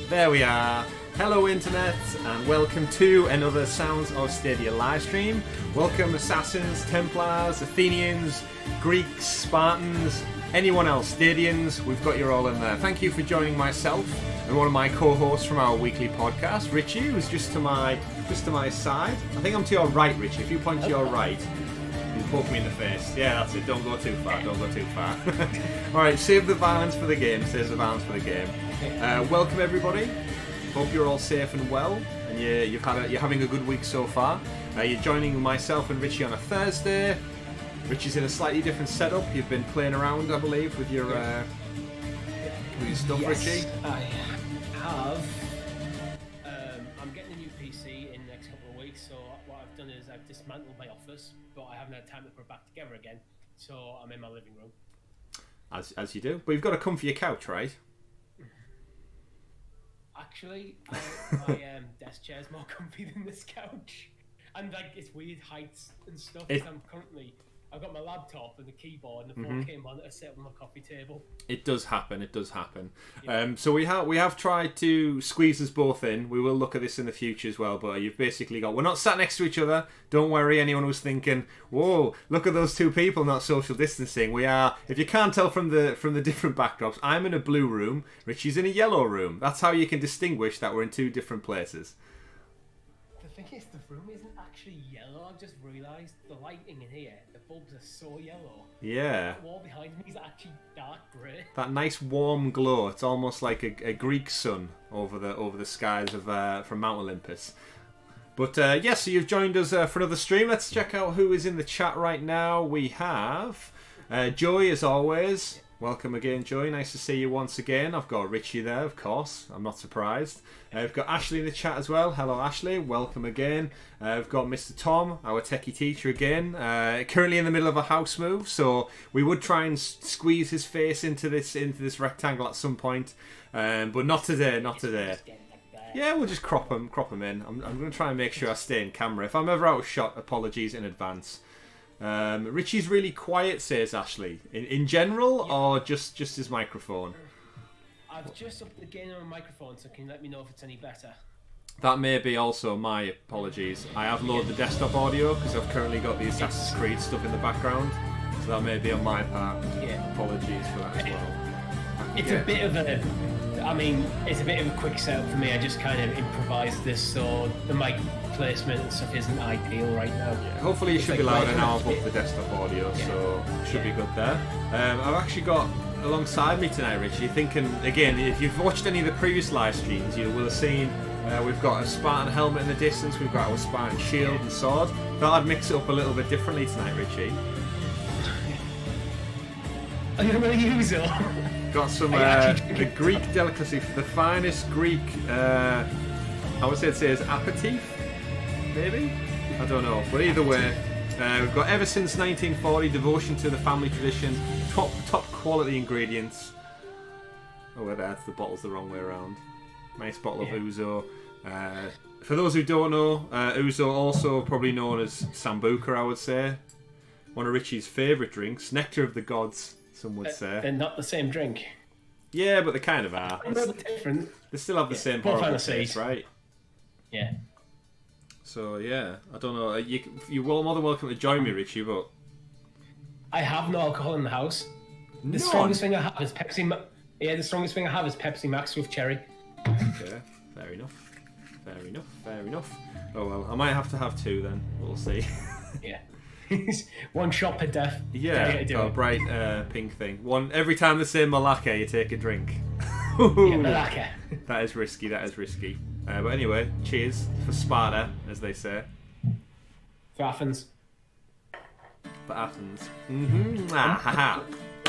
There we are. Hello Internet and welcome to another Sounds of Stadia live stream. Welcome Assassins, Templars, Athenians, Greeks, Spartans, anyone else, Stadians, we've got you all in there. Thank you for joining myself and one of my co-hosts from our weekly podcast, Richie, who's just to my side. I think I'm to your right, Richie. If you point to your right, you poke me in the face. Yeah, that's it. Don't go too far. Don't go too far. Alright, save the violence for the game. Save the violence for the game. Welcome everybody. Hope you're all safe and well, and you're having a good week so far. You're joining myself and Richie on a Thursday. Richie's in a slightly different setup. You've been playing around, I believe, with your stuff, yes, Richie. I have. I'm getting a new PC in the next couple of weeks, so what I've done is I've dismantled my office, but I haven't had time to put it back together again. So I'm in my living room. As you do, but you've got a comfy couch, right? Actually, my desk chair is more comfy than this couch, and like it's weird heights and stuff. I've got my laptop and the keyboard and the 4K monitor set on my coffee table. It does happen. It does happen. Yeah. So we have tried to squeeze us both in. We will look at this in the future as well. But you've basically got. We're not sat next to each other. Don't worry. Anyone who's thinking, "Whoa, look at those two people not social distancing." We are. If you can't tell from the different backdrops, I'm in a blue room. Richie's in a yellow room. That's how you can distinguish that we're in two different places. The thing is, the room isn't actually yellow. I've just realised the lighting in here, the bulbs are so yellow. Yeah. The wall behind me is actually dark grey. That nice warm glow. It's almost like a Greek sun over the skies of from Mount Olympus. But yeah, so you've joined us for another stream. Let's check out who is in the chat right now. We have Joy, as always. Welcome again, Joy. Nice to see you once again. I've got Richie there, of course. I'm not surprised. We've got Ashley in the chat as well. Hello, Ashley. Welcome again. We've got Mr. Tom, our techie teacher again. Currently in the middle of a house move, so we would try and squeeze his face into this rectangle at some point, but not today. Not today. Yeah, we'll just crop him in. I'm going to try and make sure I stay in camera. If I'm ever out of shot, apologies in advance. Richie's really quiet, says Ashley. In general, or just his microphone? I've just upped the gain on my microphone, so can you let me know if it's any better? That may be also my apologies. I have loaded the desktop audio because I've currently got the Assassin's Creed stuff in the background, so that may be on my part. Yeah. Apologies for that as well. It's a bit of a quick setup for me. I just kind of improvised this, so the mic placement and stuff isn't ideal right now. Yeah, hopefully you should be louder now. I've upped the desktop audio, so should be good there. I've actually got alongside me tonight, Richie, thinking again, if you've watched any of the previous live streams, you will have seen we've got a Spartan helmet in the distance, we've got our Spartan shield and sword. Thought I'd mix it up a little bit differently tonight, Richie. I'm going to use it. Got some the Greek delicacy, the finest Greek, I would say is aperitif, maybe? I don't know, but either way, we've got ever since 1940, devotion to the family tradition, top quality ingredients. Oh, wait, that's the bottle's the wrong way around. Nice bottle of Ouzo. For those who don't know, Ouzo, also probably known as Sambuca, I would say. One of Richie's favourite drinks, nectar of the gods, some would say. They're not the same drink. Yeah, but they kind of are. They're different. They still have the same horrible taste, right? Yeah. So yeah, I don't know. You're more than welcome to join me, Richie. But I have no alcohol in the house. The strongest thing I have is Pepsi. The strongest thing I have is Pepsi Max with cherry. Okay, fair enough. Oh well, I might have to have two then. We'll see. Yeah. One shot per death. Yeah, bright pink thing. One every time they say Malacca, you take a drink. Yeah, Malacca. That is risky. But anyway, cheers for Sparta, as they say. For Athens.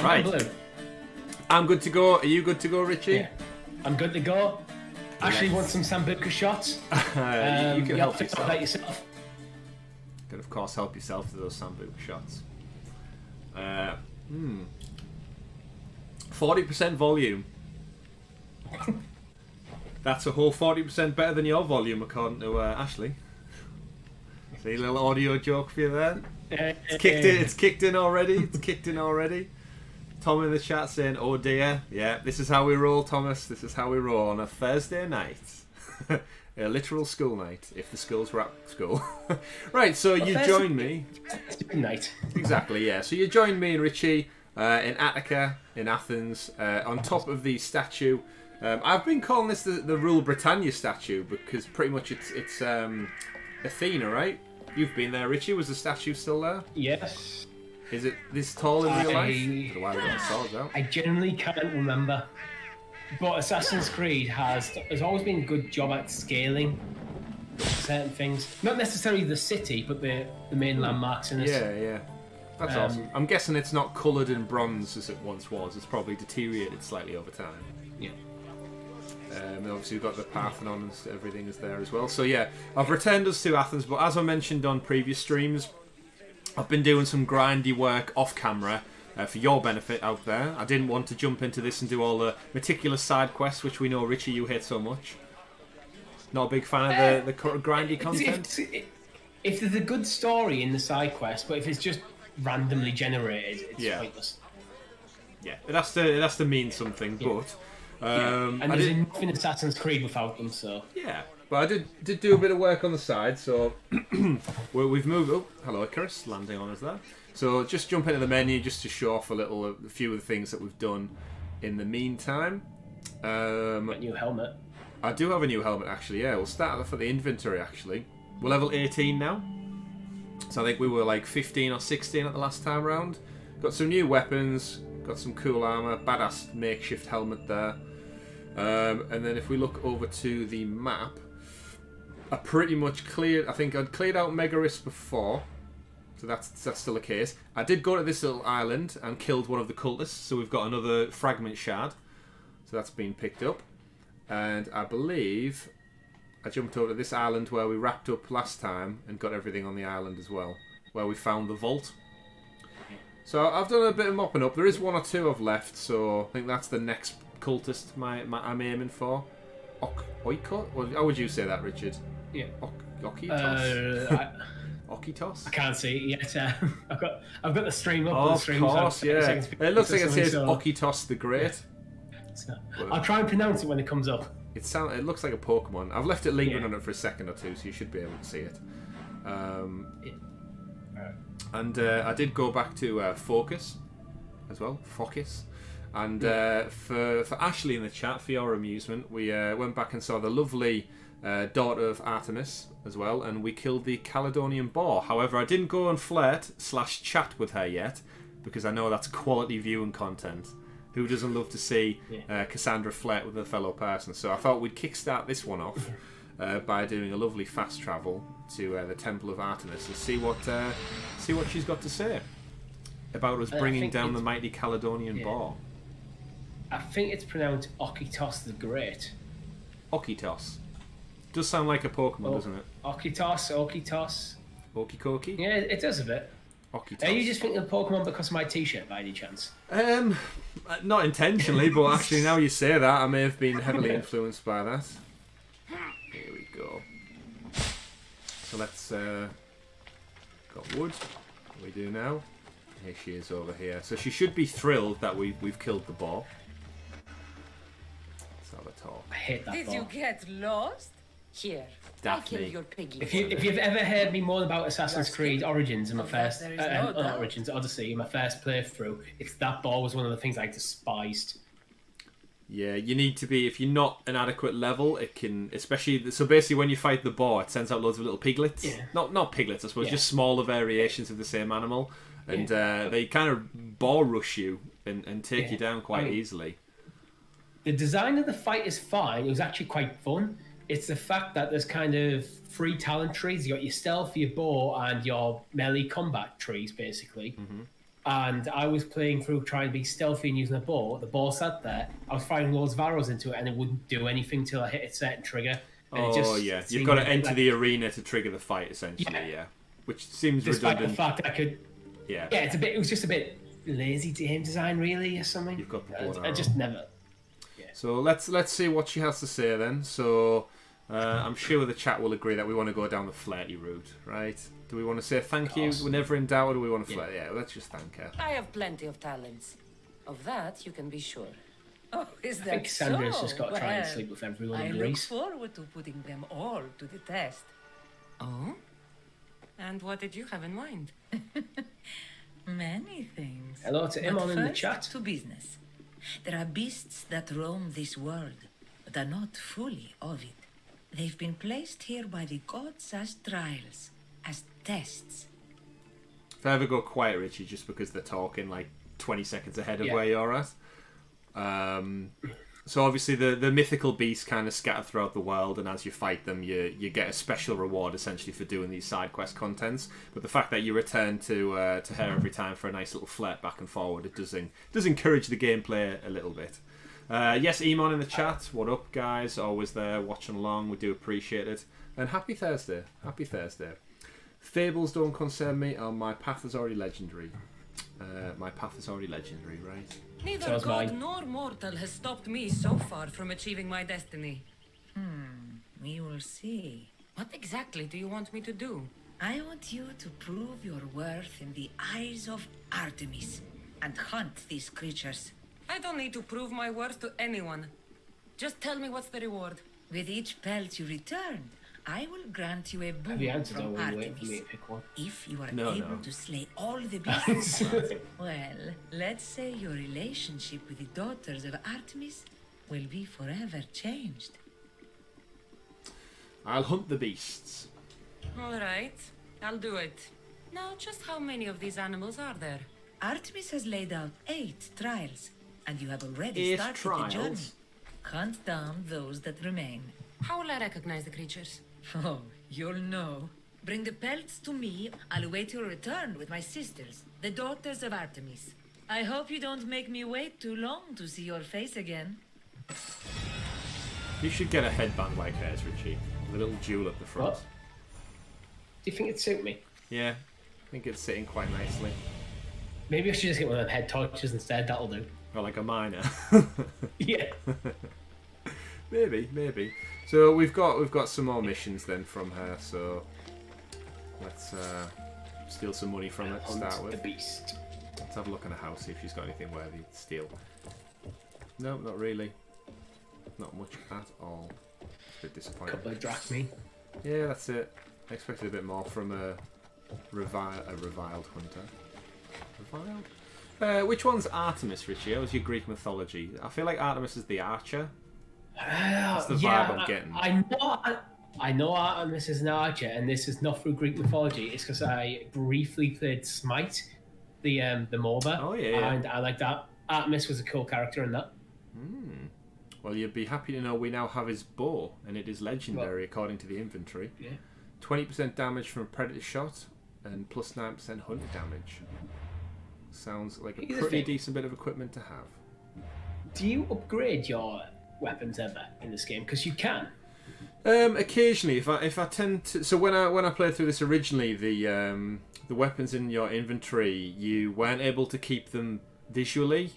Right. I'm good to go. Are you good to go, Richie? Yeah. I'm good to go. Actually, want some Sambuca shots? You can help yourself. That yourself. You can, of course, help yourself to those Sambuca shots. 40% volume. That's a whole 40% better than your volume, according to Ashley. See, a little audio joke for you there. It's kicked in already. Tom in the chat saying, "Oh dear, yeah, this is how we roll, Thomas. This is how we roll on a Thursday night, a literal school night, if the schools were at school." Right, so you joined me. Night. Exactly, yeah. So you joined me and Richie in Attica, in Athens, on top of the statue. I've been calling this the Rule Britannia statue because pretty much it's Athena, right? You've been there, Richie. Was the statue still there? Yes. Is it this tall in real life? I don't know why we got the swords out. I genuinely can't remember. But Assassin's Creed has always been a good job at scaling certain things. Not necessarily the city, but the main landmarks in it. Yeah. That's awesome. I'm guessing it's not coloured in bronze as it once was. It's probably deteriorated slightly over time. Yeah. And obviously we've got the Parthenon and everything is there as well. So yeah, I've returned us to Athens, but as I mentioned on previous streams, I've been doing some grindy work off camera for your benefit out there. I didn't want to jump into this and do all the meticulous side quests, which we know, Richie, you hate so much. Not a big fan of the grindy content? If there's a good story in the side quest, but if it's just randomly generated, it's pointless. Yeah, it has to mean something, but... and there's enough in Assassin's Creed without them, so... Yeah, but I did do a bit of work on the side, so we've moved... Oh, hello Icarus, landing on us there. So just jump into the menu just to show off a few of the things that we've done in the meantime. A new helmet. I do have a new helmet, actually, yeah. We'll start off at the inventory, actually. We're level 18 now. So I think we were like 15 or 16 at the last time round. Got some new weapons, got some cool armour, badass makeshift helmet there. And then if we look over to the map, I pretty much cleared... I think I'd cleared out Megaris before, so that's still the case. I did go to this little island and killed one of the cultists, so we've got another fragment shard. So that's been picked up. And I believe I jumped over to this island where we wrapped up last time and got everything on the island as well, where we found the vault. So I've done a bit of mopping up. There is one or two I've left, so I think that's the next cultist I'm aiming for. Oiko? How would you say that, Richard? Yeah. Okitos? Okitos? I can't see it yet. I've got the stream up. Oh, the stream, of course, so yeah. It looks like it says Okitos the Great. Yeah. So, I'll try and pronounce it when it comes up. It looks like a Pokemon. I've left it lingering on it for a second or two, so you should be able to see it. And I did go back to Focus as well. Focus. And for Ashley in the chat, for your amusement, we went back and saw the lovely daughter of Artemis as well, and we killed the Caledonian boar. However, I didn't go and flirt/chat with her yet, because I know that's quality viewing content. Who doesn't love to see Kassandra flirt with a fellow person? So I thought we'd kickstart this one off by doing a lovely fast travel to the Temple of Artemis and see what she's got to say about us bringing down the mighty Caledonian boar. I think it's pronounced Okitos the Great. Okitos. Does sound like a Pokemon, doesn't it? Okitos. Okikoki? Yeah, it does a bit. Okitos. Are you just thinking of Pokemon because of my t-shirt by any chance? Not intentionally, but actually now you say that, I may have been heavily influenced by that. Here we go. So let's... got wood. What do we do now? Here she is over here. So she should be thrilled that we've killed the boar. Let's have a talk. I hate that Did boar. you get lost? Here, Daphne. I killed your piggy. If you've ever heard me moan about Assassin's Creed Origins in my first... there is no doubt. Origins, Odyssey, in my first playthrough, it's that boar was one of the things I despised. Yeah, you need to be, if you're not an adequate level, it can, especially, so basically when you fight the boar, it sends out loads of little piglets. Yeah. Not piglets, I suppose, just smaller variations of the same animal. And they kind of boar rush you and take you down quite easily. The design of the fight is fine. It was actually quite fun. It's the fact that there's kind of 3 talent trees. You got your stealth, your bow, and your melee combat trees, basically. Mm-hmm. And I was playing through trying to be stealthy and using a bow. The ball sat there. I was firing loads of arrows into it, and it wouldn't do anything till I hit a certain trigger. And you've got to enter the arena to trigger the fight, essentially. Which seems despite redundant. The fact that I could. Yeah, it was just a bit lazy game design, really, or something. You've got the bow and I just never. Yeah. So let's see what she has to say then. So. I'm sure the chat will agree that we want to go down the flirty route, right? Do we want to say thank you? We're never in doubt, or do we want to flirt? Yeah, let's just thank her. I have plenty of talents. Of that, you can be sure. Oh, is I that think Cassandra's so? just got to try and Well, sleep with everyone I in look Greece. forward to putting them all to the test. Oh? And what did you have in mind? Many things. Hello to him But on in the first, chat. to business. There are beasts that roam this world, but are not fully of it. They've been placed here by the gods as trials, as tests. If I ever go quiet, Richie, just because they're talking like 20 seconds ahead of Yeah. where you're at. So obviously the mythical beasts kind of scatter throughout the world, and as you fight them, you get a special reward essentially for doing these side quest contents. But the fact that you return to her every time for a nice little flirt back and forward, it does encourage the gameplay a little bit. Yes, Emon in the chat. What up, guys? Always there watching along. We do appreciate it. And happy Thursday. Happy Thursday. Fables don't concern me. Oh, my path is already legendary. My path is already legendary, right? Neither So is god mine. nor mortal has stopped me so far from achieving my destiny. We will see. What exactly do you want me to do? I want you to prove your worth in the eyes of Artemis and hunt these creatures. I don't need to prove my worth to anyone. Just tell me what's the reward. With each pelt you return, I will grant you a Have boon you answered or from were you waiting for me Artemis. to pick one? If you are No, able no. to slay all the beasts, well, let's say your relationship with the daughters of Artemis will be forever changed. I'll hunt the beasts. All right, I'll do it. Now, just how many of these animals are there? Artemis has laid out 8 trials, and you have already 8 started the journey. trials? Hunt down those that remain. How will I recognize the creatures? Oh, you'll know. Bring the pelts to me. I'll await your return with my sisters, the daughters of Artemis. I hope you don't make me wait too long to see your face again. You should get a headband like hers, Richie. With a little jewel at the front. What? Do you think it'd suit me? Yeah, I think it's sitting quite nicely. Maybe I should just get one of them head torches instead. That'll do. Or like a miner. Yeah. Maybe. So we've got some more missions then from her. So let's steal some money from her to Hunt start the with. beast. Let's have a look in her house, see if she's got anything worthy to steal. No, not really. Not much at all. It's a bit disappointing. Couple of drachmae. Yeah, that's it. I expected a bit more from a reviled hunter. Reviled? Which one's Artemis, Richie? How was your Greek mythology? I feel like Artemis is the archer. That's the vibe I'm getting. I know Artemis is an archer, and this is not through Greek mythology. It's because I briefly played Smite, the MOBA. Oh, yeah. And I like that. Artemis was a cool character in that. Well, you'd be happy to know we now have his bow, and it is legendary according to the inventory. Yeah. 20% damage from a predator shot, and plus 9% hunter damage. Sounds like a Here's the pretty thing. decent bit of equipment to have. Do you upgrade your weapons ever in this game? Because you can. Occasionally, if I tend to, so when I played through this originally, the weapons in your inventory, you weren't able to keep them visually.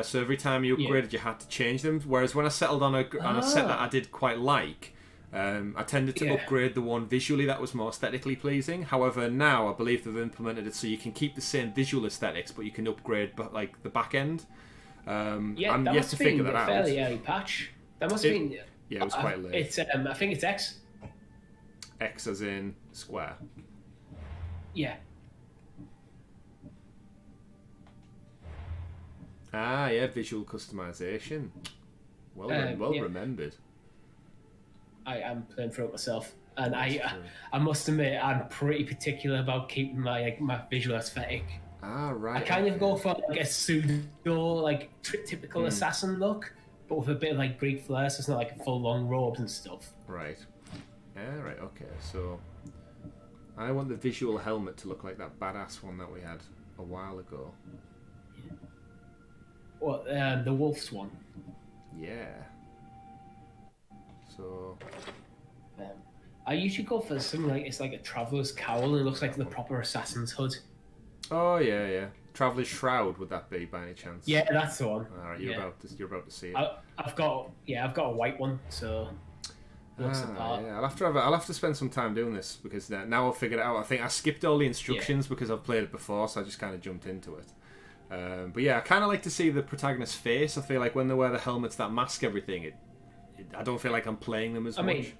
So every time you upgraded, you had to change them. Whereas when I settled on a set that I did quite like, I tended to upgrade the one visually that was more aesthetically pleasing. However, now I believe they've implemented it so you can keep the same visual aesthetics, but you can upgrade, but like the back end. I'm Yeah, that yet must to have been figure that a out. fairly early patch. That must have been. Yeah, it was quite late. It's I think it's X. X as in square. Yeah. Ah, yeah, visual customization. Well yeah. remembered. I am playing through it myself, and true. I must admit I'm pretty particular about keeping my visual aesthetic. Ah, right. I kind of go for like a pseudo typical assassin look, but with a bit of like Greek flair, so it's not like full long robes and stuff. Right. Yeah, right. Okay. So I want the visual helmet to look like that badass one that we had a while ago. What the wolf's one? Yeah. So I usually go for something like it's like a traveler's cowl, and it looks like the proper assassin's hood. oh yeah. Traveler's Shroud, would that be by any chance? Yeah, that's the one. All right. You're about to see it. I've got a white one, so it looks the part. Yeah, I'll have to spend some time doing this because now I've figured it out. I think I skipped all the instructions because I've played it before, so I just kind of jumped into it. But yeah, I kind of like to see the protagonist's face. I feel like when they wear the helmets that mask everything, I don't feel like I'm playing them as much. I mean,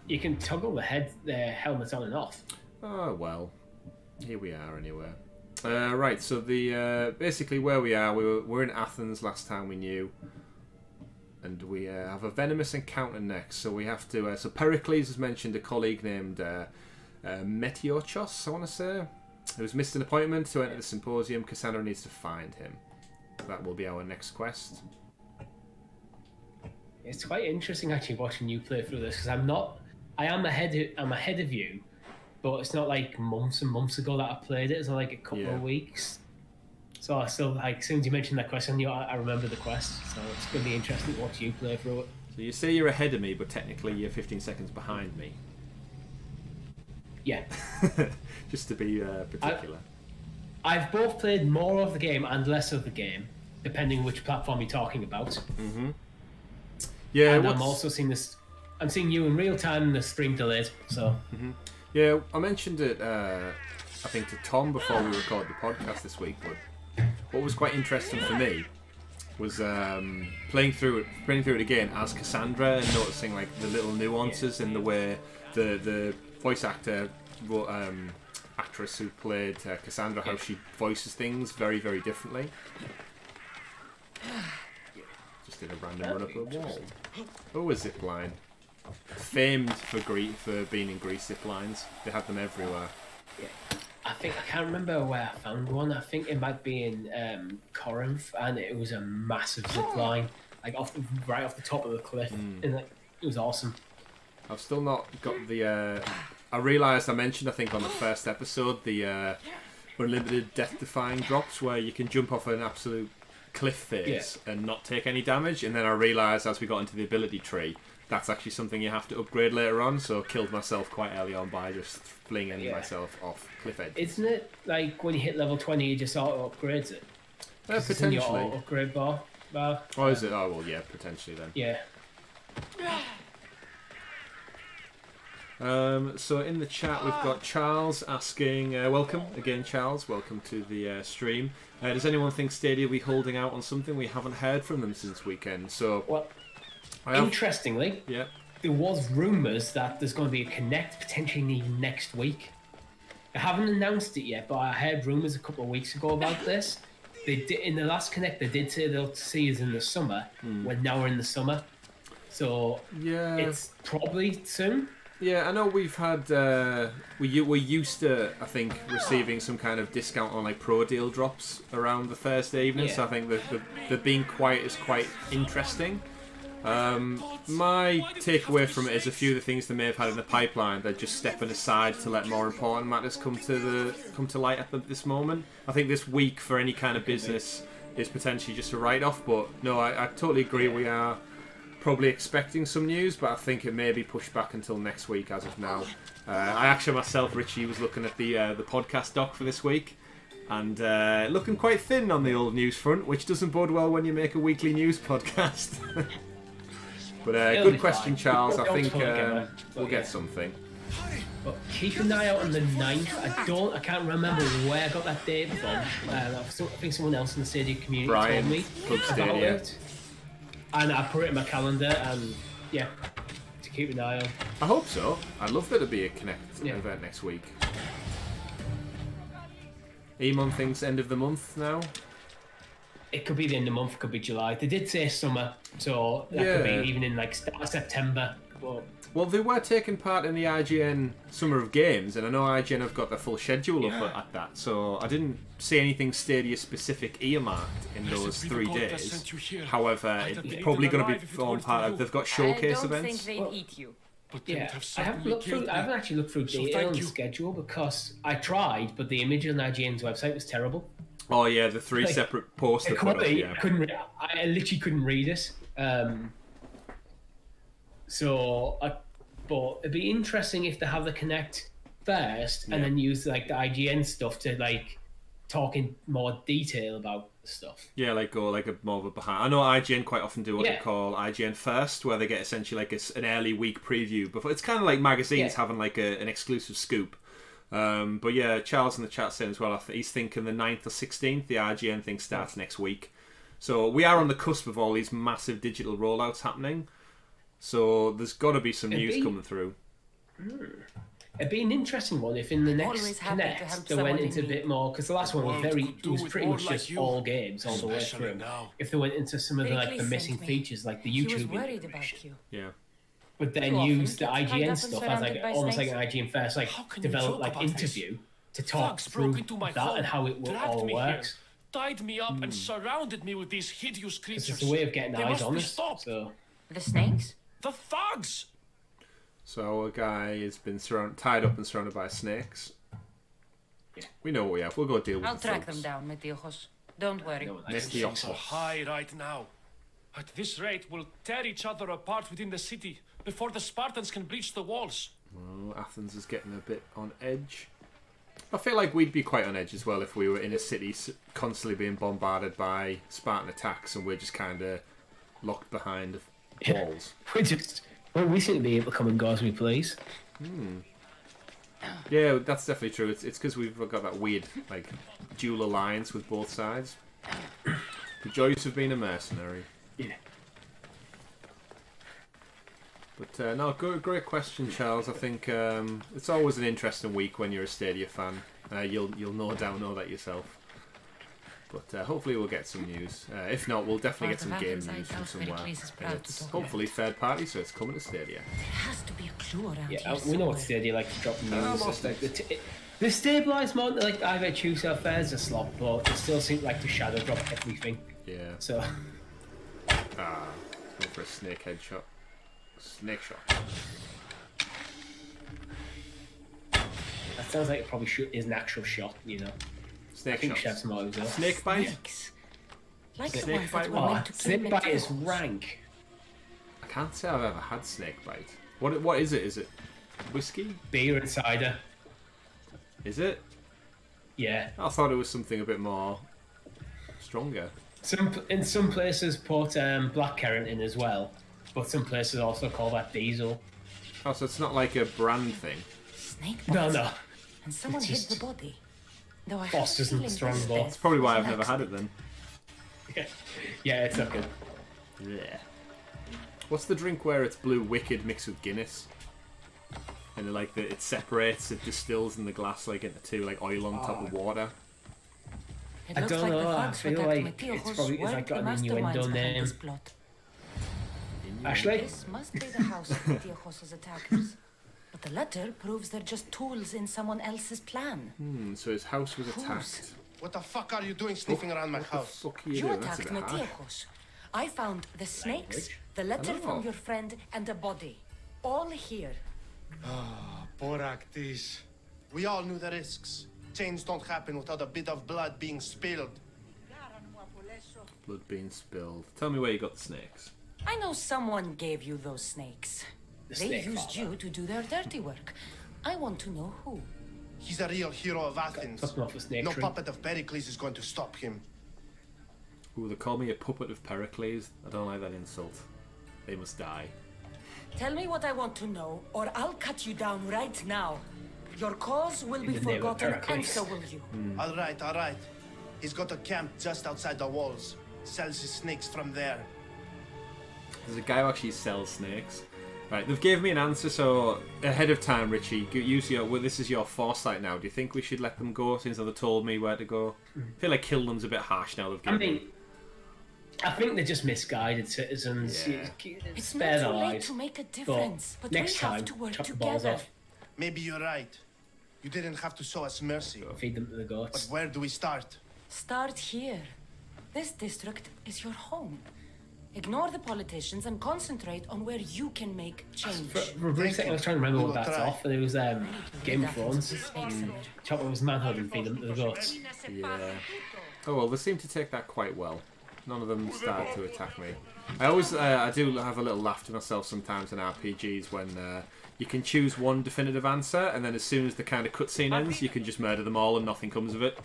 you can toggle the helmets on and off. Oh well, here we are anyway. Right, so the basically where we are, we're in Athens last time we knew, and we have a venomous encounter next. So we have to. So Pericles has mentioned a colleague named Metiochos, I want to say, who's missed an appointment to enter the symposium. Kassandra needs to find him. That will be our next quest. It's quite interesting actually watching you play through this, because I am ahead of you, but it's not like months and months ago that I played it. It's like a couple of weeks. So I still, like, as soon as you mentioned that quest, I remember the quest. So it's going to be interesting to watch you play through it. So you say you're ahead of me, but technically you're 15 seconds behind me. Yeah. Just to be particular. I've both played more of the game and less of the game, depending which platform you're talking about. Mm-hmm. Yeah, and I'm also seeing this. I'm seeing you in real time, and the stream delayed. So. Mm-hmm. Yeah, I mentioned it. I think to Tom before we recorded the podcast this week. But what was quite interesting for me was playing through it again as Kassandra and noticing like the little nuances in the way the voice actress who played Kassandra, how she voices things very, very differently. Just did a random run up a wall. Oh, a zip line. Famed for being in Greece, zip lines. They have them everywhere. Yeah. I can't remember where I found one. I think it might be in Corinth, and it was a massive zip line, like right off the top of the cliff, and it was awesome. I've still not got the. I realised I mentioned, I think, on the first episode, the unlimited death-defying drops where you can jump off an absolute cliff face and not take any damage. And then I realised as we got into the ability tree, that's actually something you have to upgrade later on. So I killed myself quite early on by just flinging myself off cliff edge. Isn't it like when you hit level 20, you just auto upgrades it? Potentially. Your auto upgrade bar. Oh, is it? Oh, well, yeah, potentially then. Yeah. So in the chat we've got Charles asking, welcome again Charles, welcome to the stream. Does anyone think Stadia will be holding out on something? We haven't heard from them since weekend. So, well, interestingly, there was rumours that there's going to be a Connect potentially next week. They haven't announced it yet, but I heard rumours a couple of weeks ago about this. They did, in the last Connect, they did say they'll see us in the summer. Now we're in the summer, so it's probably soon. Yeah, I know we've had we're used to, I think, receiving some kind of discount on like pro deal drops around the Thursday evening. So I think they've been quite interesting. My takeaway from it is a few of the things they may have had in the pipeline. They're just stepping aside to let more important matters come to light at this moment. I think this week for any kind of business is potentially just a write-off. But no, I totally agree. We are probably expecting some news, but I think it may be pushed back until next week as of now. I actually myself, Richie, was looking at the podcast doc for this week, and looking quite thin on the old news front, which doesn't bode well when you make a weekly news podcast. But good question, Charles. I think we'll get something. But keep an eye out on the 9th. I can't remember where I got that date from. I think someone else in the Stadia community told me about it. And I put it in my calendar, and to keep an eye on. I hope so. I'd love there to be a Connect event next week. Emon thinks end of the month now. It could be the end of the month, it could be July. They did say summer, so that could be even in like September. Well, they were taking part in the IGN Summer of Games, and I know IGN have got their full schedule up at that, so I didn't see anything Stadia-specific earmarked in those 3 days. However, it's probably going to be form part of... They've got showcase events. I don't think they'd eat you. I haven't actually looked through data on the schedule, because I tried, but the image on IGN's website was terrible. Oh yeah, the 3 separate posts they put up, I literally couldn't read it. But it'd be interesting if they have the Connect first and then use like the IGN stuff to like talk in more detail about the stuff. Yeah, like go like a more of a behind. I know IGN quite often do what they call IGN First, where they get essentially like an early week preview before. It's kind of like magazines having like an exclusive scoop. But yeah, Charles in the chat saying as well, he's thinking the 9th or 16th. The IGN thing starts next week. So we are on the cusp of all these massive digital rollouts happening. So there's got to be some news coming through. It'd be an interesting one if in the next Connect they went into a bit more, because the last one was pretty much just all games all the way through. If they went into some of the missing features like the YouTube integration. Yeah. But then use the IGN stuff as almost like an IGN first, develop interview to talk through that and how it all works. Tied me up and surrounded me with these hideous creatures. It's a way of getting eyes on us. So. The snakes? The thugs! So a guy has been tied up and surrounded by snakes. Yeah. We know what we have. We'll go deal with I'll track them down, Metiojos. Don't worry. They're so high right now. At this rate, we'll tear each other apart within the city before the Spartans can breach the walls. Well, Athens is getting a bit on edge. I feel like we'd be quite on edge as well if we were in a city constantly being bombarded by Spartan attacks and we're just kind of locked behind walls. We seem to be able to come and go as we please. Yeah, that's definitely true. It's because we've got that weird dual alliance with both sides. The joys of being a mercenary. Yeah. But no, great question, Charles. I think it's always an interesting week when you're a Stadia fan. You'll no doubt know that yourself. But hopefully we'll get some news. If not, we'll definitely get some game news from somewhere. And it's hopefully third party, so it's coming to Stadia. There has to be a clue around here. We know what Stadia like to drop news. The stabilised mode, either Tuesday or Thursday slot, but it still seems like to shadow drop everything. Yeah. So. Go for a snake head shot. Snake shot. That sounds like it probably is an actual shot, Snake I think shots. Chef's more as well. Snake bite? Like Snake bite? Snake bite is rank. I can't say I've ever had snake bite. What is it? Is it whiskey? Beer and cider. Is it? Yeah. I thought it was something a bit more stronger. In some places put blackcurrant in as well, but some places also call that diesel. Oh, so it's not like a brand thing. Snake bites. No. And someone hid the body. Though I Boss isn't strong, but that's probably why I've never had it then. Yeah, it's not good. Yeah. What's the drink where it's Blue Wicked mixed with Guinness? And it separates, it distills in the glass into two, oil on top of water. It I looks don't like know. the I thugs feel were like Metiojos it's probably weren't got the an innuendo masterminds behind name. this plot. Ashley? This must be the house of Metiojos' attackers. But the letter proves they're just tools in someone else's plan. So his house was attacked. What the fuck are you doing sniffing around my house? What the fuck are you You doing? That's a attacked bit harsh. Metiojos. I found the snakes, the letter from your friend, and a body. All here. Boraktis. We all knew the risks. Change don't happen without a bit of blood being spilled. Blood being spilled. Tell me where you got the snakes. I know someone gave you those snakes. They snake used father. you to do their dirty work. I want to know who. He's a real hero of Athens. Took him off the snake No tree. puppet of Pericles is going to stop him. Ooh, they call me a puppet of Pericles. I don't like that insult. They must die. Tell me what I want to know, or I'll cut you down right now. Your cause will be the name of forgotten, and Pericles. so will you. All right. He's got a camp just outside the walls. Sells his snakes from there. There's a guy who actually sells snakes. Right, they've given me an answer, so ahead of time, Richie, this is your foresight now. Do you think we should let them go since they've told me where to go? I feel like kill them's a bit harsh now. I think they're just misguided citizens. Yeah. It's Spare not their too late lives. to make a difference, but next we time, have to work chop the balls together. off. Maybe you're right. You didn't have to show us mercy. Feed them to the But goats. where do we start? Start here. This district is your home. Ignore the politicians and concentrate on where you can make change. For a brief second, I was trying to remember We what will that's try. off, and it was Game of Thrones. Snakes in there. Chop up his manhood and feed them to the goats. Yeah. Oh well, they seem to take that quite well. None of them started to attack me. I do have a little laugh to myself sometimes in RPGs when you can choose one definitive answer, and then as soon as the kind of cutscene ends, you can just murder them all and nothing comes of it.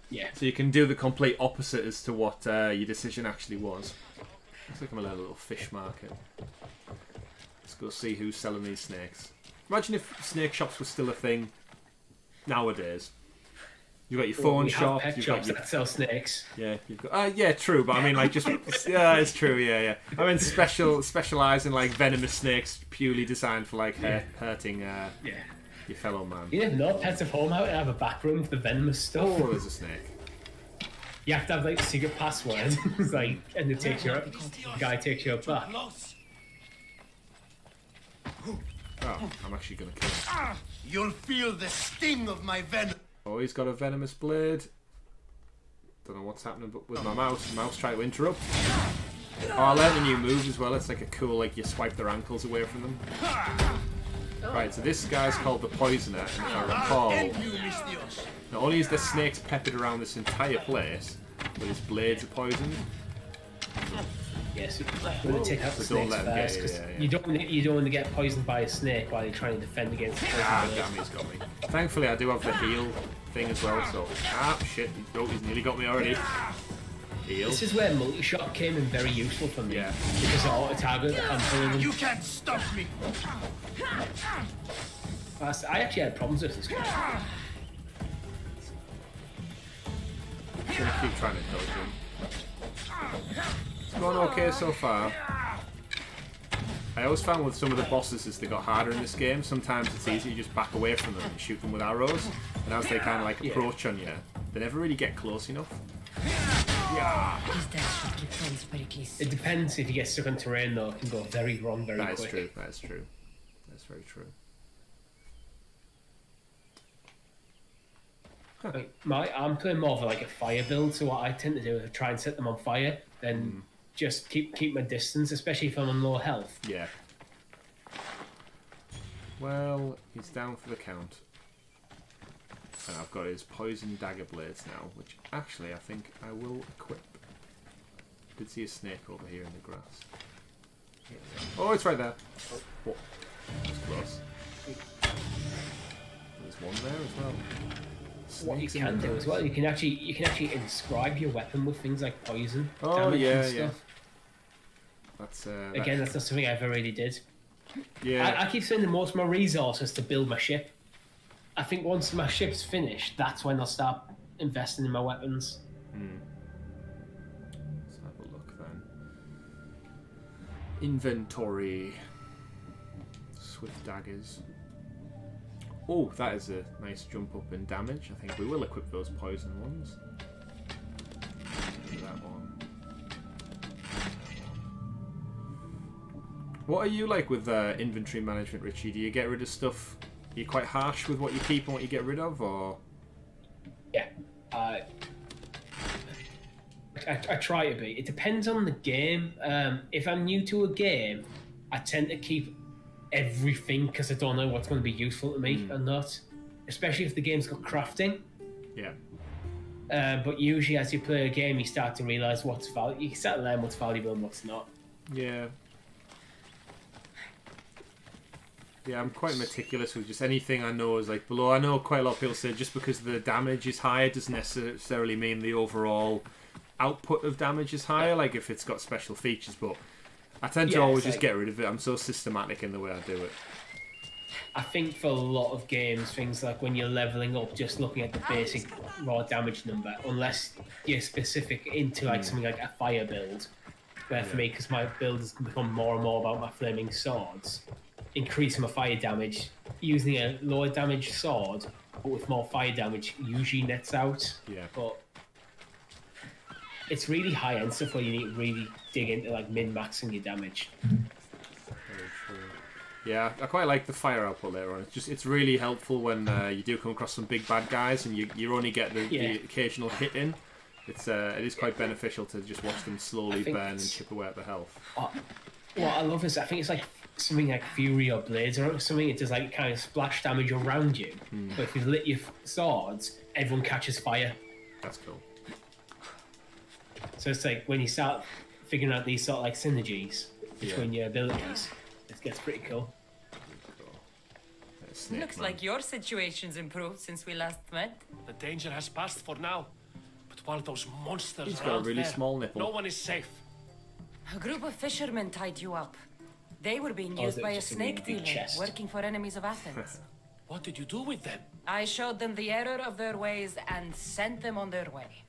Yeah. So you can do the complete opposite as to what your decision actually was. Looks like I'm at a little fish market. Let's go see who's selling these snakes. Imagine if snake shops were still a thing nowadays. You've got your phone shop. Pet You've shops got that sell snakes. Yeah, you've got. Yeah, true. But I mean, like, just yeah, it's true. Yeah. I mean, specialize in like venomous snakes, purely designed for like hurting your fellow man. You never know. Pets of Home out and have a back room for the venomous stuff. Oh, there's a snake. You have to have like a secret password. It's like, and it takes you up. The guy takes you up back. Oh, I'm actually gonna kill him. You'll feel the sting of my venom. Oh, he's got a venomous blade. Don't know what's happening, but with my mouse, tried to interrupt. Oh, I learned a new move as well. It's like a cool, like you swipe their ankles away from them. Right, so this guy's called the Poisoner, and if I recall, not only is there snakes peppered around this entire place, but his blades are poisoned. Yes, we're going to take out the So don't snakes let him first, get because you, you don't want to get poisoned by a snake while you're trying to defend against the poison. Damn, he's got me. Thankfully, I do have the heal thing as well, so... shit, he's nearly got me already. Heal. This is where multi-shot came in very useful for me. Yeah. Because of auto-target and pulling You them. can't stop me. I actually had problems with this guy. I'm gonna keep trying to dodge him. It's going okay so far. I always found with some of the bosses as they got harder in this game, sometimes it's easy to just back away from them and shoot them with arrows. And as they kind of like approach on you, they never really get close enough. Yeah. It depends if you get stuck on terrain though, it can go very wrong very quick. That is true, that is true. That's very true. Like, I'm playing more of like a fire build, so what I tend to do is try and set them on fire, then just keep my distance, especially if I'm on low health. Yeah. Well, he's down for the count. And I've got his poison dagger blades now, which actually I think I will equip. I did see a snake over here in the grass. Oh, it's right there. Oh, that's close. There's one there as well. What you Snakes in can the do as grass. well, you can actually inscribe your weapon with things like poison, Oh, damage yeah, and yeah. stuff. That's Again, that's not something I ever really did. yeah. I keep spending most of my resources to build my ship. I think once my ship's finished, that's when I'll start investing in my weapons. Let's have a look then. Inventory. Swift daggers. Oh, that is a nice jump up in damage. I think we will equip those poison ones. That one. What are you like with inventory management, Richie? Do you get rid of stuff? Are you quite harsh with what you keep and what you get rid of, or? Yeah. I try to be. It depends on the game. If I'm new to a game, I tend to keep everything because I don't know what's going to be useful to me or not. Especially if the game's got crafting. Yeah. But usually as you play a game, you start to realise what's valuable. You start to learn what's valuable and what's not. Yeah. Yeah, I'm quite meticulous with just anything I know is like below. I know quite a lot of people say just because the damage is higher doesn't necessarily mean the overall output of damage is higher, like if it's got special features, but I tend to always just get rid of it. I'm so systematic in the way I do it. I think for a lot of games, things like when you're leveling up, just looking at the basic raw damage number, unless you're specific into like something like a fire build, where for me, because my build has become more and more about my flaming swords, increasing my fire damage, using a lower damage sword, but with more fire damage, usually nets out. Yeah. But it's really high end stuff where you need to really dig into like min-maxing your damage. Very true. Yeah, I quite like the fire output later on. It's really helpful when you do come across some big bad guys and you only get the occasional hit in. It is quite beneficial to just watch them slowly burn and chip away at the health. What I love is I think it's like something like Fury or Blades or something. It does like kind of splash damage around you. But if you've lit your swords, everyone catches fire. That's cool. So it's like when you start figuring out these sort of like synergies between your abilities, it gets pretty cool. Looks like your situation's improved since we last met. The danger has passed for now. But while those monsters He's are got a out really there, small nipple. no one is safe. A group of fishermen tied you up. They were being used they by were a just a really snake big dealer chest. working for enemies of Athens. What did you do with them? I showed them the error of their ways and sent them on their way.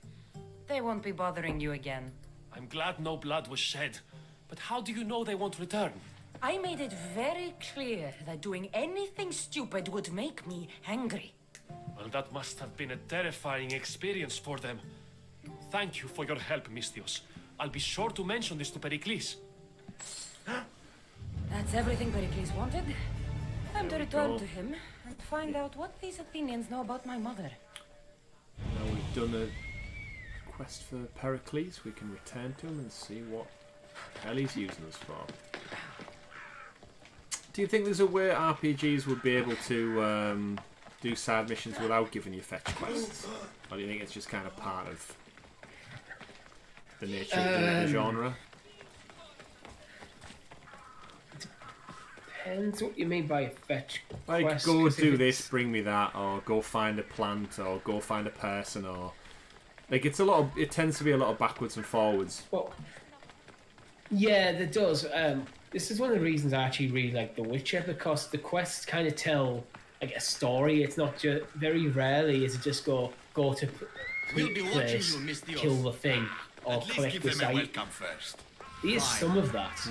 They won't be bothering you again. I'm glad no blood was shed. But how do you know they won't return? I made it very clear that doing anything stupid would make me angry. Well, that must have been a terrifying experience for them. Thank you for your help, Misthios. I'll be sure to mention this to Pericles. That's everything Pericles wanted. Time to return to him and find out what these Athenians know about my mother. Now we've done a quest for Pericles, we can return to him and see what hell he's using us for. Do you think there's a way RPGs would be able to do side missions without giving you fetch quests? Or do you think it's just kind of part of the nature of the genre? Depends what you mean by fetch Like, quest, go 'cause do if this, it's- bring me that, or go find a plant, or go find a person, or... Like, it's a lot of... It tends to be a lot of backwards and forwards. Well, yeah, there does. This is one of the reasons I actually really like The Witcher, because the quests kind of tell like a story. It's not just... Very rarely is it just go to We'll be watching place, you, Misthios. kill the thing, or At least collect give this them a item. welcome first. There is Fine. some of that.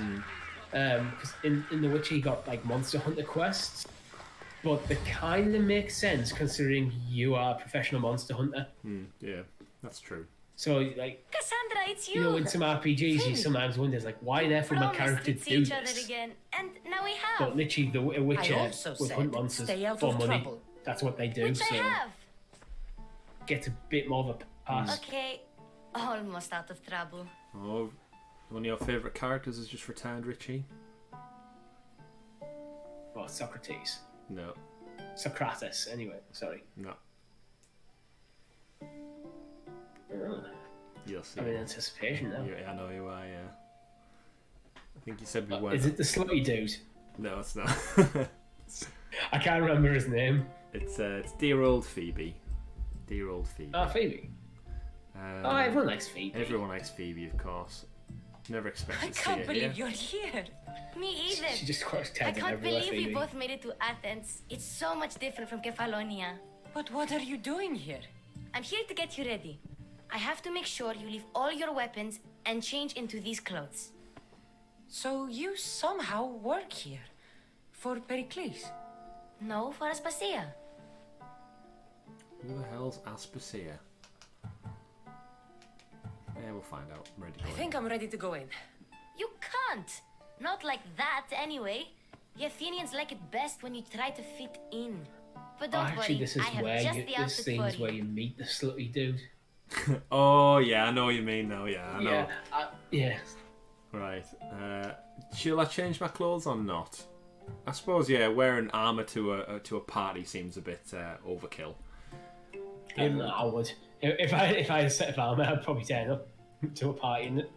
Because in The Witcher you got like Monster Hunter quests, but they kind of make sense considering you are a professional Monster Hunter. Yeah, that's true. So like, Cassandra, it's you. you know, in some RPGs you sometimes wonder like, why on earth would my Promised character we'd see do each other this? again, and now we have. But literally, The I Witcher also would hunt said, monsters stay out for of money. trouble. That's what they do. Which So I have. gets a bit more of a pass. Okay, almost out of trouble. Oh, one of your favourite characters has just returned, Richie? Oh, Socrates, No, Socrates. Anyway, sorry. no. Oh, You'll see. I'm in anticipation now. Yeah, I know you are, yeah. I think you said we weren't. Is it the slutty dude? No, it's not. I can't remember his name. It's dear old Phoebe. Dear old Phoebe. Oh, Phoebe. Um, Everyone likes Phoebe. Everyone likes Phoebe, of course. Never I expected to see can't her believe here. you're here. Me either. She just quite I tagged can't everywhere, believe Phoebe. we both made it to Athens. It's so much different from Kefalonia. But what are you doing here? I'm here to get you ready. I have to make sure you leave all your weapons and change into these clothes. So you somehow work here. For Pericles. No, for Aspasia. Who the hell's Aspasia? Yeah, we'll find out. I'm ready to I go think I'm ready to go in. You can't. Not like that, anyway. The Athenians like it best when you try to fit in. But don't Actually, worry, this is I have where just you, the this outfit scene for is where you. you meet the slutty dude. in. Oh, yeah, I know what you mean now, yeah, I know. Yeah, yeah. Right. Shall I change my clothes or not? I suppose, yeah, wearing armour to a party seems a bit overkill. I would. If I had a set of armor, I'd probably turn up to a party in it.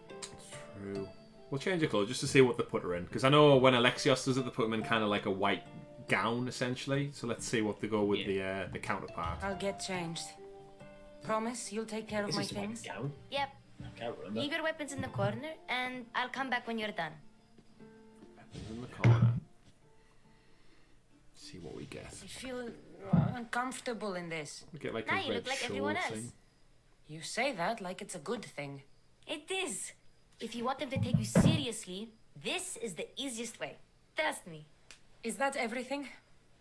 True. We'll change the clothes just to see what they put her in. Because I know when Alexios does it, they put him in kind of like a white gown, essentially. So let's see what they go with the counterpart. I'll get changed. Promise you'll take care of Is my this a white things? gown? Yep. I can't remember. Leave your weapons in the corner, and I'll come back when you're done. In the corner. See what we get. I feel uncomfortable in this. We get like Now a you red look like shawl everyone else. thing. You say that like it's a good thing. It is. If you want them to take you seriously, this is the easiest way. Trust me. Is that everything?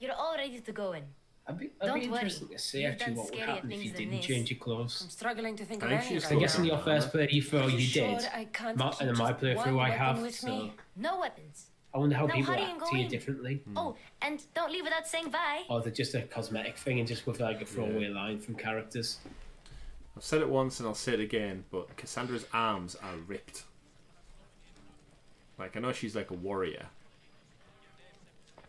You're all ready to go in. I'd be Don't worry. interested to see You've actually done what would scarier happen if you things than didn't this. change your I'm clothes. struggling to think I of think any she's right I still guess in now. your first playthrough you Sure, did. I can't And keep in my just playthrough one I weapon have, with so me. No weapons. I wonder how Now people hurry and act go to you in. differently. Oh, and don't leave without saying bye. Or they're just a cosmetic thing and just with like a throwaway line from characters. I've said it once and I'll say it again, but Cassandra's arms are ripped. Like, I know she's like a warrior.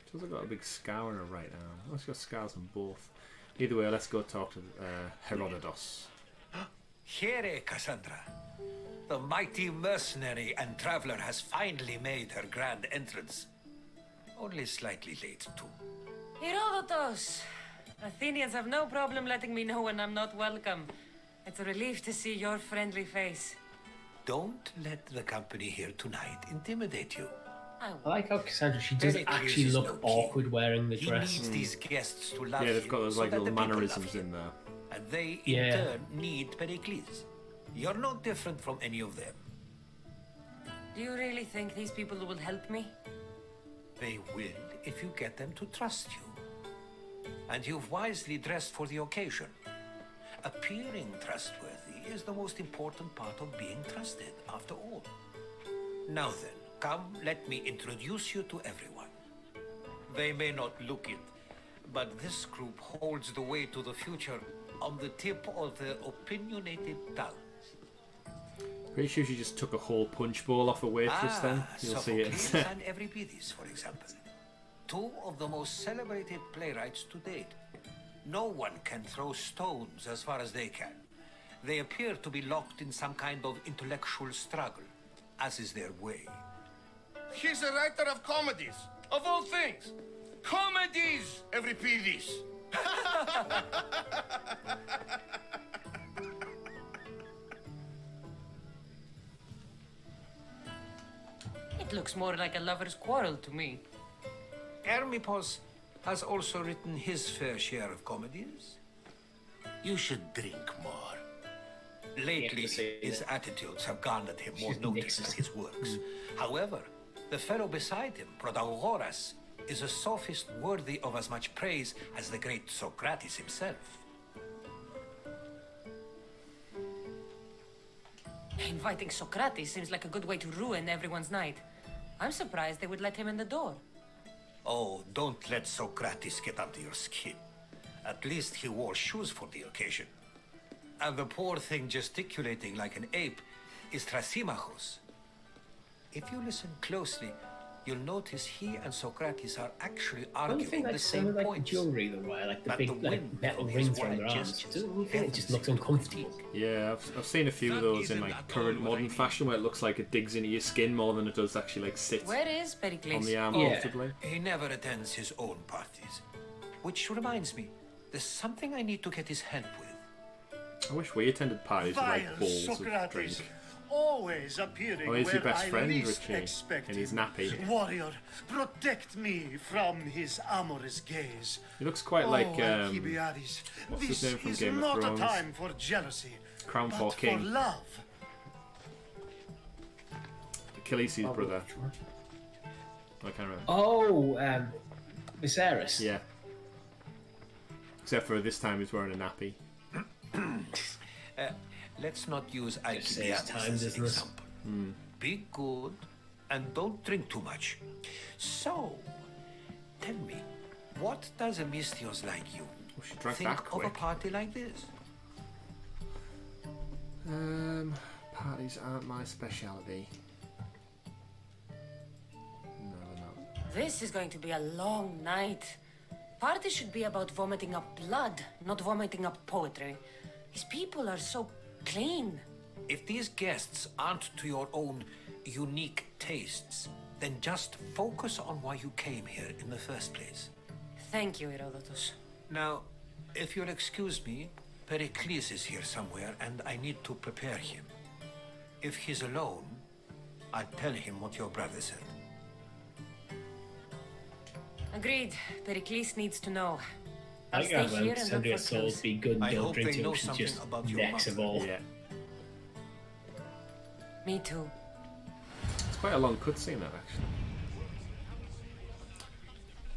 She's also got a big scar on her right arm. Oh, she's got scars on both. Either way, let's go talk to Herodotus. Here, Cassandra. The mighty mercenary and traveler has finally made her grand entrance. Only slightly late, too. Herodotus! Athenians have no problem letting me know when I'm not welcome. It's a relief to see your friendly face. Don't let the company here tonight intimidate you. I like how Kassandra, she does actually look awkward wearing the dress. He needs these guests to love Yeah, they've got him those so like that little the people love mannerisms him. in there. And they, in turn, need Pericles. You're no different from any of them. Do you really think these people will help me? They will if you get them to trust you. And you've wisely dressed for the occasion. Appearing trustworthy is the most important part of being trusted, after all. Now then, come, let me introduce you to everyone. They may not look it, but this group holds the way to the future on the tip of their opinionated tongues. Pretty sure she just took a whole punch bowl off a waitress then. You'll see it. Sophocles and Euripides, for example. Two of the most celebrated playwrights to date. No one can throw stones as far as they can. They appear to be locked in some kind of intellectual struggle, as is their way. He's a writer of comedies, of all things. Comedies, Euripides. It looks more like a lover's quarrel to me. Hermippos has also written his fair share of comedies. You should drink more. Lately, his attitudes have garnered him more notice than his works. However, the fellow beside him, Protagoras, is a sophist worthy of as much praise as the great Socrates himself. Inviting Socrates seems like a good way to ruin everyone's night. I'm surprised they would let him in the door. Oh, don't let Socrates get under your skin. At least he wore shoes for the occasion. And the poor thing gesticulating like an ape is Thrasymachos. If you listen closely, you'll notice he and Socrates are actually Don't you arguing think the like some same of like the points. jewelry they wear, like the But big the like wind metal from his rings around their wide arms? gestures Doesn't you think it just looks evidences uncomfortable? Yeah, I've seen a few of those in like current modern fashion where it looks like it digs into your skin more than it does actually like sit Where is Pericles? on the arm Yeah. comfortably. He never attends his own parties. Which reminds me, there's something I need to get his help with. I wish we attended parties with like Vile bowls of Socrates, drink. always appearing Oh, he's your where best I friend, least Richie, expect in his him. nappy. Warrior, protect me from his amorous gaze. He looks quite like Alcibiades, what's his this name from is Game of not Thrones? a time for jealousy, Crown but for King. for love. Achilles' brother. I can't remember. Oh, Viserys. Yeah. Except for this time he's wearing a nappy. Let's not use saves Alcibiades time, as an doesn't it? example. Be good and don't drink too much. So, tell me, what does a Misthios like you Oh, she drank think that of a quick. party like this? Parties aren't my speciality. No, they're not. This is going to be a long night. Parties should be about vomiting up blood, not vomiting up poetry. These people are so clean. If these guests aren't to your own unique tastes, then just focus on why you came here in the first place. Thank you, Herodotus. Now, if you'll excuse me, Pericles is here somewhere and I need to prepare him. If he's alone, I'll tell him what your brother said. Agreed. Pericles needs to know. I I'll think stay that when here and look Sandria's for souls clues. be good and I don't hope drink they too know much and something just about your next of mother. all. Yeah. Me too. It's quite a long cutscene that actually.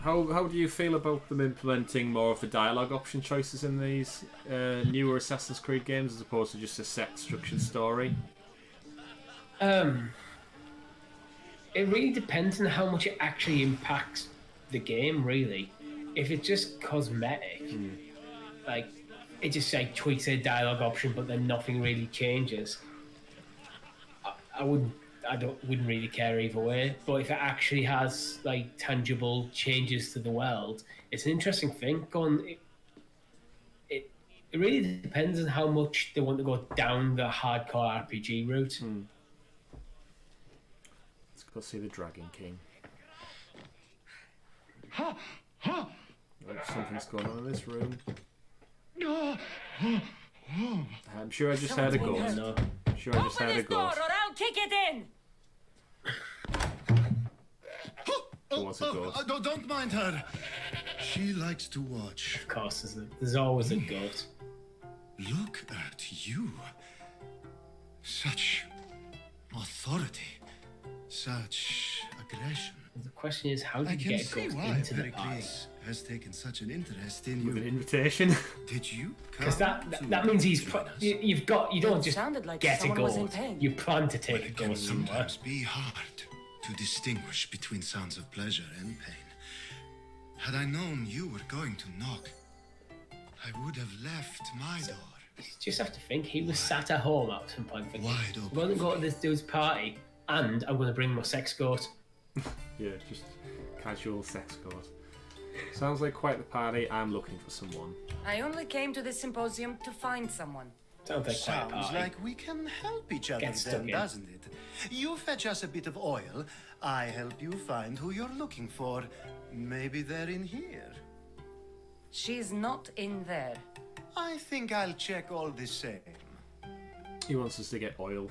How do you feel about them implementing more of the dialogue option choices in these newer Assassin's Creed games as opposed to just a set structured story? It really depends on how much it actually impacts the game, really. If it's just cosmetic, like it just like tweaks a dialogue option, but then nothing really changes, I wouldn't really care either way. But if it actually has like tangible changes to the world, it's an interesting thing. It really depends on how much they want to go down the hardcore RPG route. Let's go see the Dragon King. Something's going on in this room. I'm sure I just heard a ghost. No. I'm sure I just Open heard a this door ghost. or I'll kick it in! there was a ghost. Don't mind her. She likes to watch. Of course, there's always a goat. Look at you. Such authority. Such aggression. The question is, how I did you can get a see goat why into the party? Pericles has taken such an interest in With an you. invitation. Did you Because come that means he's join us? you don't just Sounded like get a someone was in goat. pain. You plan to take a It can goat somewhere. sometimes be hard to distinguish between sounds of pleasure and pain. Had I known you were going to knock, I would have left my door. You just have to think, he was sat at home at some point thinking, Wide open. I'm going to go to this dude's party and I'm going to bring my sex goat. Yeah, just casual sex goat. Sounds like quite the party. I'm looking for someone. I only came to this symposium to find someone. Sounds like quite a Sounds party. like we can help each other Get stuck then, in. doesn't it? You fetch us a bit of oil, I help you find who you're looking for. Maybe they're in here. She's not in there. I think I'll check all the same. He wants us to get oil.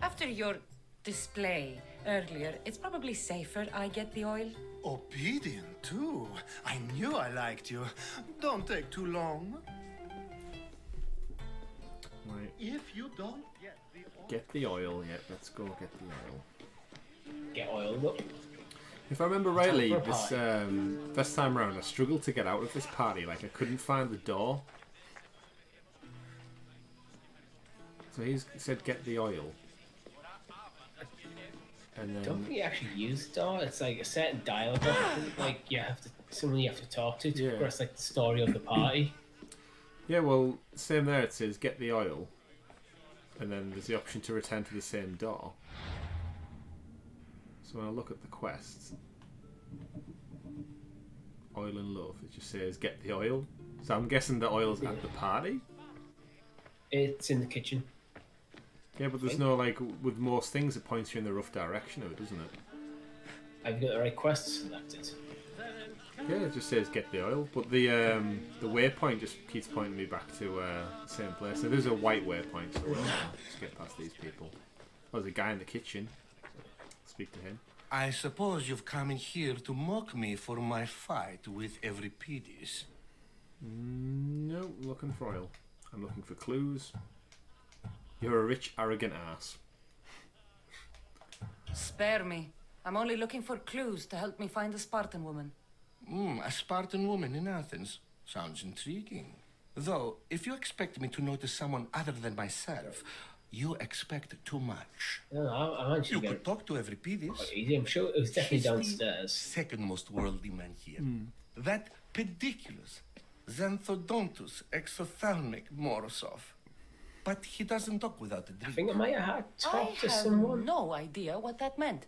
After your display earlier, it's probably safer I get the oil. Obedient, too. I knew I liked you. Don't take too long. Right. If you don't get the oil... Get the oil. Yeah, let's go get the oil. Get oiled up. If I remember rightly, Time for a this first time round, I struggled to get out of this party. Like, I couldn't find the door. So he said, get the oil. And I don't then, think you actually use the door. It's like a certain dialogue. I think, like someone you have to talk to Yeah. progress like the story of the party. yeah, well, same there. It says, get the oil. And then there's the option to return to the same door. So when I look at the quests, oil and love, it just says, get the oil. So I'm guessing the oil's at the party? It's in the kitchen. Yeah, but there's no, like, with most things, it points you in the rough direction of it, doesn't it? I've got the right quests selected. Yeah, it just says get the oil, but the waypoint just keeps pointing me back to the same place. So there's a white waypoint, so we'll just get past these people. Oh, there's a guy in the kitchen. Speak to him. I suppose you've come in here to mock me for my fight with Euripides. No, I'm looking for oil. I'm looking for clues. You're a rich, arrogant ass. Spare me. I'm only looking for clues to help me find a Spartan woman. A Spartan woman in Athens. Sounds intriguing. Though, if you expect me to notice someone other than myself, you expect too much. No, I'm actually You going could talk to Euripides. quite easy. I'm sure it was definitely He's the downstairs. second most worldly man here. That pediculous Xanthodontus exophthalmic Morosov. But he doesn't talk without a I drink. think I might have had I talked to have someone. no idea what that meant.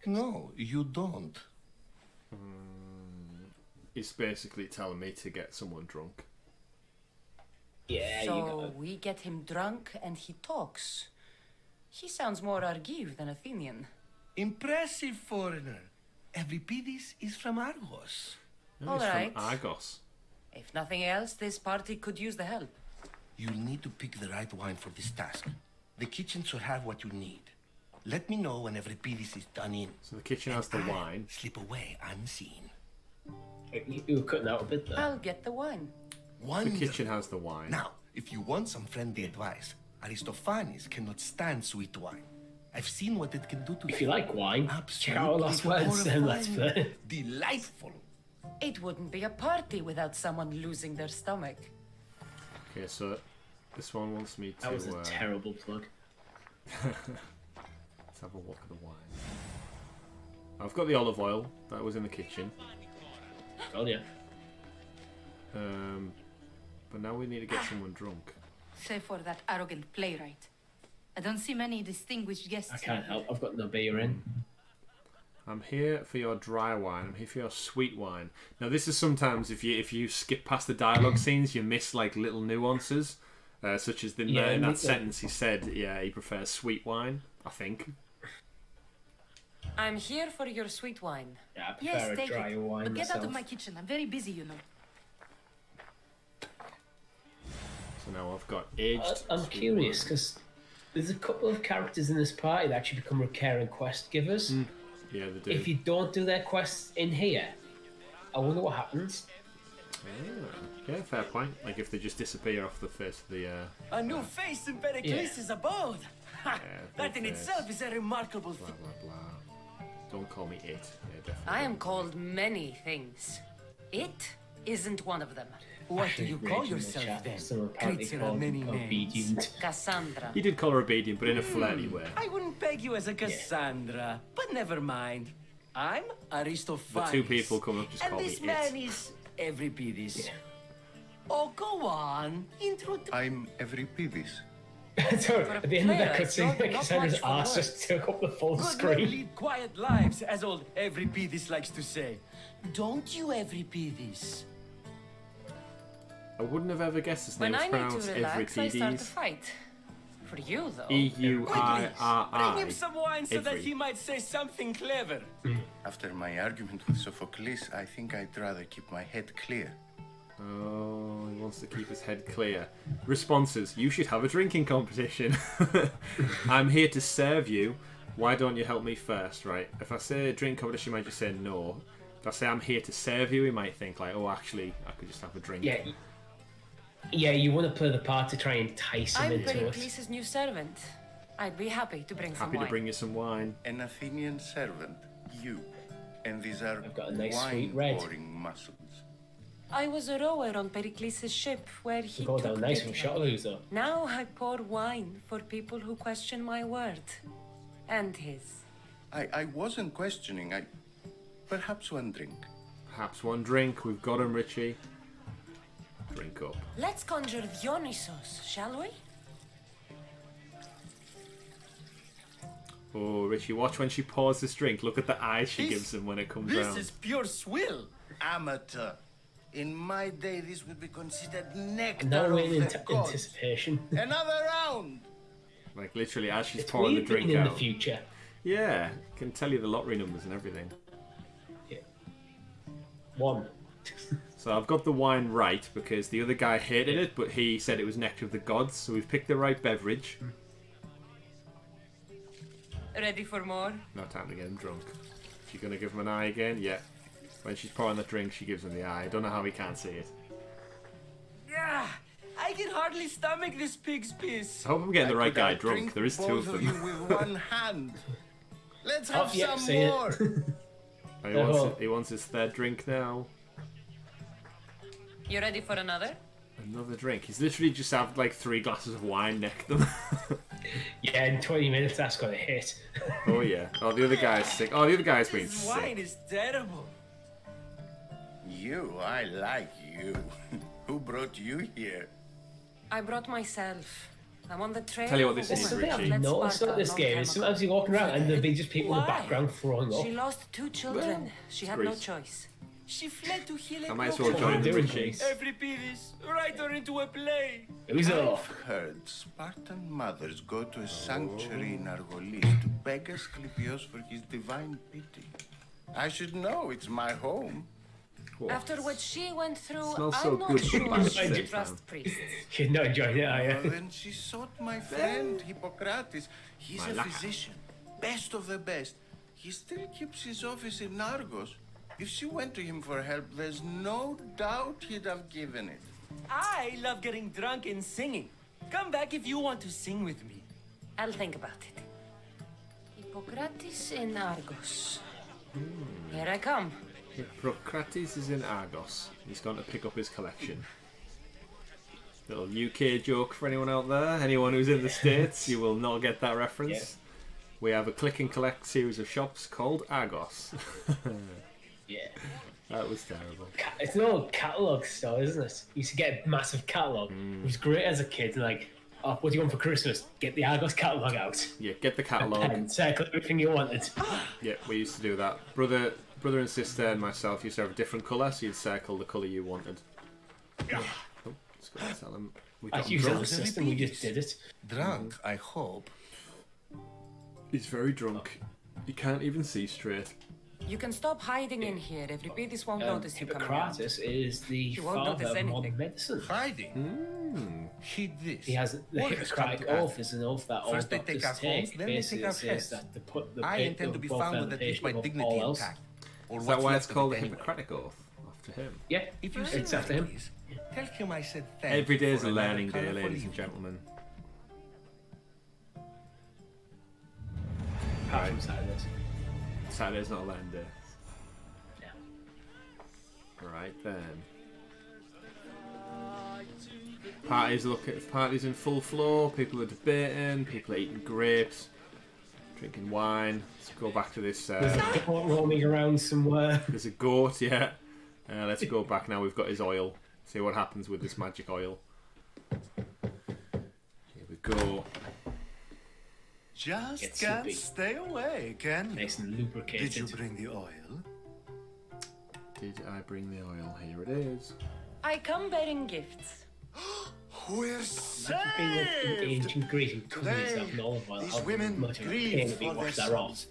No, you don't. He's basically telling me to get someone drunk. Yeah, you So got we get him drunk and he talks. He sounds more Argive than Athenian. Impressive foreigner. Euripides is from Argos. No, All he's right. from Argos. If nothing else, this party could use the help. You'll need to pick the right wine for this task. The kitchen should have what you need. Let me know when Euripides is done in. So the kitchen has the I'll wine. Slip away unseen. you were cutting out a bit there. I'll get the wine. The Wonderful. kitchen has the wine. Now, if you want some friendly advice, Aristophanes cannot stand sweet wine. I've seen what it can do to If you like wine, check out our Absolutely last words and let's horrifying. play. Delightful. It wouldn't be a party without someone losing their stomach. Okay, so this one wants me to... That was a terrible plug. Let's have a look at the wine. I've got the olive oil that was in the kitchen. Oh yeah. But now we need to get someone drunk. Save for that arrogant playwright. I don't see many distinguished guests. I can't help. I've got no beer in. I'm here for your dry wine. I'm here for your sweet wine. Now, this is sometimes if you skip past the dialogue scenes, you miss like little nuances, such as in that sentence he said, yeah, he prefers sweet wine. I think. I'm here for your sweet wine. Yeah, I Yes, prefer a take drier it. wine But get myself. out of my kitchen. I'm very busy, you know. So now I've got aged. I'm sweet curious wine. because There's a couple of characters in this party that actually become recurring quest givers. Yeah, they do. If you don't do their quests in here, I wonder what happens. Yeah, fair point. Like if they just disappear off the face of the. A new face in Pericles' abode. That in itself is a remarkable thing. Blah blah. Don't call me it. Yeah, definitely. I am called many things. It isn't one of them. What do you call yourself then? Creature of many names. Obedient. Cassandra. He did call her obedient, but in a flirty way. I wouldn't peg you as a Cassandra, but never mind. I'm Aristophanes. The two people come up just and call me this it. man is Euripides. Oh, go on. I'm Euripides. So at the end of that player, cutscene, not Cassandra's much for ass words. just took up the full Good men screen. lead quiet lives, as old Euripides likes to say. Don't you, Euripides? I wouldn't have ever guessed his name When was I need pronounced to relax, I start to Euripides. fight. For you, though. E-U-I-R-I. Bring him some wine so that Every. he might say something clever. After my argument with Sophocles, I think I'd rather keep my head clear. Oh, he wants to keep his head clear. Responses. You should have a drinking competition. I'm here to serve you. Why don't you help me first, right? If I say drink competition, he might just say no. If I say I'm here to serve you, he might think like, oh, actually, I could just have a drink. Yeah, you want to play the part to try and entice him I'm into it. Pericles' new servant. I'd be happy to bring some Happy wine. to bring you some wine. An Athenian servant, you. And these are I've got a nice sweet red. wine-pouring muscles. I was a rower on Pericles' ship where he Go took down nice pity from on shot me. loser. Now I pour wine for people who question my word. And his. I wasn't questioning. Perhaps one drink. Perhaps one drink. We've got him, Richie. Drink up. Let's conjure Dionysos, shall we? Oh, Richie, watch when she pours this drink. Look at the eyes she gives him when it comes This round. is pure swill. Amateur. In my day, this would be considered nectar And now of we're in the gods. anticipation. Another round. Like literally, as she's It's pouring the weird drink being in out. the future. Yeah, can tell you the lottery numbers and everything. One. So I've got the wine right because the other guy hated it, but he said it was nectar of the gods. So we've picked the right beverage. Ready for more? No time to get him drunk. She's gonna give him an eye again. Yeah. When she's pouring the drink, she gives him the eye. I don't know how he can't see it. Yeah, I can hardly stomach this pig's piss. I hope I'm getting the right Could guy I drunk. drink There is two both of you them. with one hand. Let's have yep, some see it. more. He wants his third drink now. You ready for another? Another drink. He's literally just had like 3 glasses of wine next to them. Yeah, in 20 minutes that's gonna hit. Oh yeah. Oh, the other guy's sick. Oh, the other guy's been This wine sick. is terrible. You, I like you. Who brought you here? I brought myself. I'm on the trail. Tell you what of a this is, There's woman something Richie. I've who fled noticed Sparta about this a long game time is ago. sometimes you walk around and there'll be just people in the Why? background throwing up. She lost 2 children. She had no Greece. choice. She fled to heal I a might as broken well What are join you the doing, Richie. Chase? Euripides, write her into a play. Who's I've off? heard Spartan mothers go to a sanctuary in Argolis to beg Asclepios for his divine pity. I should know, it's my home. What? After what she went through, Smells I'm so not good. sure Bad she scent, should trust priests. You're not enjoying it, are Well, you? then she sought my friend Hippocrates. He's a Malaka. physician, best of the best. He still keeps his office in Argos. If she went to him for help, there's no doubt he'd have given it. I love getting drunk and singing. Come back if you want to sing with me. I'll think about it. Hippocrates in Argos. Here I come. Hippocrates is in Argos. He's gone to pick up his collection. Little UK joke for anyone out there. Anyone who's in the States, you will not get that reference. Yeah. We have a click and collect series of shops called Argos. Yeah. That was terrible. It's an old catalogue store, isn't it? You used to get a massive catalogue. It was great as a kid. Like, oh, what do you want for Christmas? Get the Argos catalogue out. Yeah, get the catalogue. And circle everything you wanted. Yeah, we used to do that. Brother and sister and myself used to have a different colour, so you'd circle the colour you wanted. Oh, let's go and tell him. We I got him used that drunk. system, we just did it. Drunk, I hope. He's very drunk. He can't even see straight. You can stop hiding in here. Euripides won't notice you coming out. Hippocrates is the He won't father notice of modern anything. medicine. Hiding? Heed this. He has the War has come Hippocratic to oath Athens. is an oath that all First they doctors take our take. oath, then they Basically, take our it says heads. that the I intend to be found with at least my dignity all else. intact. Or Is what's that why left it's of called it the anyway. Hippocratic Oath? After him. Yeah, If you it's after him. please, tell him I said thank Every you day is for a another learning day, colourful ladies and evening. gentlemen. Apart from Saturdays. Saturday's not a learning day. Yeah. Right then. Parties in full flow. People are debating. People are eating grapes, drinking wine. Let's go back to this. There's a goat roaming around somewhere. There's a goat, yeah. Let's go back now. We've got his oil. See what happens with this magic oil. Here we go. Just Get can't soupy. stay away, can you? Nice and lubricated. Did you bring the oil? Did I bring the oil? Here it is. I come bearing gifts. We're Being like in saved! ancient Greece and cooking Today, yourself in olive oil, these how women much of a grieve pain to be for washed their that off. sons.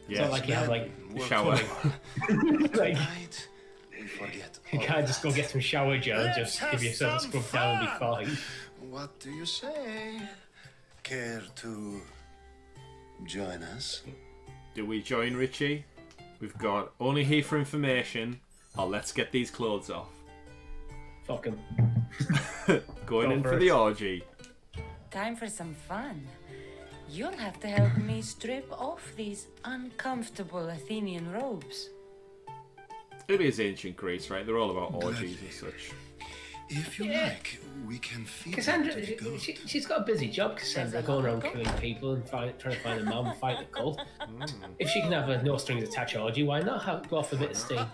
It's not like you have like We're shower. like Tonight, we forget you all can't just go get some shower gel and Let's just have give yourself a some scrub down and be fun. fine. What do you say? Care to join us? Do we join Richie? We've got only here for information. Oh, let's get these clothes off. Fuck him. Going Go in for first. the orgy. Time for some fun. You'll have to help me strip off these uncomfortable Athenian robes. It is ancient Greece, right? They're all about orgies and such. If you Yeah. like, we can feed Cassandra, them to the goat. she's got a busy job, Cassandra, There's a going around lot. killing people and trying to find a mom and fight the cult. If she can have a no strings attached orgy, why not go off a bit of steam?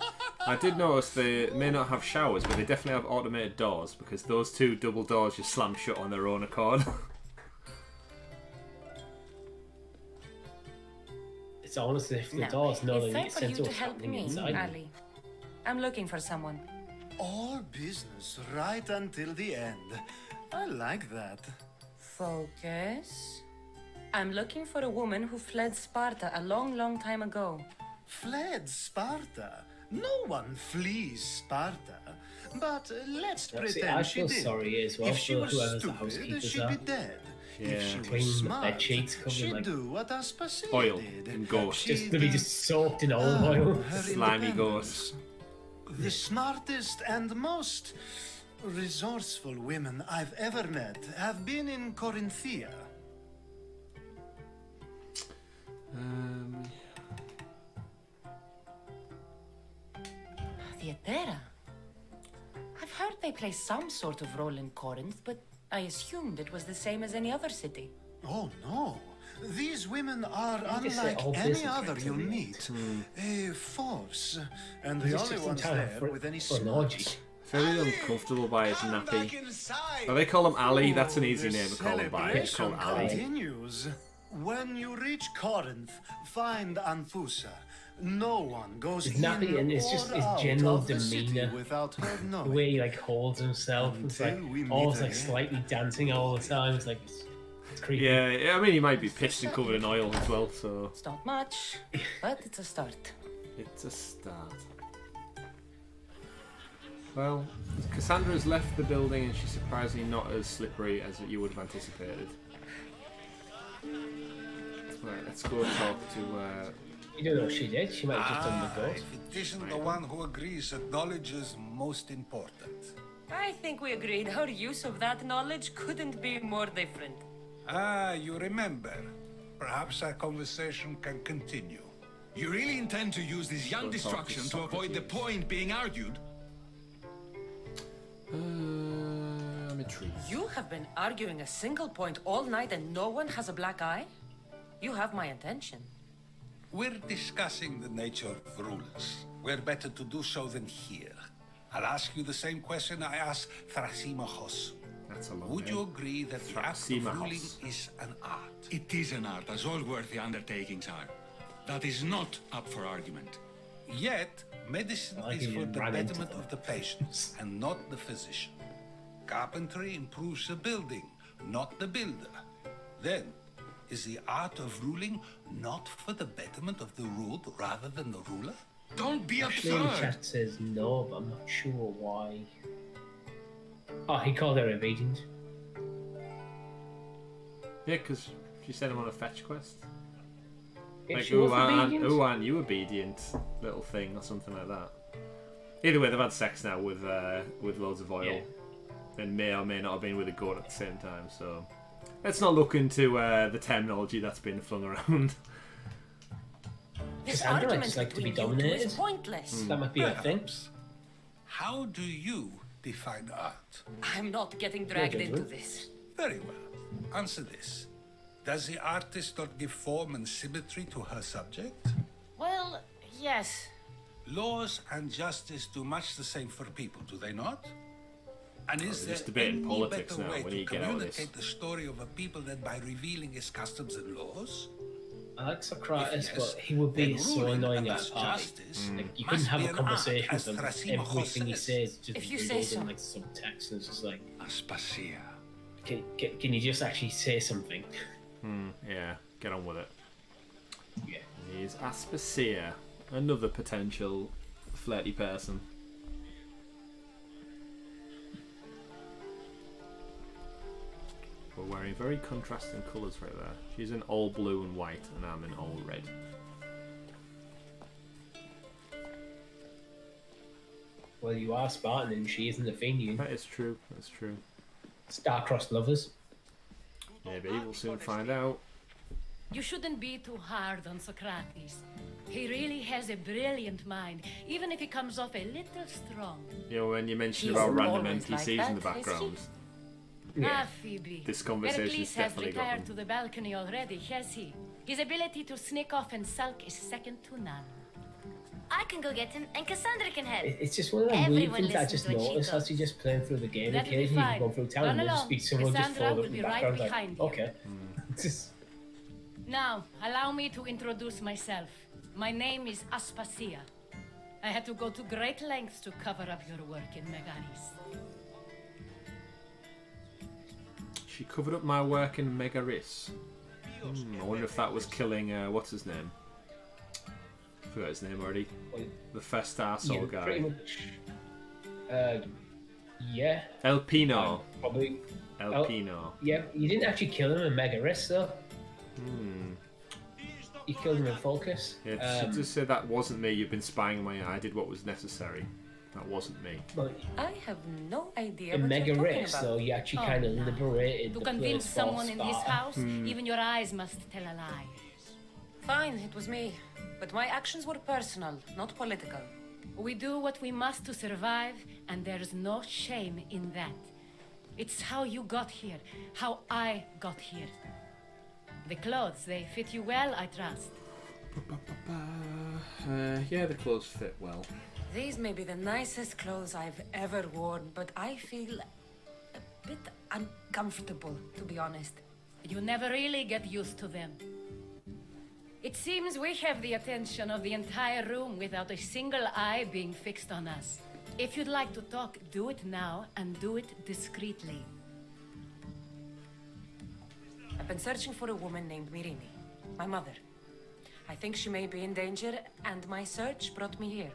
I did notice they may not have showers, but they definitely have automated doors because those two double doors just slam shut on their own accord. It's almost as if the Now, doors know it's they time need for you sense to what's help happening me, inside. Ali. I'm looking for someone. All business right until the end. I like that. Focus. I'm looking for a woman who fled Sparta a long, long time ago. Fled Sparta. No one flees Sparta. But let's Yeah, see, pretend I she feel did. sorry as well If she for was whoever's the stupid, housekeepers she'd are. be dead. Yeah. If she Clean was the smart, bed sheets, covered in, she'd like, do what Aspasia Oil did. and ghost. Just She'd, to be just soaked in olive oil. her Slimy independence. The smartest and most resourceful women I've ever met have been in Corinthia. Theatera. I've heard they play some sort of role in Corinth, but I assumed it was the same as any other city. Oh no. These women are guess they're unlike all any busy other trying to you'll meet. meet. A force. And He's the just only in ones town there for with any an orgy. smarts. Very uncomfortable by his nappy. Oh, they call him Ali. That's an easy name to call him by. He's called Celebration Ali. continues. When you reach Corinth, find Anfusa. No one goes His in nappy and it's or just his out general of the city demeanour. without her The knowing. way he like holds himself, it's like Until we meet almost like again. slightly dancing all the time. It's like it's creepy. Yeah, I mean he might be pissed and covered in oil as well, so It's not much, but it's a start. it's a start. Well, Cassandra's left the building and she's surprisingly not as slippery as you would have anticipated. Right, let's go talk to. You don't know what she did. She might have just done the ghost. If it isn't the one who agrees that knowledge is most important. I think we agreed our use of that knowledge couldn't be more different. Ah, you remember. Perhaps our conversation can continue. You really intend to use this young destruction to avoid the point being argued? I'm intrigued. You have been arguing a single point all night and no one has a black eye? You have my attention. We're discussing the nature of rules. Where better to do so than here? I'll ask you the same question I asked Thrasymachos. That's a long Would name. you agree that the act of Thrasymachos. ruling is an art? It is an art, as all worthy undertakings are. That is not up for argument. Yet, medicine I like is how for you the ran into betterment that. of the patient and not the physician. Carpentry improves the building, not the builder. Then, is the art of ruling not for the betterment of the ruled rather than the ruler? Don't be Actually, in the absurd! chat says no, but I'm not sure why. Oh, he called her obedient. Yeah, because she sent him on a fetch quest. If Like, she was obedient. aren't you obedient? Little thing or something like that. Either way, they've had sex now with loads of oil. Yeah. And may or may not have been with a goat at the same time, so... Let's not look into the terminology that's been flung around. This Cassandra might argument just like to be between you two dominated. is pointless. That might be a thing. Perhaps. How do you define art? I'm not getting dragged Okay, into good. this. Very well. Answer this. Does the artist not give form and symmetry to her subject? Well, yes. Laws and justice do much the same for people, do they not? And is We're just there debating any politics better now. way We to need to get out of this. communicate the story of a people than by revealing its customs and laws? I like Socrates, If yes, but he would be then so ruling annoying and at thus a party. justice Like, you must couldn't have be a an conversation art, with as him. Thrasima Everything he says. says just If you say riddled so. in like subtext, and it's just like, Aspasia. can you just actually say something? Yeah, get on with it. Yeah. He's Aspasia, another potential flirty person. We're wearing very contrasting colours right there. She's in all blue and white, and I'm in all red. Well, you are Spartan and she isn't Athenian. That is true. That's true. Star-crossed lovers. Maybe we'll soon find out. You shouldn't be too hard on Socrates. He really has a brilliant mind, even if he comes off a little strong. You know, when you mentioned He's about random always like NPCs in the that, is he? background, Ah, Phoebe. this conversation's Pericles has definitely got retired them. to the balcony already, has he? His ability to sneak off and sulk is second to none. I can go get him, and Cassandra can help. It's just one of them weird Everyone things I listens just to what she noticed does. as you're just playing through the game. That'll be Occasionally you fine. go through town Run and there'll just along. be someone just Cassandra followed will up in be the right background. behind Like, you. okay. Just- Now, allow me to introduce myself. My name is Aspasia. I had to go to great lengths to cover up your work in Megaris. She covered up my work in Megaris. I wonder if that was killing, what's his name? I forgot his name already. The first arsehole yeah, pretty guy. much. Yeah. El Pino. Probably. El Pino. Yeah, you didn't actually kill him in Megaris though. You killed him in Focus. Yeah, she just said that wasn't me. You've been spying on me. I did what was necessary. That wasn't me. But I have no idea in what you're talking Megaris about. though, you actually Oh, kind of no. liberated To the convince place for someone in his Sparta. house, even your eyes must tell a lie. Fine, it was me. But my actions were personal, not political. We do what we must to survive, and there's no shame in that. It's how you got here, how I got here. The clothes, they fit you well, I trust. Yeah, the clothes fit well. These may be the nicest clothes I've ever worn, but I feel a bit uncomfortable, to be honest. You never really get used to them. It seems we have the attention of the entire room without a single eye being fixed on us. If you'd like to talk, do it now, and do it discreetly. I've been searching for a woman named Mirini, my mother. I think she may be in danger, and my search brought me here.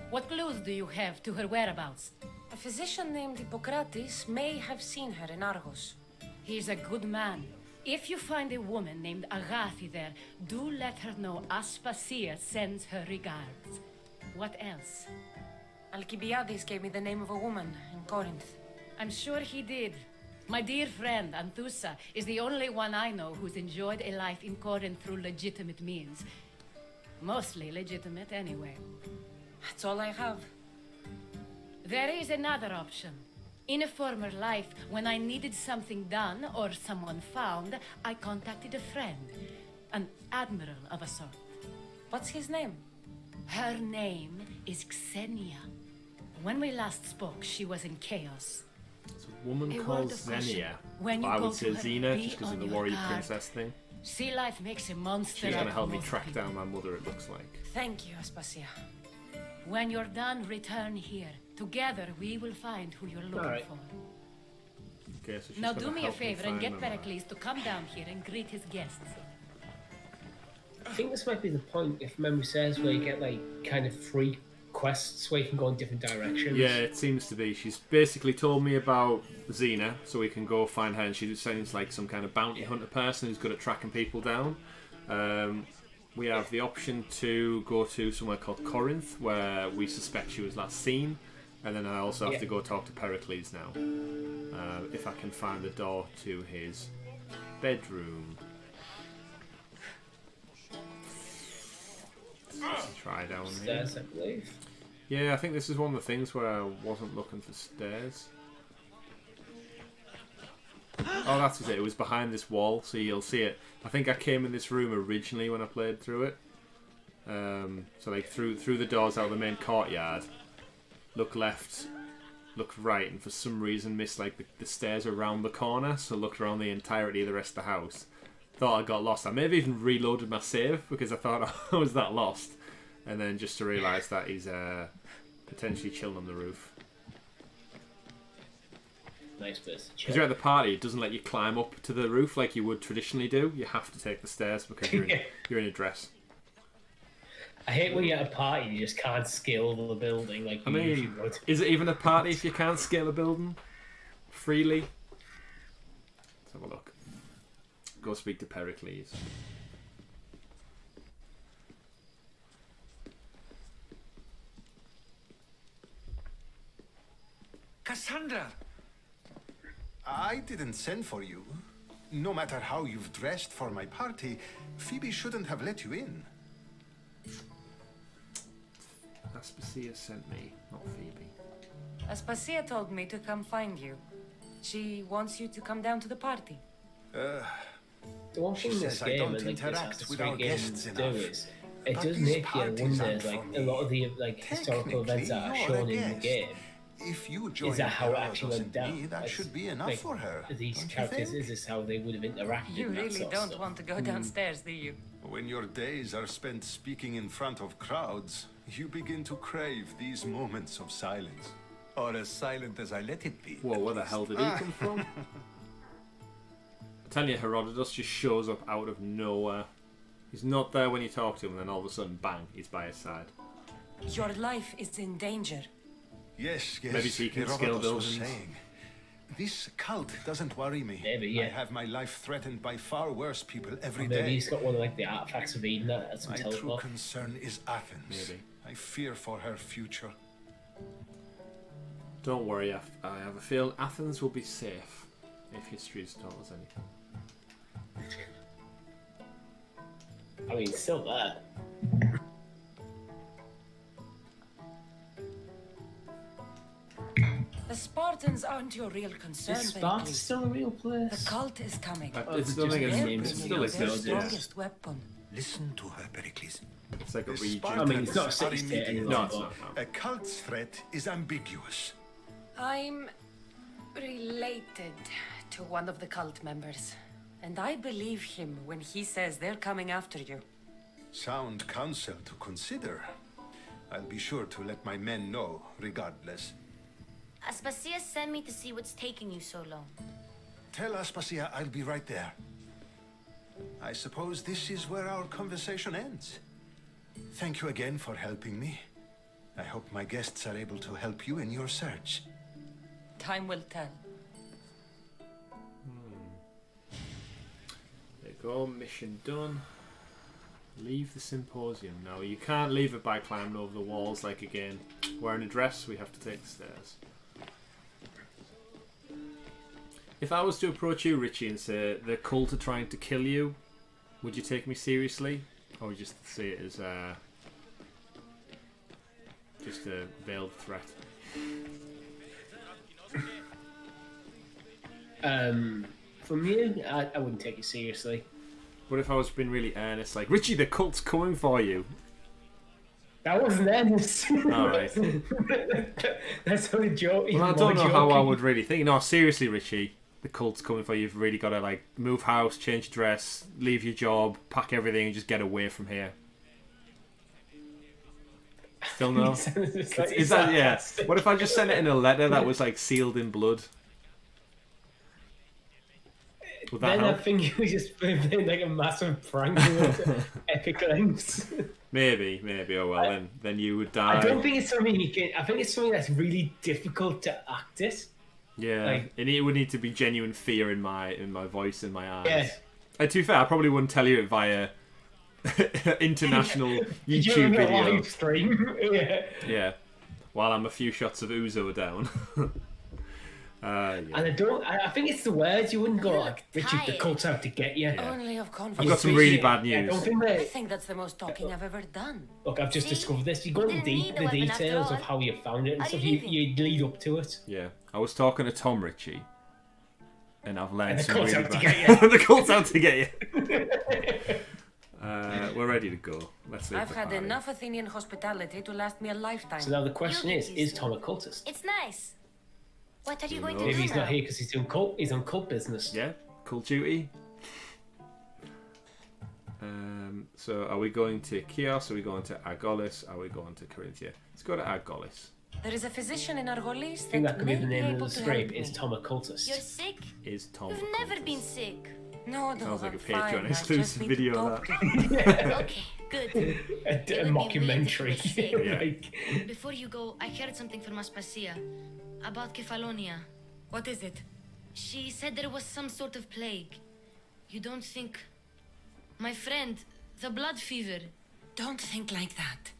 What clues do you have to her whereabouts? A physician named Hippocrates may have seen her in Argos. He's a good man. If you find a woman named Agathi there, do let her know Aspasia sends her regards. What else? Alcibiades gave me the name of a woman in Corinth. I'm sure he did. My dear friend, Anthusa, is the only one I know who's enjoyed a life in Corinth through legitimate means. Mostly legitimate, anyway. That's all I have. There is another option. In a former life, when I needed something done or someone found, I contacted a friend. An admiral of a sort. What's his name? Her name is Xenia. When we last spoke, she was in chaos. It's a woman A called word of caution. Xenia. When you I go would say to her, Xena be just because of on the your warrior guard. princess thing. Sea life makes a monster She's out gonna of help me most track people. down my mother, it looks like. Thank you, Aspasia. When you're done, return here. Together, we will find who you're looking Alright. for. Okay, so she's Now gonna do me a help favor and find get my mother. Pericles to come down here and greet his guests. I think this might be the point, if memory serves, where you get like kind of free quests where you can go in different directions. Yeah, it seems to be. She's basically told me about Xena, so we can go find her, and she sounds like some kind of bounty hunter person who's good at tracking people down. We have the option to go to somewhere called Corinth, where we suspect she was last seen, and then I also have to go talk to Pericles now. If I can find the door to his bedroom. Let's try down here. Stairs, I believe. Yeah, I think this is one of the things where I wasn't looking for stairs. Oh, that's it. It was behind this wall, so you'll see it. I think I came in this room originally when I played through it. So like through the doors out of the main courtyard, look left, look right, and for some reason missed like the stairs around the corner. So looked around the entirety of the rest of the house. Thought I got lost. I may have even reloaded my save because I thought I was that lost, and then just to realise that he's potentially chilling on the roof. Nice place to chill. Because you're at the party, it doesn't let you climb up to the roof like you would traditionally do. You have to take the stairs because you're in a dress. I hate when you're at a party and you just can't scale the building like you usually would. Is it even a party if you can't scale a building freely? Let's have a look. Go speak to Pericles. Kassandra! I didn't send for you. No matter how you've dressed for my party, Phoebe shouldn't have let you in. Aspasia sent me, not Phoebe. Aspasia told me to come find you. She wants you to come down to the party. The one thing this says I game don't and like this interact with our guests do enough. is it But does these make you parties wonder aren't like for a me. lot of the like historical events that are Technically, shown you're in a the game. If you join Is that how it Herodos actually went and down? me, that Like- should be enough like, for her. These don't you characters, think? is this how they would have interacted? You and that really sort of don't stuff? want to go downstairs, do you? When your days are spent speaking in front of crowds, you begin to crave these moments of silence. Or as silent as I let it be. Whoa, where the hell did he come from? I tell you, Herodotus just shows up out of nowhere. He's not there when you talk to him, and then all of a sudden, bang, he's by his side. Your life is in danger. Yes, Maybe he can scale Herodotus was buildings. saying. This cult doesn't worry me. Maybe, yeah. I have my life threatened by far worse people every Or day. maybe he's got one of like the artifacts of Eden that has some My true teleport. concern is Athens. Maybe. I fear for her future. Don't worry, I have a feeling Athens will be safe if history's taught us anything. I mean, it's still there. The Spartans aren't your real concern, Is Sparta Pericles. still a real place? The cult is coming. It's still, just it's, names it's and still names. Their exists, yeah. strongest weapon. Listen to her, Pericles. It's like a The region. I mean, it's not a Spartans city are state immediate. anymore. No, it's not. No. A cult's threat is ambiguous. I'm related to one of the cult members. And I believe him when he says they're coming after you. Sound counsel to consider. I'll be sure to let my men know, regardless. Aspasia sent me to see what's taking you so long. Tell Aspasia I'll be right there. I suppose this is where our conversation ends. Thank you again for helping me. I hope my guests are able to help you in your search. Time will tell. There you go, mission done. Leave the symposium. Now, you can't leave it by climbing over the walls like again. Wearing a dress, we have to take the stairs. If I was to approach you, Richie, and say the cult are trying to kill you, would you take me seriously? Or would you just see it as just a veiled threat? From you, I wouldn't take it seriously. What if I was being really earnest, like, Richie, the cult's coming for you? That wasn't earnest. Alright. That's not a joke. Well, I don't know how I would really think. No, seriously, Richie, the cult's coming for you. You've really got to, like, move house, change dress, leave your job, pack everything, and just get away from here. Still no? Is that, yeah. What if I just sent it in a letter that was, like, sealed in blood? Would that Then help? I think you just put in like a massive prank with epic lengths. Maybe. Oh well, then you would die. I don't think it's something you can. I think it's something that's really difficult to act it. Yeah, Like, and it would need to be genuine fear in my voice and my eyes. Yeah. And to be fair, I probably wouldn't tell you it via international YouTube video. Live stream. Yeah. Yeah, while I'm a few shots of Uzo down. Yeah. And I think it's the words. You wouldn't go like, Richard, the cult's out to get you. Only of I've got some really bad news. I think that's the most talking I've ever done. Look, I've just discovered this. You go into the details of how you found it and stuff. You lead up to it. Yeah, I was talking to Tom Richie, and I've learned And the some cult's really out to bad. get you. The cult's out to get you. We're ready to go. Let's leave I've the had party. enough Athenian hospitality to last me a lifetime. So now the question is Tom a cultist? It's nice. What are you going to Maybe do he's now? not here because he's on cult business. Yeah, cult duty. So are we going to Chios? Are we going to Argolis? Are we going to Corinthia? Let's go to Argolis. There is a physician in Argolis I think that could be may the name of able the to scrape. help Is me. Tom a cultist? You're sick? Is Tom You've a never cultist? been sick. No, Sounds like a I'm fine. Patreon I just exclusive need video to of talk that. to you. Okay, good. A mockumentary. Yeah. Before you go, I heard something from Aspasia about Kefalonia. What is it? She said there was some sort of plague. You don't think... My friend, the blood fever. Don't think like that.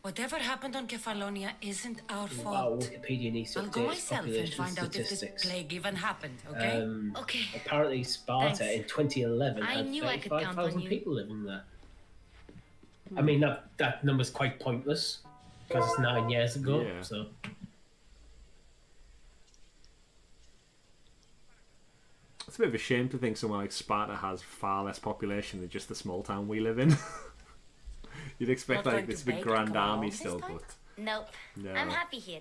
Whatever happened on Kefalonia isn't our Wow, fault. Wikipedia needs to I'll go update myself and population find out if this statistics. plague even happened, okay? Okay. Apparently Sparta Thanks. in 2011 I had knew I could count on 35,000 you. people living there. I mean, that number's quite pointless because it's 9 years ago, Yeah. so... It's a bit of a shame to think somewhere like Sparta has far less population than just the small town we live in. You'd expect Not like going this to big bake grand and come army home still, this time? but Nope. No. I'm happy here.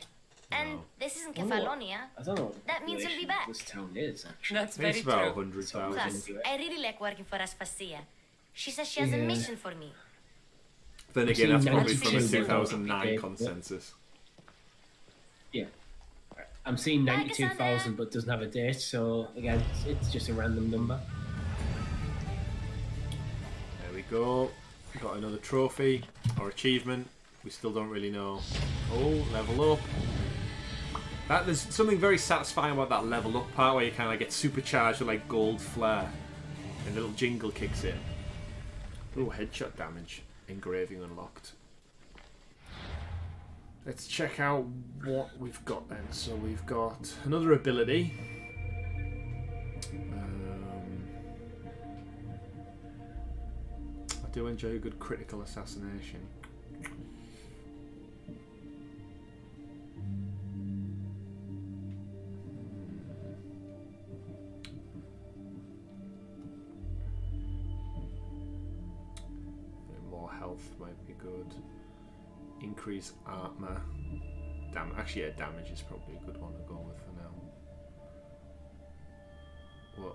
And this isn't I wonder what- Kefalonia. I don't know what That means you'll be population back. this town is, actually. That's it's very about true. 100,000. Plus, I really like working for Aspasia. She says she has a Yeah. mission for me. Then again, that's seen probably from a 92 2009 yeah. consensus. Yeah. I'm seeing 92,000 but doesn't have a date, so again, it's just a random number. There we go. Got another trophy or achievement. We still don't really know. Oh, level up. There's something very satisfying about that level up part where you kind of get supercharged with like gold flare, and the little jingle kicks in. Oh, headshot damage. Engraving unlocked. Let's check out what we've got then. So we've got another ability. I do enjoy a good critical assassination. More health might be good. Increase armor. Actually, yeah, damage is probably a good one to go with for now.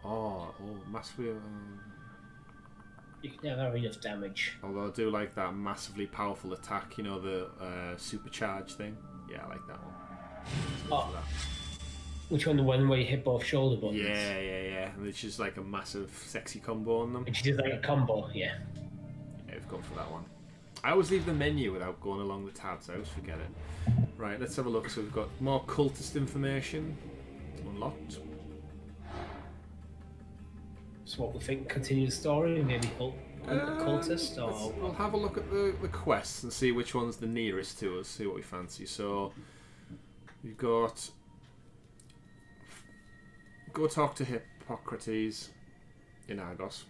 Well, massively. You can never have enough damage. Although I do like that massively powerful attack, you know, the supercharge thing. Yeah, I like that one. Oh, which one? The one where you hit both shoulder buttons? Yeah. And it's just like a massive sexy combo on them. And she does like a combo, yeah. Yeah, we've gone for that one. I always leave the menu without going along the tabs. I always forget it. Right, let's have a look. So we've got more cultist information unlocked. So what we think, continue the story, maybe cultist, or... We'll have a look at the quests and see which one's the nearest to us, see what we fancy. So, we've got... Go talk to Hippocrates in Argos.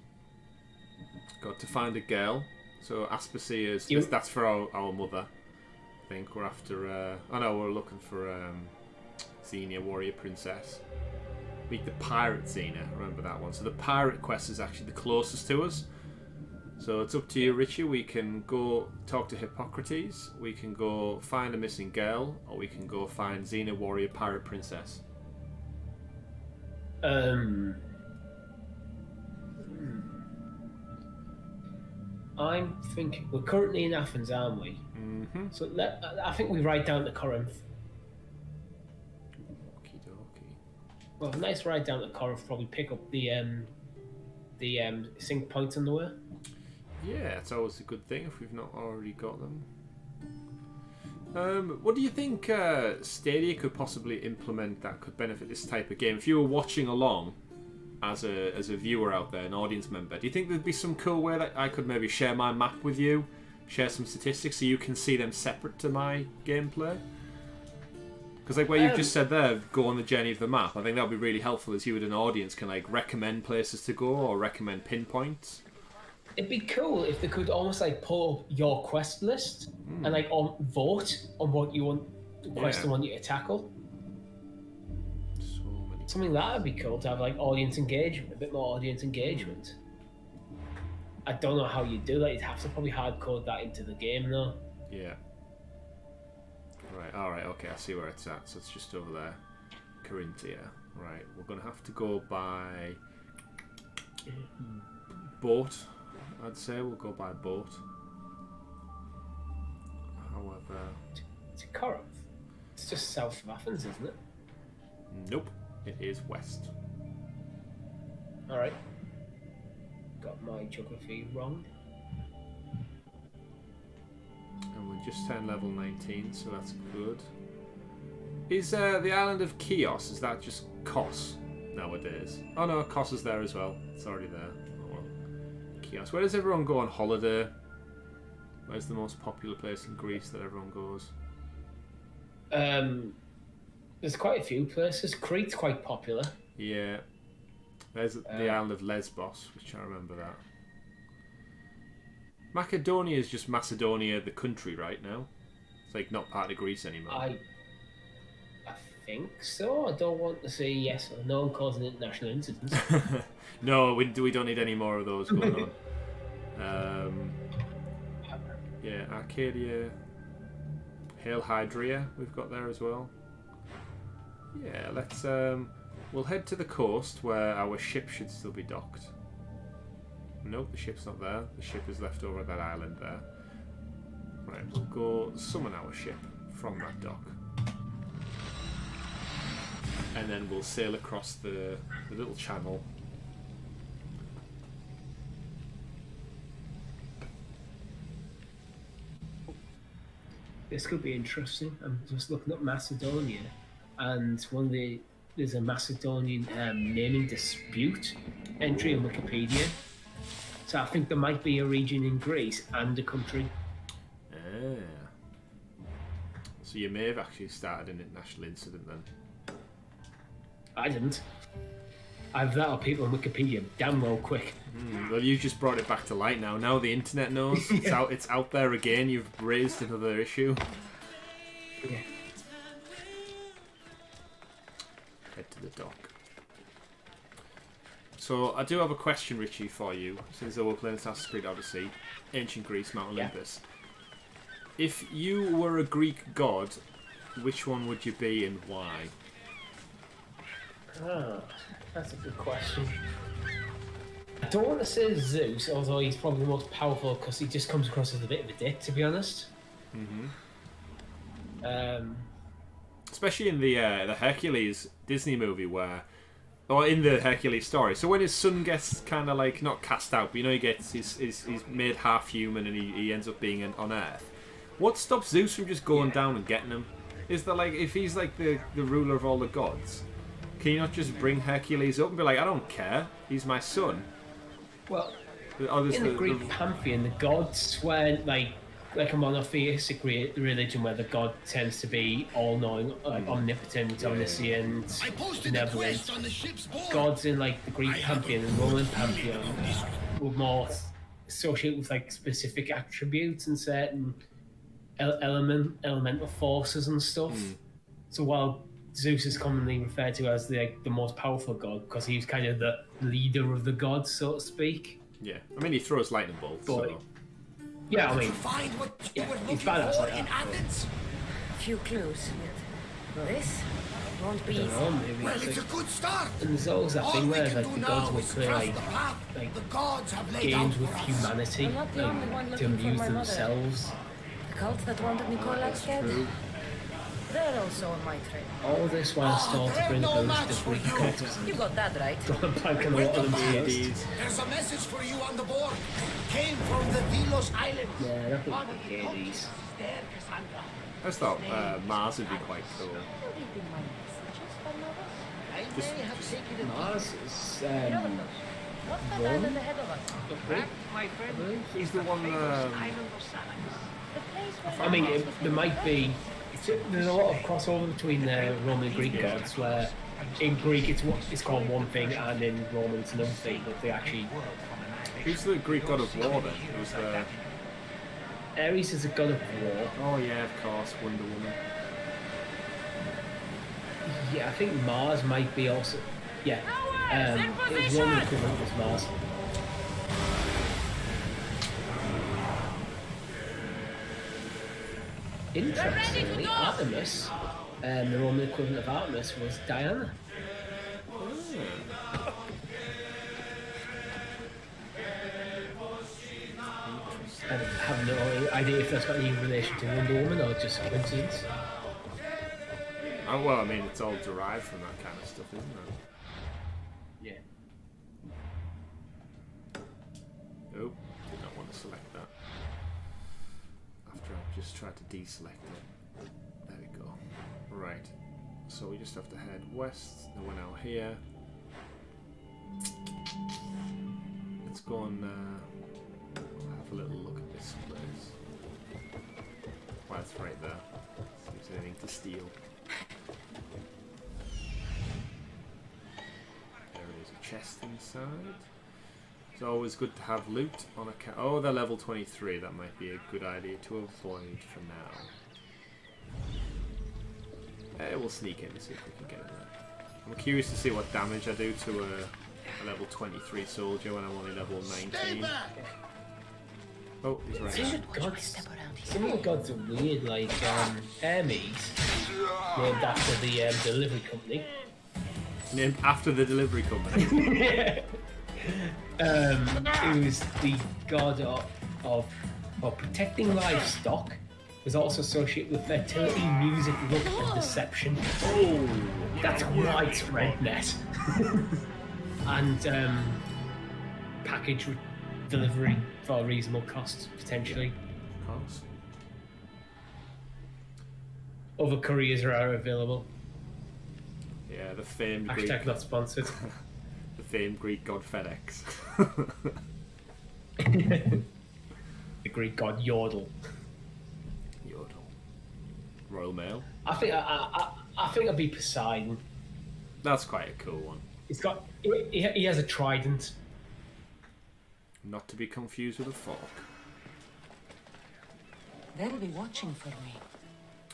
Got to find a girl. So, Aspasia's... That's for our mother, I think. We're after... we're looking for Xenia, warrior princess. Meet the pirate Xena, remember that one. So the pirate quest is actually the closest to us. So it's up to you, Richie. We can go talk to Hippocrates, we can go find a missing girl, or we can go find Xena, warrior pirate princess. I'm thinking... We're currently in Athens, aren't we? Mm-hmm. So I think we ride down to Corinth. Well, a nice ride down to Corinth, probably pick up the sync points on the way. Yeah, it's always a good thing if we've not already got them. What do you think Stadia could possibly implement that could benefit this type of game? If you were watching along as a viewer out there, an audience member, do you think there'd be some cool way that I could maybe share my map with you, share some statistics so you can see them separate to my gameplay? Because like where you've just said there, go on the journey of the map, I think that would be really helpful as you as an audience can like recommend places to go or recommend pinpoints. It'd be cool if they could almost like pull up your quest list and like vote on what you want, the quest they want you to tackle. So many. Something that would be cool to have like audience engagement, a bit more audience engagement. I don't know how you do that. You'd have to probably hard code that into the game though. Yeah. Right. All right. Okay. I see where it's at. So it's just over there, Carinthia. Right. We're gonna have to go by boat. I'd say we'll go by boat. However... It's Corinth. It's just south of Athens, isn't it? Nope. It is west. Alright. Got my geography wrong. And we just turned level 19, so that's good. Is the island of Chios, is that just Kos nowadays? Oh no, Kos is there as well. It's already there. Where does everyone go on holiday? Where's the most popular place in Greece that everyone goes? There's quite a few places. Crete's quite popular. Yeah. There's the island of Lesbos, which I remember that. Macedonia is just Macedonia, the country, right now? It's like not part of Greece anymore. I think so. I don't want to say yes or no and cause an international incident. No, we don't need any more of those going on. Yeah, Arcadia, Hail Hydria we've got there as well. Yeah, let's we'll head to the coast where our ship should still be docked. Nope, the ship's not there. The ship is left over at that island there. Right, we'll go summon our ship from that dock. And then we'll sail across the little channel. This could be interesting. I'm just looking up Macedonia, and there's a Macedonian naming dispute entry in Wikipedia. So I think there might be a region in Greece and a country. Ah. So you may have actually started an international incident then. I didn't. I've that or people on Wikipedia damn well quick. Well, you just brought it back to light now. Now the internet knows. Yeah. It's out there again. You've raised another issue. Yeah. Head to the dock. So I do have a question, Richie, for you. Since we're playing Assassin's Creed Odyssey, Ancient Greece, Mount Olympus. Yeah. If you were a Greek god, which one would you be and why? Oh, that's a good question. I don't want to say Zeus, although he's probably the most powerful because he just comes across as a bit of a dick, to be honest. Especially in the Hercules Disney movie or in the Hercules story. So when his son gets kind of like, not cast out, but you know, he's made half human and he ends up being on Earth. What stops Zeus from just going down and getting him? Is there like, if he's like the ruler of all the gods, can you not just bring Hercules up and be like, I don't care, he's my son? Well, in the Greek pantheon, the gods weren't like a monotheistic religion where the god tends to be all-knowing, omnipotent, omniscient, benevolent. Gods in like the Greek pantheon and Roman pantheon were more associated with like specific attributes and certain elemental forces and stuff. So while Zeus is commonly referred to as the most powerful god because he's kind of the leader of the gods, so to speak. Yeah, I mean he throws lightning bolts. So. Yeah, I mean, he's badass like that. Few clues. This won't be easy. Well, it's a good start. And there's always that thing where like the gods will play like games with humanity, like to amuse themselves. The cult that wanted Nicola dead. They're also on my train. All this while stalled to bring about the Greek goddess. You got that right. Drop a plank on a lot of them There's a message for you on the board. Came from the Delos Island. Yeah, I don't think we hear these. I just thought Mars would be quite cool. Mars is What's that Rome? island ahead of us? My friend. He's the one. I mean, there might be. There's a lot of crossover between Roman and Greek gods, where in Greek it's called one thing, and in Roman it's another thing. But they actually. Who's the Greek god of war then? Who's the? Ares is a god of war. Oh yeah, of course, Wonder Woman. Yeah, I think Mars might be also. Yeah. The Roman equivalent was Mars. Interestingly, Artemis, the Roman equivalent of Artemis was Diana. I have no idea if that's got any relation to Wonder Woman or just coincidence. Oh, well, I mean, it's all derived from that kind of stuff, isn't it? Yeah. Oh, did not want to select that. After I've just tried to deselect it. There we go. Right. So we just have to head west. Then we're now here. Let's go and have a little look at this place. Well, it's right there. See if there's anything to steal. There is a chest inside. It's always good to have loot on a oh, they're level 23. That might be a good idea to avoid for now. We'll sneak in and see if we can get in there. I'm curious to see what damage I do to a level 23 soldier when I'm only level 19. Oh, he's right. Some of the gods are weird, like Hermes, named after the delivery company. Named after the delivery company? Yeah. It was the god of protecting livestock. Was also associated with fertility, music, luck, and deception. Oh, that's widespread net. And package delivery for a reasonable cost, potentially. Of course. Other couriers are available. Yeah, the famed Hashtag Greek... not sponsored. The famed Greek god FedEx. The Greek god Yodel. Yodel. Royal Mail. I think I'd be Poseidon. That's quite a cool one. He has a trident. Not to be confused with a fork. They'll be watching for me.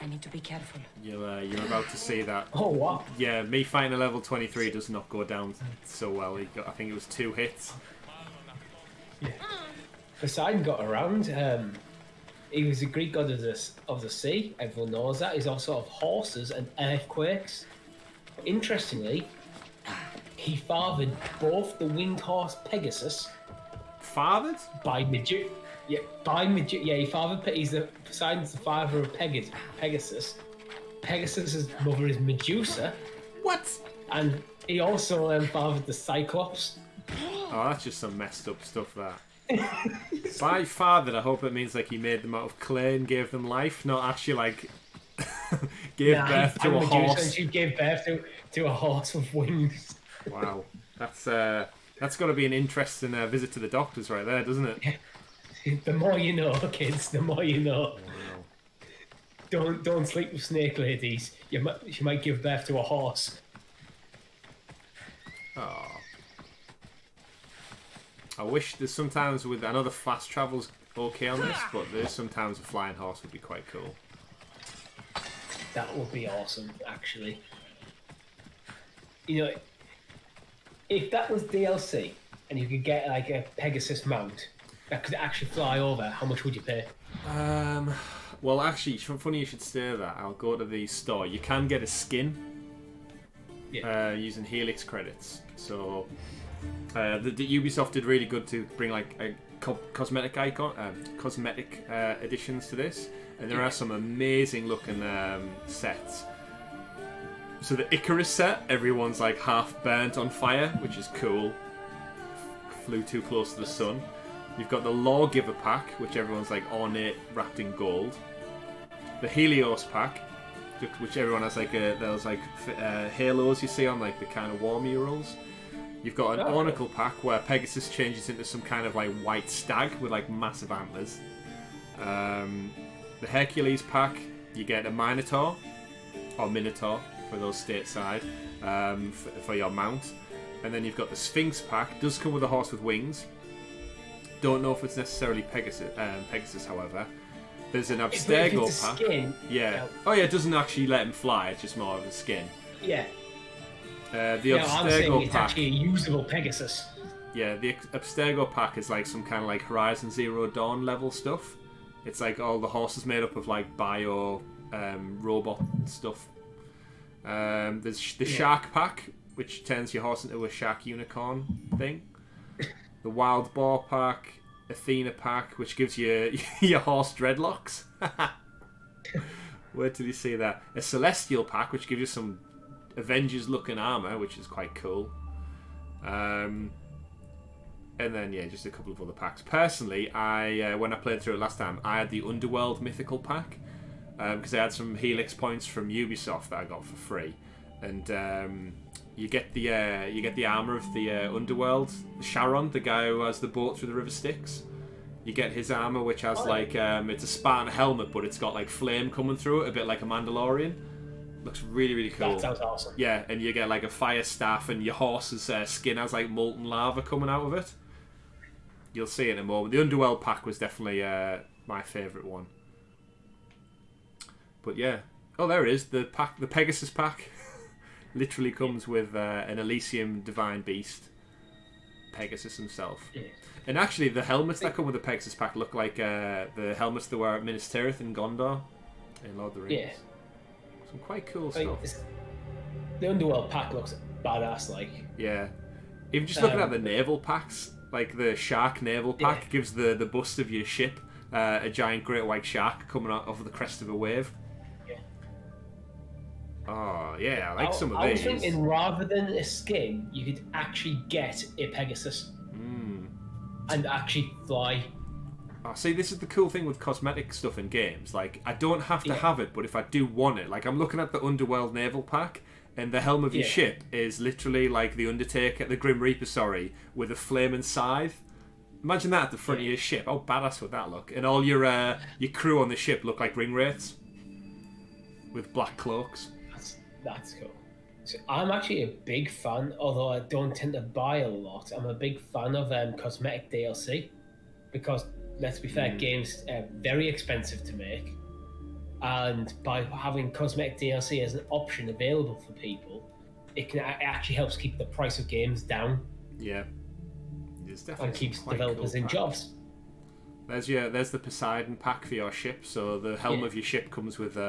I need to be careful. You're about to see that. Oh, what? Yeah, me fighting a level 23 does not go down so well. I think it was 2 hits. Yeah. Poseidon got around. He was a Greek god of the sea. Everyone knows that. He's also of horses and earthquakes. Interestingly, he fathered both the winged horse Pegasus. Fathered? By he fathered. Poseidon's the father of Pegasus. Pegasus's mother is Medusa. What? And he also fathered the Cyclops. Oh, that's just some messed up stuff, that. By fathered, I hope it means like he made them out of clay and gave them life, not actually like gave birth to a horse. And she gave birth to a horse with wings. Wow, that's got to be an interesting visit to the doctors, right there, doesn't it? The more you know, kids. The more you know. Don't sleep with snake ladies. She might give birth to a horse. Oh. I wish there's sometimes with I know the fast travel's okay on this, but there's sometimes a flying horse would be quite cool. That would be awesome, actually. You know, if that was DLC and you could get like a Pegasus mount that could actually fly over, how much would you pay? Well, actually, funny you should say that. I'll go to the store. You can get a skin using Helix credits. So the Ubisoft did really good to bring like a cosmetic additions to this. And there are some amazing looking sets. So the Icarus set, everyone's like half burnt on fire, which is cool. Flew too close to the sun. You've got the Lawgiver pack, which everyone's like ornate, wrapped in gold. The Helios pack, which everyone has like those like halos you see on like the kind of war murals. You've got an Oracle pack where Pegasus changes into some kind of like white stag with like massive antlers. The Hercules pack, you get a Minotaur, or Minotaur for those stateside, for your mount. And then you've got the Sphinx pack, does come with a horse with wings. Don't know if it's necessarily Pegasus, however. There's an Abstergo pack. Skin, yeah. Oh yeah, it doesn't actually let him fly, it's just more of a skin. Yeah. The I'm saying Abstergo it's pack. actually a usable Pegasus. Yeah, the Abstergo pack is like some kind of like Horizon Zero Dawn level stuff. It's like all the horses made up of like bio robot stuff. There's the Shark pack, which turns your horse into a shark unicorn thing. The Wild Boar pack, Athena pack, which gives you your horse dreadlocks. Where did you see that? A Celestial pack, which gives you some Avengers looking armor, which is quite cool. And then, yeah, just a couple of other packs. Personally, I when I played through it last time, I had the Underworld Mythical pack because I had some Helix points from Ubisoft that I got for free, and you get the armor of the Underworld. Sharon, the guy who has the boat through the river Styx. You get his armor, which has like it's a Spartan helmet, but it's got like flame coming through it, a bit like a Mandalorian. Looks really, really cool. That sounds awesome. Yeah, and you get like a fire staff, and your horse's skin has like molten lava coming out of it. You'll see it in a moment. The Underworld pack was definitely my favourite one. But yeah. Oh, there it is. The pack, the Pegasus pack, literally comes with an Elysium Divine Beast, Pegasus himself. Yeah. And actually, the helmets that come with the Pegasus pack look like the helmets that were at Minas Tirith in Gondor in Lord of the Rings. Yeah. Some quite cool stuff. The Underworld pack looks badass, like. Yeah. Even just looking at the naval packs, like the Shark naval pack gives the bust of your ship a giant great white shark coming out of the crest of a wave. Yeah. Oh, yeah, I like some of these. I was thinking rather than a skin, you could actually get a Pegasus. And actually fly. Oh, see, this is the cool thing with cosmetic stuff in games. Like, I don't have to have it, but if I do want it, like, I'm looking at the Underworld naval pack, and the helm of your ship is literally like the Undertaker, the Grim Reaper, sorry, with a flaming scythe. Imagine that at the front of your ship. How badass would that look? And all your crew on the ship look like ring wraiths with black cloaks. That's cool. So I'm actually a big fan, although I don't tend to buy a lot. I'm a big fan of cosmetic DLC because, let's be fair, games are very expensive to make. And by having cosmetic DLC as an option available for people, it actually helps keep the price of games down. Yeah, it's definitely and keeps developers in jobs. There's the Poseidon pack for your ship. So the helm of your ship comes with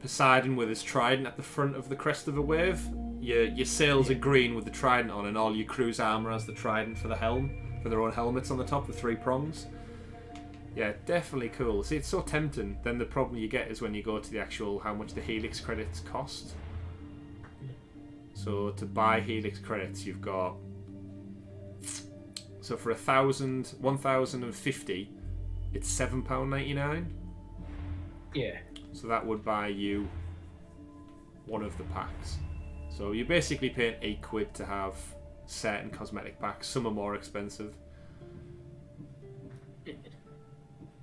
Poseidon with his trident at the front of the crest of a wave. Your sails are green with the trident on, and all your crew's armor has the trident for the helm, for their own helmets on the top with 3 prongs. Yeah, definitely cool. See, it's so tempting. Then the problem you get is when you go to the actual how much the Helix credits cost. So to buy Helix credits, you've got, so for 1,050, it's £7.99. Yeah. So that would buy you one of the packs. So you're basically paying £8 to have certain cosmetic packs. Some are more expensive.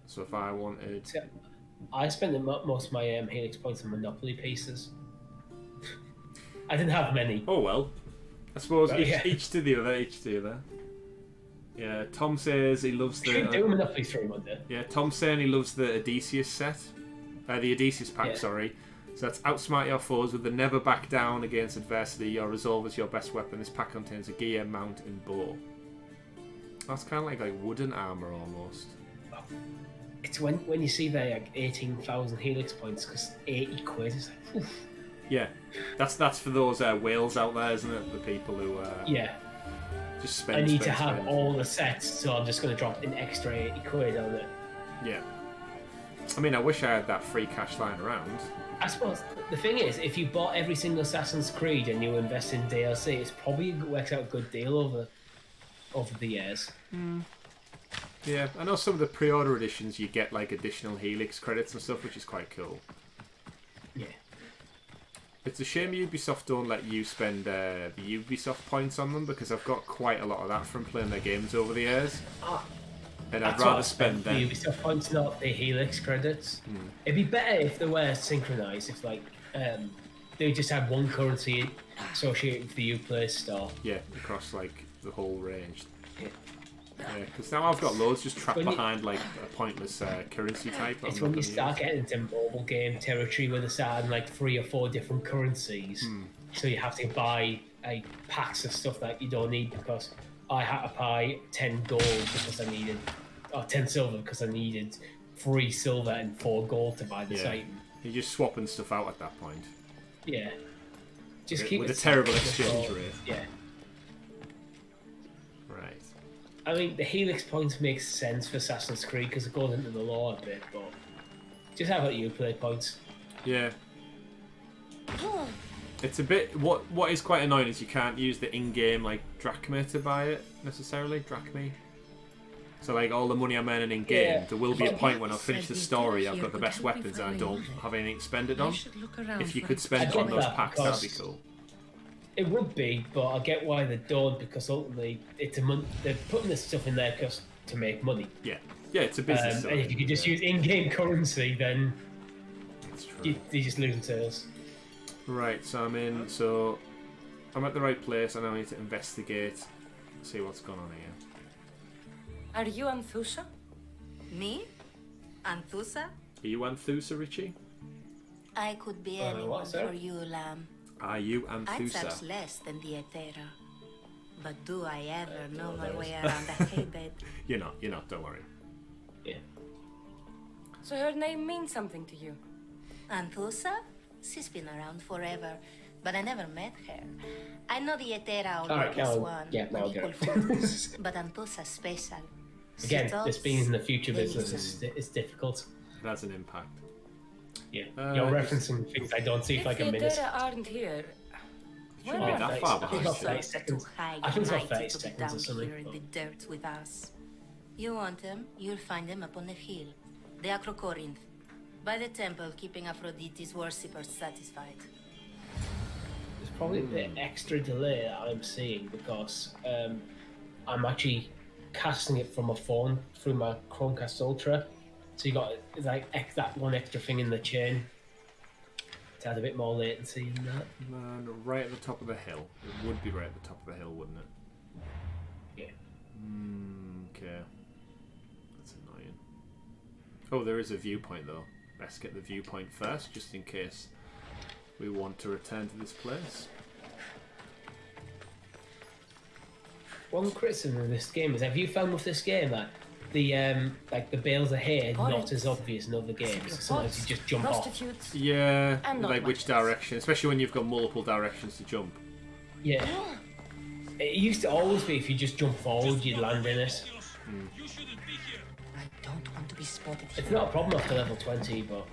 So if I wanted... I spent most of my Helix points on Monopoly pieces. I didn't have many. Oh well. I suppose each to the other, Yeah, Tom says he loves the... do Monopoly 3 one day. Yeah, Tom's saying he loves the Odysseus set. The Odysseus pack, sorry. So that's outsmart your foes with the never back down against adversity. Your resolve is your best weapon. This pack contains a gear, mount, and bow. That's kind of like wooden armor almost. It's when you see there like 18,000 Helix points because 80 quid is like, oof. Yeah, that's for those whales out there, isn't it? The people who just spend. I need to have all the sets, so I'm just going to drop an extra 80 quid on it. Yeah. I mean, I wish I had that free cash lying around. I suppose the thing is, if you bought every single Assassin's Creed and you invest in DLC, it's probably works out a good deal over the years. Yeah, I know some of the pre-order editions you get like additional Helix credits and stuff, which is quite cool. Yeah. It's a shame Ubisoft don't let you spend the Ubisoft points on them, because I've got quite a lot of that from playing their games over the years. And I'd rather spend them. The Ubisoft points, not the Helix credits. It'd be better if they were synchronized. If like they just had one currency associated with the Uplay store. Yeah, across like the whole range. Yeah, because now I've got loads just trapped behind like a pointless currency type. It's when you start getting into mobile game territory where they start having like 3 or 4 different currencies. So you have to buy packs of stuff that you don't need, because I had to buy 10 gold because I needed, or 10 silver because I needed 3 silver and 4 gold to buy this item. You're just swapping stuff out at that point. Yeah. Just keep with it a terrible simple. exchange rate. Yeah. Right. I mean, the Helix points makes sense for Assassin's Creed because it goes into the lore a bit, but just have it Uplay points. Yeah. It's a bit... What is quite annoying is you can't use the in-game, like, drachma to buy it, necessarily. Drachma. So, like, all the money I'm earning in-game, there will be a point when I'll finish the story, I've got the best weapons and I don't have anything to spend it on. If you could spend it on those packs, that'd be cool. It would be, but I get why they don't, because ultimately they're putting this stuff in there just to make money. Yeah. Yeah, it's a business. And if you could just use in-game currency, then you're just losing sales. Right, so I'm at the right place and I need to investigate, see what's going on here. Are you Anthusa? Me? Anthusa? Are you Anthusa, Richie? I could be anyone for you, Lamb. Are you I'd Anthusa? search less than the Etera. But do I ever know my way around a haybed? You're not, don't worry. Yeah. So her name means something to you? Anthusa? She's been around forever, but I never met her. I know the Etera Alright, always now, one, yeah, now on equal go. footing, but Anthusa's special. Again, this being in the future business is difficult. That's an impact. Yeah, you're referencing things I don't see for like a minute. If the Etera aren't here, Shouldn't be that far behind. About 30 seconds. I think it's about 30 seconds or something. Here in the dirt with us. You want them, you'll find them up on the hill. The Acrocorinth. By the temple, keeping Aphrodite's worshippers satisfied. There's probably a bit extra delay that I'm seeing because I'm actually casting it from a phone through my Chromecast Ultra. So you got like that one extra thing in the chain to add a bit more latency in that. Man, right at the top of the hill. It would be right at the top of the hill, wouldn't it? Yeah. Okay. That's annoying. Oh, there is a viewpoint though. Let's get the viewpoint first, just in case we want to return to this place. One criticism of this game is, have you found with this game that the like the bales of hay are not as obvious in other games? Sometimes you just jump off. Yeah, like which direction, especially when you've got multiple directions to jump. Yeah. It used to always be if you just jump forward, you'd land in it. I don't want to be spotted. It's not a problem after level 20, but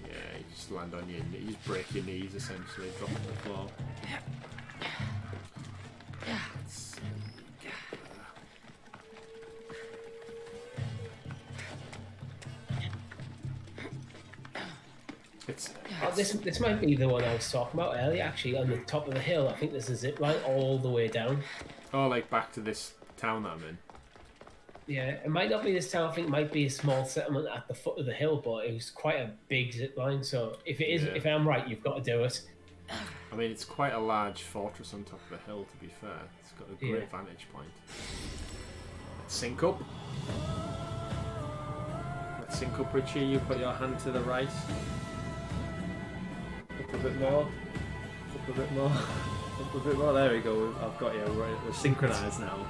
yeah, you just land on your knees, you just break your knees essentially, drop on the floor. This might be the one I was talking about earlier. Actually, on the top of the hill, I think there's a zip line all the way down. Oh, like back to this town that I'm in. Yeah, it might not be this town. I think it might be a small settlement at the foot of the hill, but it was quite a big zip line. So if it is, if I'm right, you've got to do it. I mean, it's quite a large fortress on top of the hill. To be fair, it's got a great vantage point. Let's sync up. Let's sync up, Richie. You put your hand to the right. Up a bit more. Up a bit more. Up a bit more. There we go. I've got you. We're synchronised now.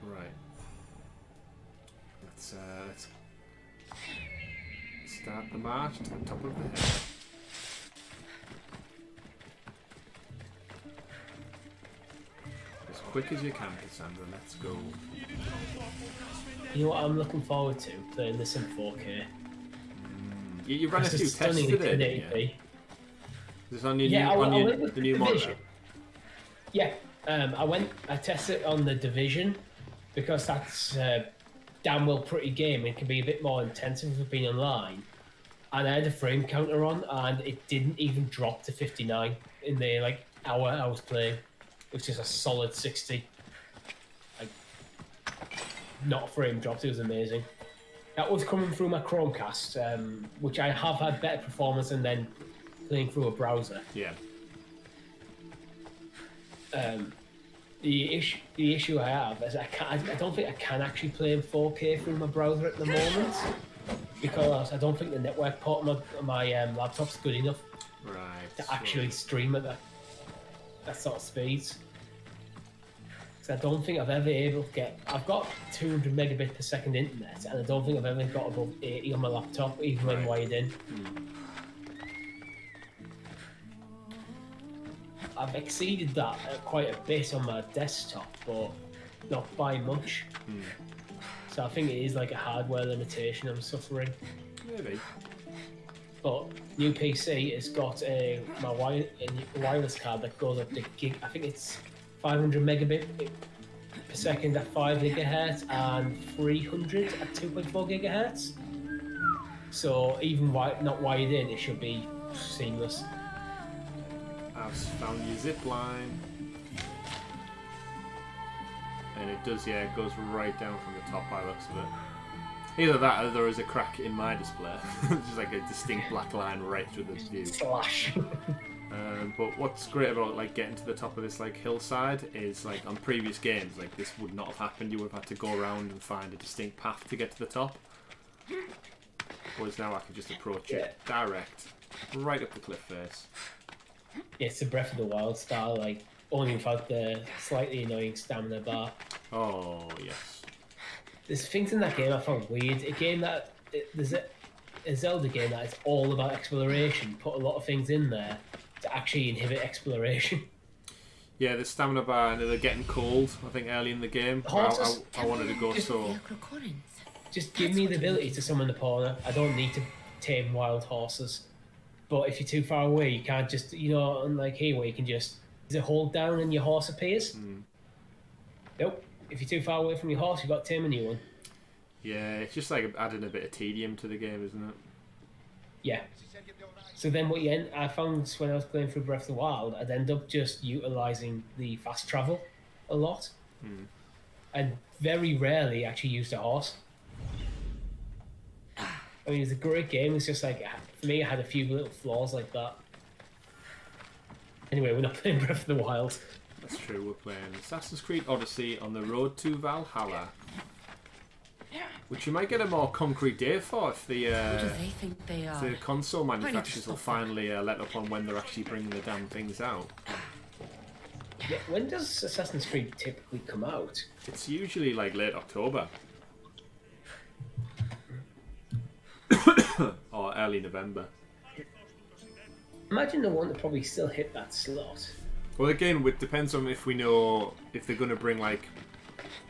Right. Let's start the march to the top of the hill. Just quick as you can, Kassandra. Let's go. You know what I'm looking forward to? Playing this in 4K. You ran a few tests today, didn't you? Is this on your the new monitor? Yeah, I tested it on the Division because that's damn well pretty game. It can be a bit more intensive with being online. And I had a frame counter on, and it didn't even drop to 59 in the like hour I was playing, which is a solid 60. Like, not a frame dropped. It was amazing. That was coming through my Chromecast, which I have had better performance than then playing through a browser. Yeah. The issue I have is I don't think I can actually play in 4K through my browser at the moment because I don't think the network port on my laptop's good enough to actually stream at that sort of speeds. I don't think I've ever able to get. I've got 200 megabit per second internet, and I don't think I've ever got above 80 on my laptop, even when wired in. I've exceeded that quite a bit on my desktop, but not by much. So I think it is like a hardware limitation I'm suffering. Maybe. But new PC has got a wireless card that goes up to gig. I think it's 500 megabit per second at 5 gigahertz and 300 at 2.4 gigahertz. So even not wired in, it should be seamless. I've found your zip line. And it does, yeah, it goes right down from the top by the looks of it. Either that or there is a crack in my display. Just like a distinct black line right through the view. Slash. But what's great about like getting to the top of this like hillside is like on previous games like this would not have happened. You would have had to go around and find a distinct path to get to the top. Whereas now I can just approach it direct, right up the cliff face. It's a Breath of the Wild style, like only without the slightly annoying stamina bar. Oh yes. There's things in that game I found weird. A game that there's a Zelda game that is all about exploration. Put a lot of things in there to actually inhibit exploration. Yeah, the stamina bar, and they're getting cold, I think, early in the game. I wanted to go so... Just give me the ability to summon the Pauna. I don't need to tame wild horses. But if you're too far away, you can't just, unlike here where you can just... Is it hold down and your horse appears? Nope. If you're too far away from your horse, you've got to tame a new one. Yeah, it's just like adding a bit of tedium to the game, isn't it? Yeah. So then I found when I was playing through Breath of the Wild, I'd end up just utilising the fast travel a lot. And very rarely actually used a horse. I mean, it's a great game. It's just like, for me, it had a few little flaws like that. Anyway, we're not playing Breath of the Wild. That's true, we're playing Assassin's Creed Odyssey on the road to Valhalla. Which you might get a more concrete date for if the the console manufacturers will finally let up on when they're actually bringing the damn things out. Yeah, when does Assassin's Creed typically come out? It's usually like late October. Or early November. Imagine the one that probably still hit that slot. Well, again, it depends on if we know if they're going to bring like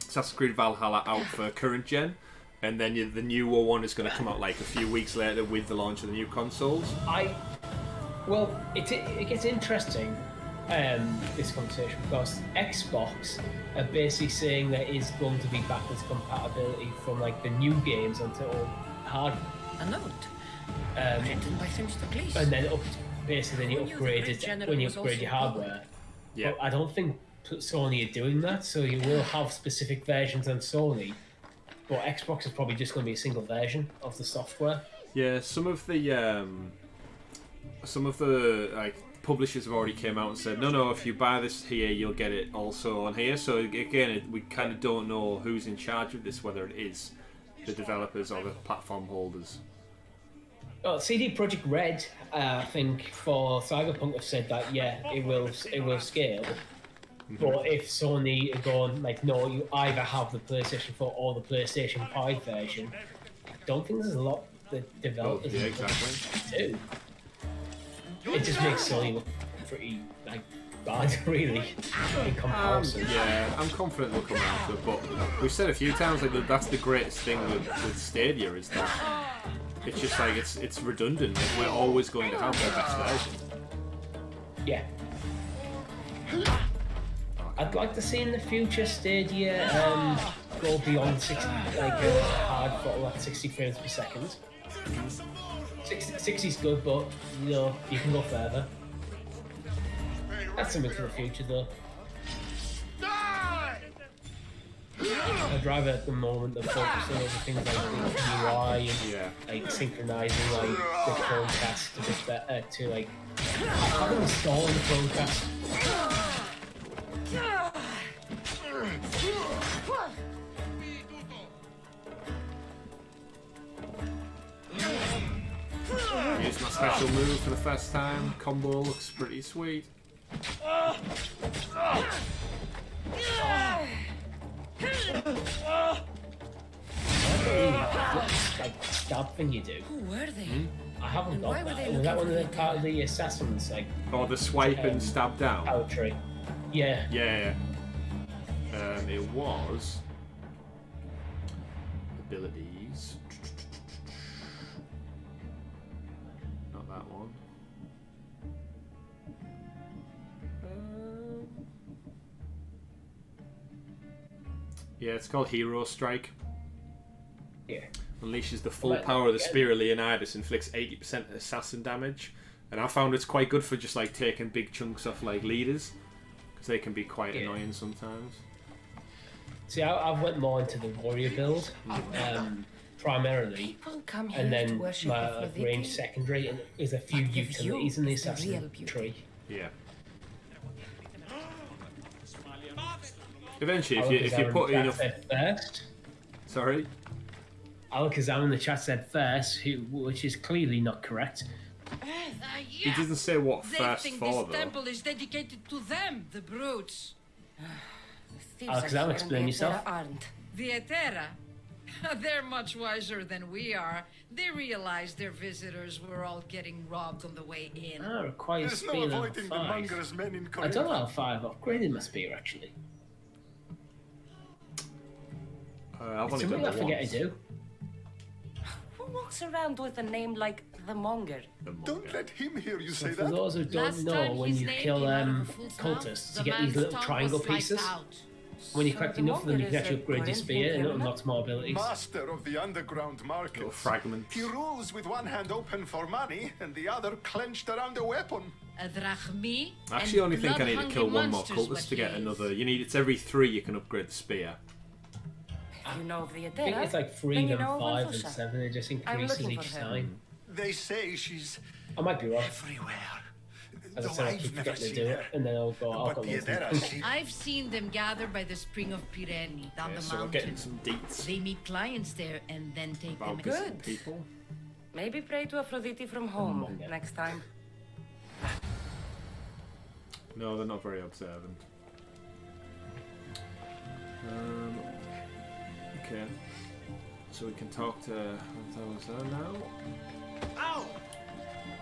Assassin's Creed Valhalla out for current gen, and then the newer one is going to come out like a few weeks later with the launch of the new consoles. Well, it gets interesting, this conversation, because Xbox are basically saying there is going to be backwards compatibility from like the new games onto all hardware. A note. Written by Please. And then basically then you upgrade it when you upgrade your hardware. Yeah. But I don't think Sony are doing that, so you will have specific versions on Sony. But Xbox is probably just going to be a single version of the software. Yeah, some of the like publishers have already came out and said, no, if you buy this here, you'll get it also on here. So again, we kind of don't know who's in charge of this, whether it is the developers or the platform holders. CD Projekt Red, I think, for Cyberpunk have said that it will scale. But if Sony are going like, no, you either have the PlayStation 4 or the PlayStation 5 version, I don't think there's a lot that developers do. It just makes Sony look pretty like bad, really, in comparison. Yeah, I'm confident they'll come around to it, but we've said a few times like that's the greatest thing with Stadia is that it's just like it's redundant. Like, we're always going to have the best version. Yeah. I'd like to see in the future Stadia go beyond 60, like a hard throttle at 60 frames per second. 60's good, but you know you can go further. That's something for the future, though. I'd rather at the moment the focus on other things like the UI and like synchronizing like the Chromecast a bit better to like how to install the Chromecast. Use my special move for the first time. Combo looks pretty sweet. Like stab thing you do. Who were they? I haven't got that. Was that one of the part of the assassins like? Oh, the swipe and stab down. Poetry. Yeah. Yeah. It was abilities. Not that one. Yeah, it's called Hero Strike. Yeah. Unleashes the full power of the Spear of Leonidas, inflicts 80% assassin damage. And I found it's quite good for just like taking big chunks off like leaders, because they can be quite annoying sometimes. See, I went more into the warrior build, primarily, and then my range secondary, and there's a few utilities in the assassin tree. Yeah. Eventually, if you put enough. First. Sorry. Alakazam in the chat said first, which is clearly not correct. He doesn't say what first think for this though. temple is dedicated to them, the brutes. Alakazam, explain yourself. The Etera. They're much wiser than we are. They realized their visitors were all getting robbed on the way in. Ah, requires spear level 5. I don't know how far I've upgraded my spear actually. I've It's only something done I it forget once. to do. Who walks around with a name like the Monger? Don't let him hear you So say for that. those who don't know, when you kill cultists, you get these little triangle pieces. When you collect enough of them, you can actually upgrade your spear and it unlocks more abilities. Master of the underground market. Little fragments. He rules with one hand open for money and the other clenched around a weapon. A drachmi. I actually only think I need to kill one more cultist to get another. It's every 3 you can upgrade the spear. You know the I think it's like 3, then 5, and 7. It just increases each time. They say she's I might be wrong. everywhere. As I said, I keep forgetting to do it, and then I'll go. I've seen them gather by the spring of Pirene down the So we're mountain. getting some deets They meet clients there and then take them. about missing people. Maybe pray to Aphrodite from home next time. No, they're not very observant. Okay. So we can talk to those now. Ow!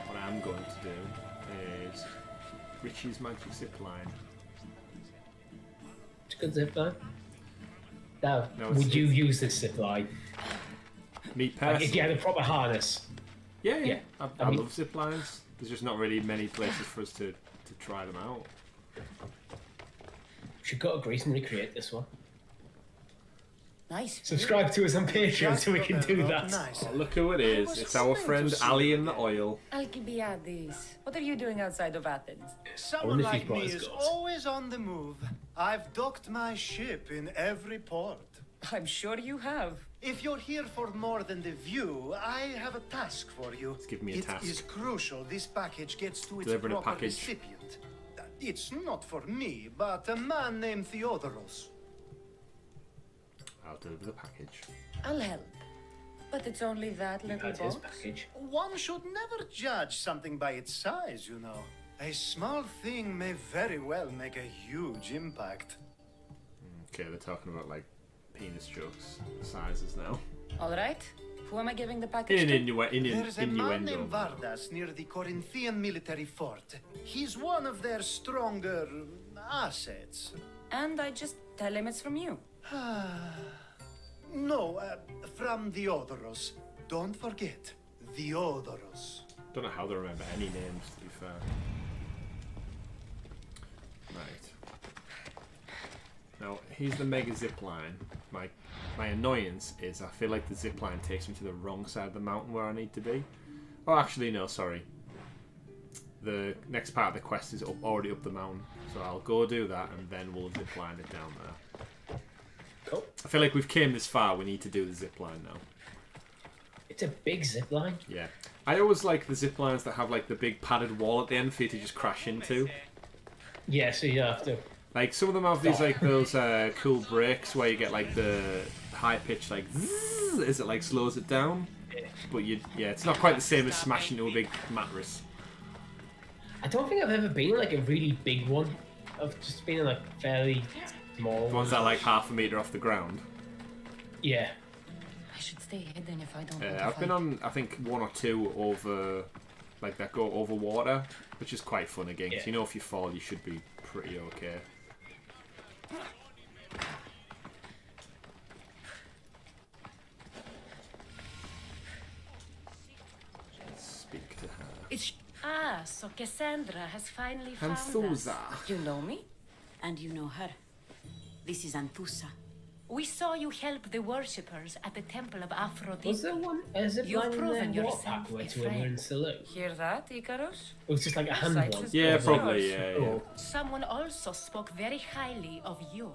What I'm going to do is Richie's magic zip line. It's a good zip line. Now, No, would you use this zip line? Me Like, personally. if you had a proper harness. Yeah. I mean- love zip lines. There's just not really many places for us to try them out. Should go to Greece and recreate this one. Nice. Subscribe to us on Patreon so we can do that. Oh, look who it is. It's our friend Ali in the oil. Alcibiades, what are you doing outside of Athens? wonder Someone if he's like brought me his is gods. always on the move. I've docked my ship in every port. I'm sure you have. If you're here for more than the view, I have a task for you. Give me a task. It is crucial this package gets to its Delivering a proper package. recipient. It's not for me, but a man named Theodoros. I'll deliver the package. I'll help. But it's only that little Had his box. package. One should never judge something by its size, you know. A small thing may very well make a huge impact. Okay, they're talking about like penis jokes sizes now. All right. Who am I giving the package In to? There's a man innuendo. named Vardas near the Corinthian military fort. He's one of their stronger assets. And I just tell him it's from you. No, from Theodoros. Don't forget, Theodoros. Don't know how they remember any names, to be fair. Right. Now, here's the mega zip line. My annoyance is I feel like the zip line takes me to the wrong side of the mountain where I need to be. Oh, actually, no, sorry. The next part of the quest is already up the mountain. So I'll go do that and then we'll zip line it down there. Cool. I feel like we've came this far, we need to do the zip line now. It's a big zip line. Yeah. I always like the zip lines that have like the big padded wall at the end for you to just crash into. Yeah, so you have to. Like some of them have these like those cool breaks where you get like the high pitch like zzz, as it like slows it down. But it's not quite the same as smashing into a big mattress. I don't think I've ever been in like a really big one. I've just been in like fairly small Ones that are like half a meter off the ground. Yeah. I should stay hidden if I don't. I've been on I think one or two over like that go over water, which is quite fun again. 'Cause you know if you fall, you should be pretty okay. Speak to her. So Kassandra has finally found us. Anthusa. You know me? And you know her. This is Anthusa. We saw you help the worshippers at the temple of Aphrodite. Was there one zip You've line in proven there yourself where a to when we were in Saloon? Hear that, Icarus? It was just like a hand Sight one. is Yeah, yours. probably, yeah. Someone also spoke very highly of you.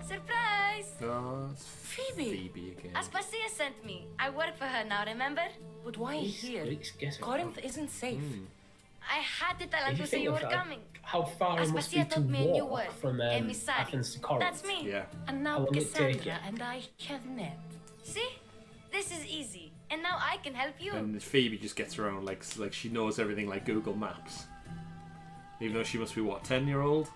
Surprise! Oh, it's Phoebe. again. Aspasia sent me. I work for her now, remember? But why here? Corinth isn't safe. I had to tell If you Anthusa think you of were coming. how far it must be Aspasia to taught me a new walk word. from Emissary. Athens to Corinth. That's me. Yeah. And How now long did it take Cassandra you? and I have met. See? This is easy. And now I can help you. And Phoebe just gets around like she knows everything like Google Maps. Even though she must be what, 10-year-old?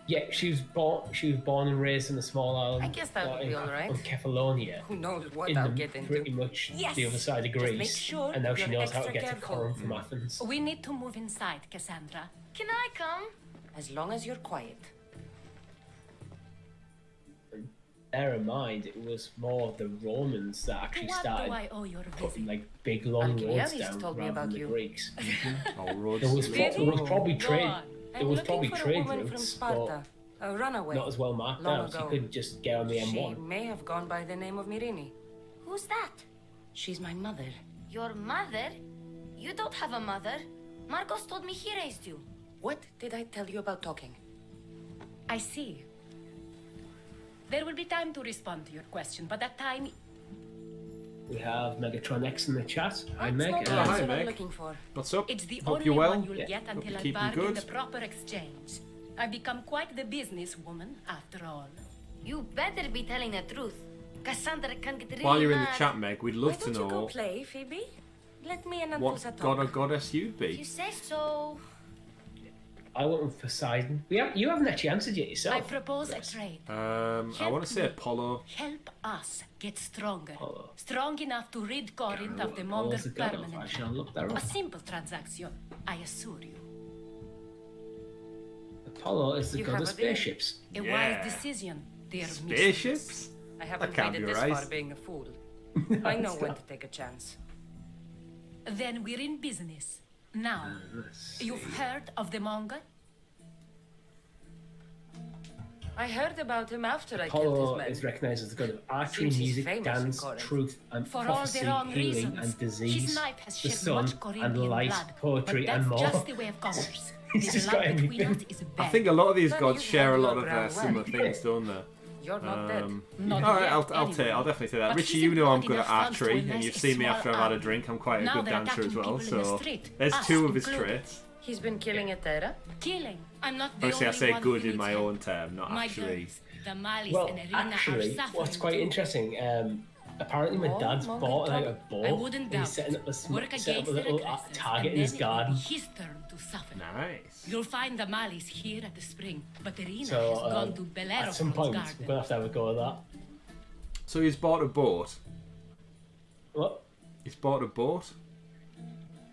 Yeah, she was born and raised in a small island. I guess that would be alright. On Kefalonia. Who knows what in I'll the, get into. pretty much Yes. the other side of Just Greece. make sure and now she you're knows how to extra get to careful. Corinth from Athens. We need to move inside, Cassandra. Can I come? As long as you're quiet. Bear in mind, it was more the Romans that actually What started do I owe your putting visit? like big long roads Alcibiades down told me rather about than the you. Greeks. All roads. There was, Did there was probably Go trade. on. There I'm was looking probably for a trade woman from routes, Sparta, a runaway. but not as well marked long out. So you ago. couldn't just get on the She M1. may have gone by the name of Mirini. Who's that? She's my mother. Your mother? You don't have a mother. Marcos told me he raised you. What did I tell you about talking? I see. There will be time to respond to your question, but that time... We have Megatron X in the chat. Hi, That's Meg. not the hi, answer Meg. I'm looking for. What's up? It's the Hope only you're well. one you'll Yeah. get Hope until you're I keeping bargain good. the proper exchange. I've become quite the businesswoman, after all. You better be telling the truth. Cassandra can get really While you're in the mad. chat, Meg, we'd Why love to don't you go know play, Phoebe? Let me and what Anthusa god or talk. goddess you'd If you be. say so. I went with Poseidon. You haven't actually answered yet yourself. I propose a trade. I want to say Apollo. Help us get stronger. Apollo. Strong enough to rid Corinth of the Monger Apollo's the god of. I permanently. shall look that A up. simple transaction, I assure you. Apollo is the You god have of a deal. spaceships. A Yeah. wise decision, dear mistress. Spaceships? I haven't can't made it be this right. far being a fool. I know when to take a chance. Then we're in business. Now, you've heard of the Monger? I heard about him after I killed his Apollo men. is recognized as the god of archery, Seems he's music, famous in dance, Corinth. truth, and For all prophecy, the wrong healing, reasons. and disease, His knife has the shed sun, much and Corinthian light, blood, poetry, but and that's more. just the way of commerce. He's The just love got between everything. us is I bad. think a lot of these Then gods you share a handle lot your of brown similar well. things, don't they? You're not dead. Not All right, yet, I'll definitely take that. But Richie, he's you know I'm employed good in at a front to archery, unless and you've a seen me small after I've had a arm. drink. I'm quite a Now good they're dancer as attacking well, people in the so street, there's us two of his included. traits. He's been killing a Terra? Killing. I'm not the Obviously, I only say one good who in my needs own term, not My actually. girls, the Malice Well, and Irina actually, are suffering what's quite too. interesting, Apparently, my dad's bought like a boat. I wouldn't and he's doubt setting it. up a, Work set up against a the little regressors, target and in his then it will garden. be his turn to suffer. Nice. You'll find the malice here at the spring, but Irina So has gone to at some Bellerophon's point, garden. we're gonna have to have a go at that. So he's bought a boat. What? He's bought a boat.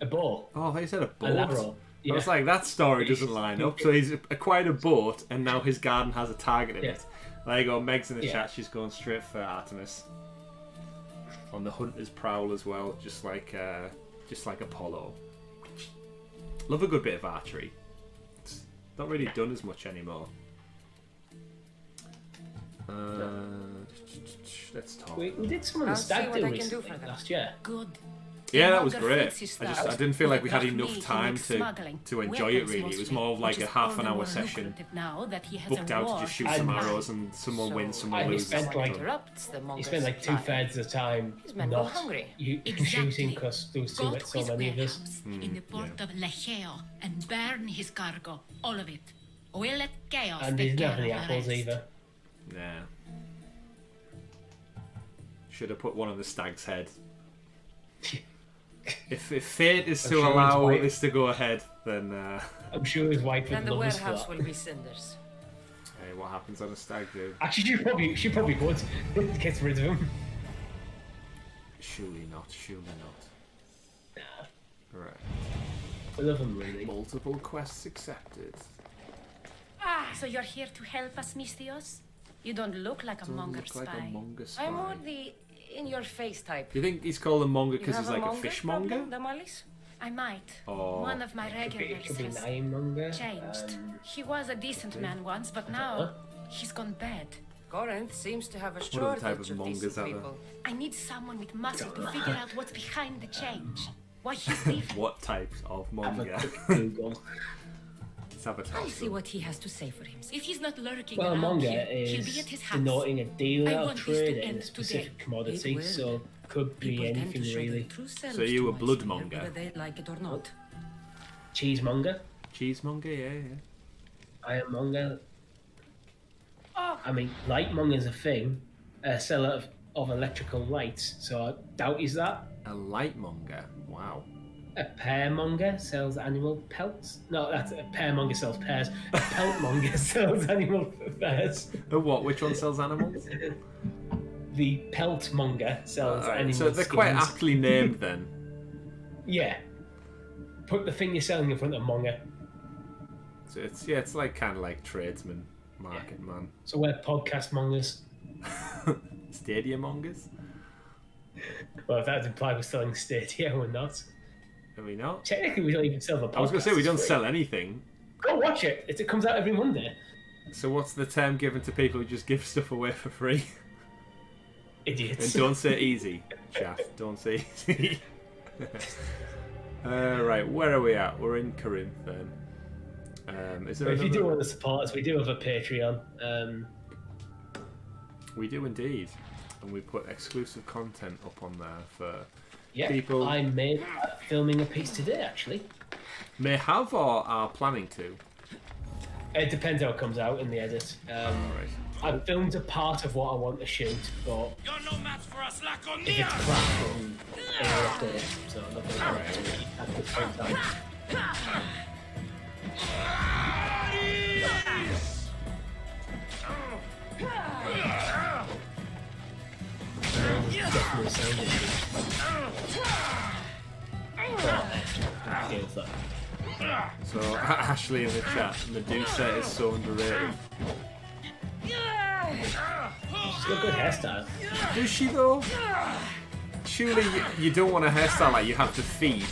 A boat? Oh, they said a boat. Lateral. I was like, that story doesn't line up. So he's acquired a boat, and now his garden has a target in it. There you go. Meg's in the chat. She's going straight for Artemis. On the hunter's prowl as well, just like Apollo. Love a good bit of archery. It's not really done as much anymore. Let's talk. We did some of the stag do recently last year. Good. Yeah, that was great. I didn't feel like we had enough time to enjoy it really. It was more of like a half an hour session. Booked out to just shoot some arrows and someone wins, someone loses. You spent like 2/3 of the time not shooting because there was so many of us. In the port of Lecheo and burn his cargo, all of it. We'll let chaos And he take didn't have care any of the apples rest. either. Nah. Should have put one on the stag's head. If fate is to allow this to go ahead, then I'm sure his wife would And the love us for warehouse that. will be cinders. Hey, what happens on a stag do? Actually, she probably would get rid of him. Surely not. Nah. Right. I love him really. Multiple quests accepted. So you're here to help us, Mystios? You don't look like a Monger Look like a spy. monger spy. I'm more the in-your-face type. Do you think he's called a monger because You he's have like a monger fishmonger? problem, Damalis? I might. Oh. One of my regulars It could be has Nine-monger. changed. He was a decent man once, but now he's gone bad. Corinth seems to have a What other type shortage of of mongers decent are there? people. I need someone with muscle to figure out what's behind the change. Why he's different. What types of monger? Google. Sabotage. I'll see what he has to say for himself. If he's not lurking Well, a around monger here, he'll is be at his house. denoting a dealer I or want this to trader in end a specific today. commodity, It will. so could be People tend anything to show their really. true selves So you to a us, bloodmonger? whether they like it or not. Cheesemonger. Cheesemonger, yeah. Ironmonger. I mean, lightmonger's a thing. A seller of electrical lights, so I doubt he's that. A lightmonger. Wow. A pearmonger sells animal pelts. No, that's a pearmonger sells pears. A peltmonger sells animal furs. A what? Which one sells animals? The peltmonger sells Alright, animal so they're quite skins. aptly named then. Yeah. Put the thing you're selling in front of monger. So it's like kind of like tradesman, market man. So we're podcast mongers. Stadia mongers? Well, if that implied we're selling Stadia, we're not. Are we not? Technically, we don't even sell the podcast. I was going to say we don't it's free. sell anything. Go watch it. It comes out every Monday. So what's the term given to people who just give stuff away for free? Idiots. And don't say easy, chat. Don't say easy. Right, where are we at? We're in Corinth then. Is there If you another- do want to support us, we do have a Patreon. We do indeed. And we put exclusive content up on there for Yeah, people I made filming a piece today, actually. may have or are planning to. It depends how it comes out in the edit. I filmed a part of what I want to shoot, but You're no match for us, if it's crap, then it'll update it. So I'm not going to do it at this point in time. Definitely sound issue. But, So Ashley in the chat, Medusa is so underrated. she's got a good hairstyle. Does she though? Surely you don't want a hairstyle like you have to feed,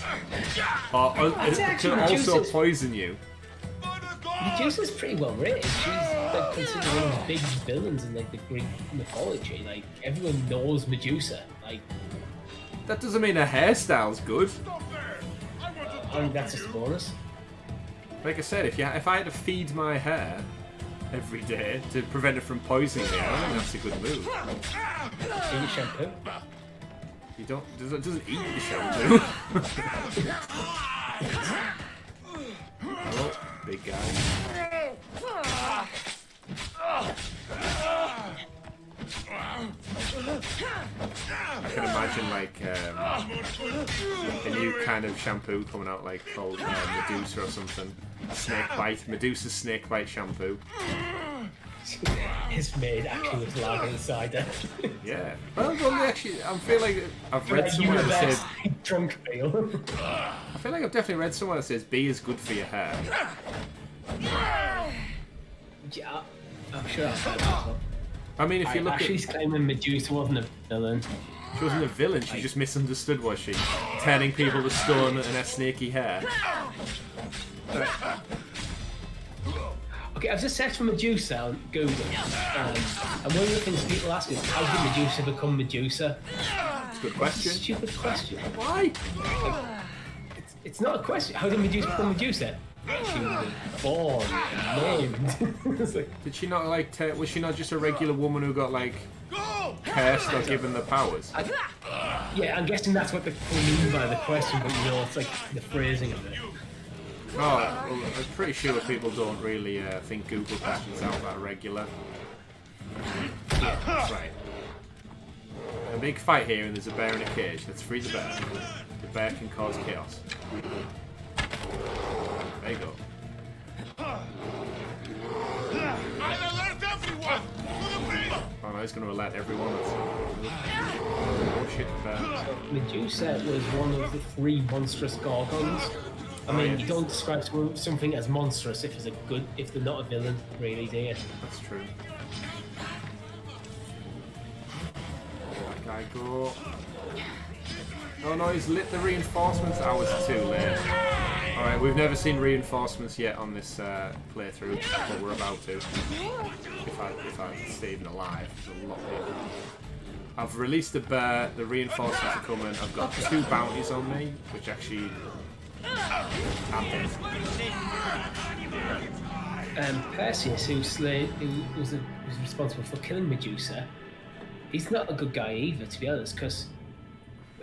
or it actually could also Medusa's- poison you. Medusa's pretty well rated. She's like, considered one of the big villains in like the Greek mythology. Like everyone knows Medusa. Like That doesn't mean her hairstyle's good. I think that's just a bonus. Like I said, if I had to feed my hair every day to prevent it from poisoning me, I don't think that's a good move. Eat shampoo. You don't doesn't eat the shampoo. Hello, big guy. I can imagine like a new kind of shampoo coming out, like called Medusa or something. Medusa's snake bite shampoo. His maid actually was lager cider. Yeah. Well, actually, I feel like I've read somewhere that says drunk ale. I feel like I've definitely read somewhere that says bee is good for your hair. Yeah, I'm sure I've heard that. I mean, if you look she's claiming Medusa wasn't a villain. She wasn't a villain, she just misunderstood, was she? Turning people to stone and her snaky hair. Okay, I've just searched for Medusa on Google, and one of the things people ask is, how did Medusa become Medusa? It's a good question. Stupid question. Why? It's not a question. How did Medusa become Medusa? She was born, named. Did she not like? Was she not just a regular woman who got like cursed or given the powers? Yeah, I'm guessing that's what they mean by the question, but you know, it's like the phrasing of it. Oh, well, I'm pretty sure people don't really think Google patterns out that regular. Yeah, right. A big fight here, and there's a bear in a cage. Let's free the bear. The bear can cause chaos. There you go. Oh no, he's going to alert everyone. Oh shit, bear. Medusa was one of the 3 monstrous gorgons. I mean, you don't describe something as monstrous if they're not a villain, really, do you? That's true. That guy go. Oh no, he's lit the reinforcements. I was too late. Alright, we've never seen reinforcements yet on this playthrough, but we're about to. If I stay even alive, there's a lot of people. I've released the bear, the reinforcements are coming. I've got 2 bounties on me, which actually... I'm dead. Perseus, who was responsible for killing Medusa, he's not a good guy either, to be honest, because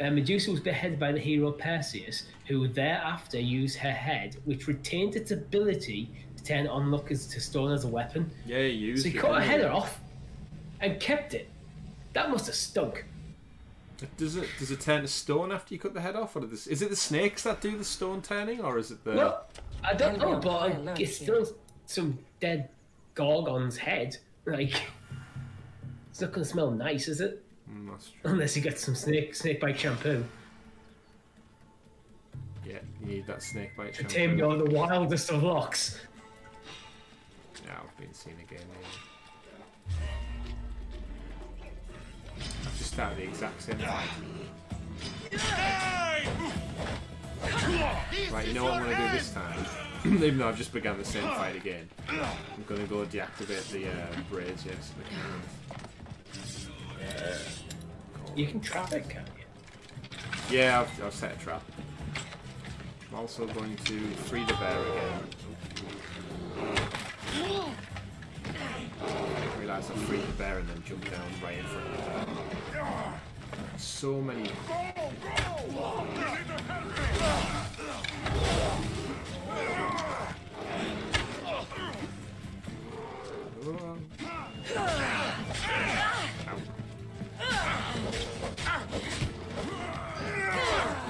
Medusa was beheaded by the hero Perseus, who thereafter used her head, which retained its ability to turn onlookers to stone as a weapon. Yeah, he used it. So he cut her head off and kept it. That must have stunk. Does it turn to stone after you cut the head off, or is it the snakes that do the stone turning, or is it the? Well, I don't know, but it's still some dead gorgon's head. Like, it's not gonna smell nice, is it? That's true. Unless you get some snake bite shampoo. Yeah, you need that snake bite shampoo. To tame you on the wildest of locks. Yeah, I've been seeing again. I've just started the exact same fight. Right, you know what I'm going to do this time? Even though I've just begun the same fight again. I'm going to go deactivate the braids, yes. You can trap it, can't you? Yeah, I've set a trap. I'm also going to free the bear again. I realised I freed the bear and then jumped down right in front of the bear. So many.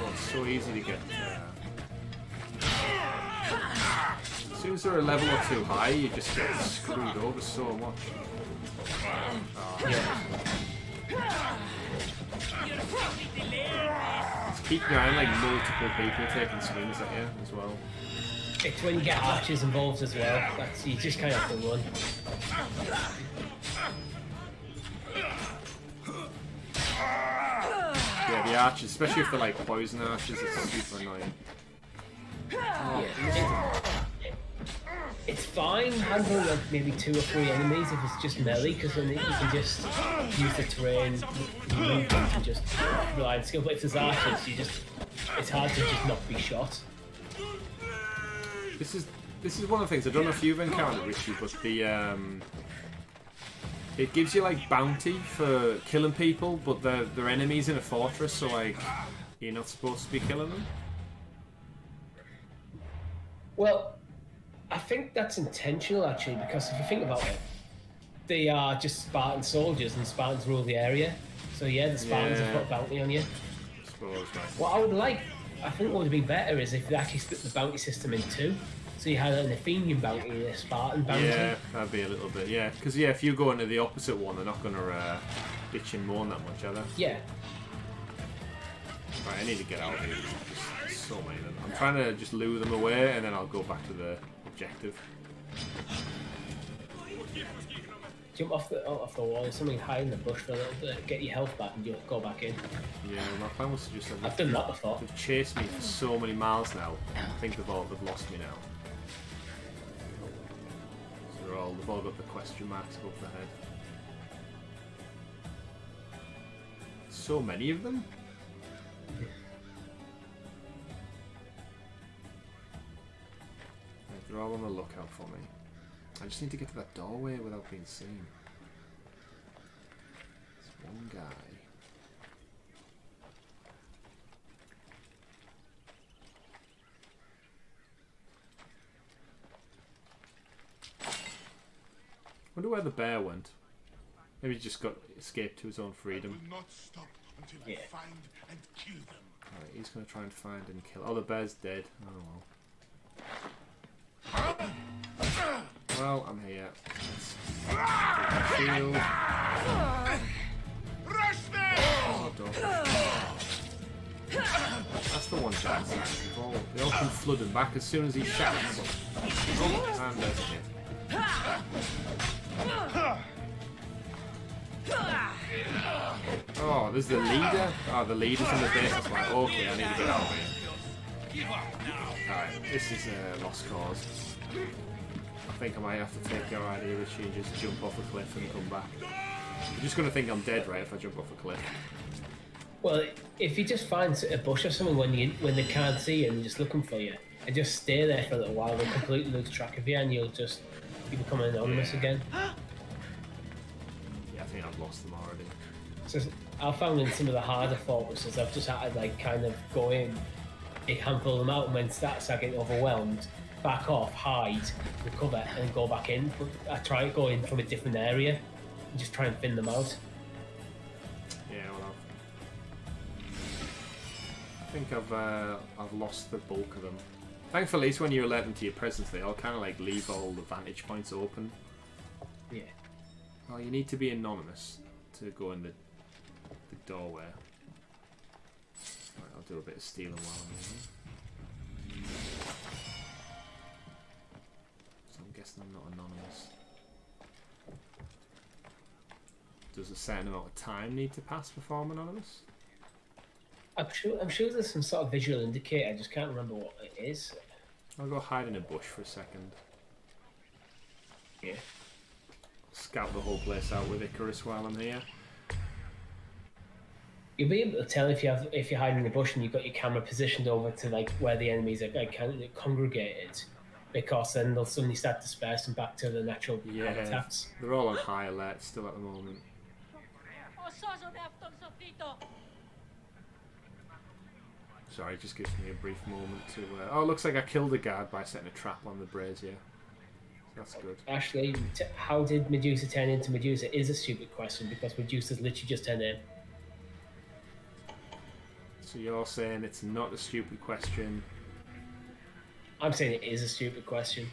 Oh, it's so easy to get. As soon as they're a level or 2 high, you just get screwed over so much. It's keeping around like multiple people taking swings at you as well. It's when you get archers involved as well. That's you just kind of have to run. Yeah, the archers, especially if they're like poison archers, it's super annoying. It's fine handling like maybe 2 or 3 enemies if it's just melee, because then you can just use the terrain, movement, and just rely on skill. But if there's archers, it's hard to just not be shot. This is one of the things, I don't know if you've encountered, Richie, but the it gives you like bounty for killing people, but they're enemies in a fortress, so like you're not supposed to be killing them. Well, I think that's intentional actually, because if you think about it, They are just Spartan soldiers, and Spartans rule the area. So yeah, the Spartans have put a bounty on you. I suppose, right. What I would like, I think what would be better is if they actually split the bounty system in two. So you had an Athenian bounty and a Spartan bounty. Yeah, that'd be a little bit, yeah. Because, yeah, if you go into the opposite one, they're not going to bitch and moan that much, are they? Yeah. Right, I need to get out of here. There's so many of them. I'm trying to just lure them away, and then I'll go back to the objective. Jump off the wall. There's something high in the bush for a little bit. Get your health back and you'll go back in. Yeah, my plan was to just have... I've done that before. They've chased me for so many miles now. I think they've lost me now. So they've all got the question marks above their head. So many of them? They're all on the lookout for me. I just need to get to that doorway without being seen. There's one guy. Wonder where the bear went. Maybe he just got escaped to his own freedom. I will not stop until I find and kill them. Alright, he's gonna try and find and kill. Oh, the bear's dead. Oh well. Well, I'm here. Shield. Rush them! Oh, that's the one chance. They all come flooding back as soon as he shouts. Oh, and there's it. Oh, there's the leader. Oh, the leader's in the base. That's why. Okay, I need to get out of here. Alright, this is a lost cause. I think I might have to take your idea, Richie, and just jump off a cliff and come back. You're just going to think I'm dead, right, if I jump off a cliff? Well, if you just find a bush or something when they can't see you and they're just looking for you, and just stay there for a little while, they'll completely lose track of you and you become anonymous again. Yeah, I think I've lost them already. So I found in some of the harder fortresses, I've just had to kind of go in, a handful of them out, and when start getting overwhelmed, back off, hide, recover, and go back in. But I try to go in from a different area and just try and thin them out. Yeah, well, I think I've lost the bulk of them. Thankfully, at least when you alert them to your presence, they all kind of like leave all the vantage points open. Yeah. Well, you need to be anonymous to go in the doorway. Right, I'll do a bit of stealing while I'm here. So I'm guessing I'm not anonymous. Does a certain amount of time need to pass before I'm anonymous? I'm sure there's some sort of visual indicator, I just can't remember what it is. I'll go hide in a bush for a second. Yeah. Scout the whole place out with Icarus while I'm here. You'll be able to tell if you're hiding in the bush and you've got your camera positioned over to like where the enemies are like kind of congregated, because then they'll suddenly start dispersing back to the natural habitats. They're all on high alert still at the moment. Sorry, it just gives me a brief moment to... oh, it looks like I killed a guard by setting a trap on the brazier. That's good. Actually, how did Medusa turn into Medusa is a stupid question, because Medusa's literally just her name. So you're saying it's not a stupid question? I'm saying it is a stupid question.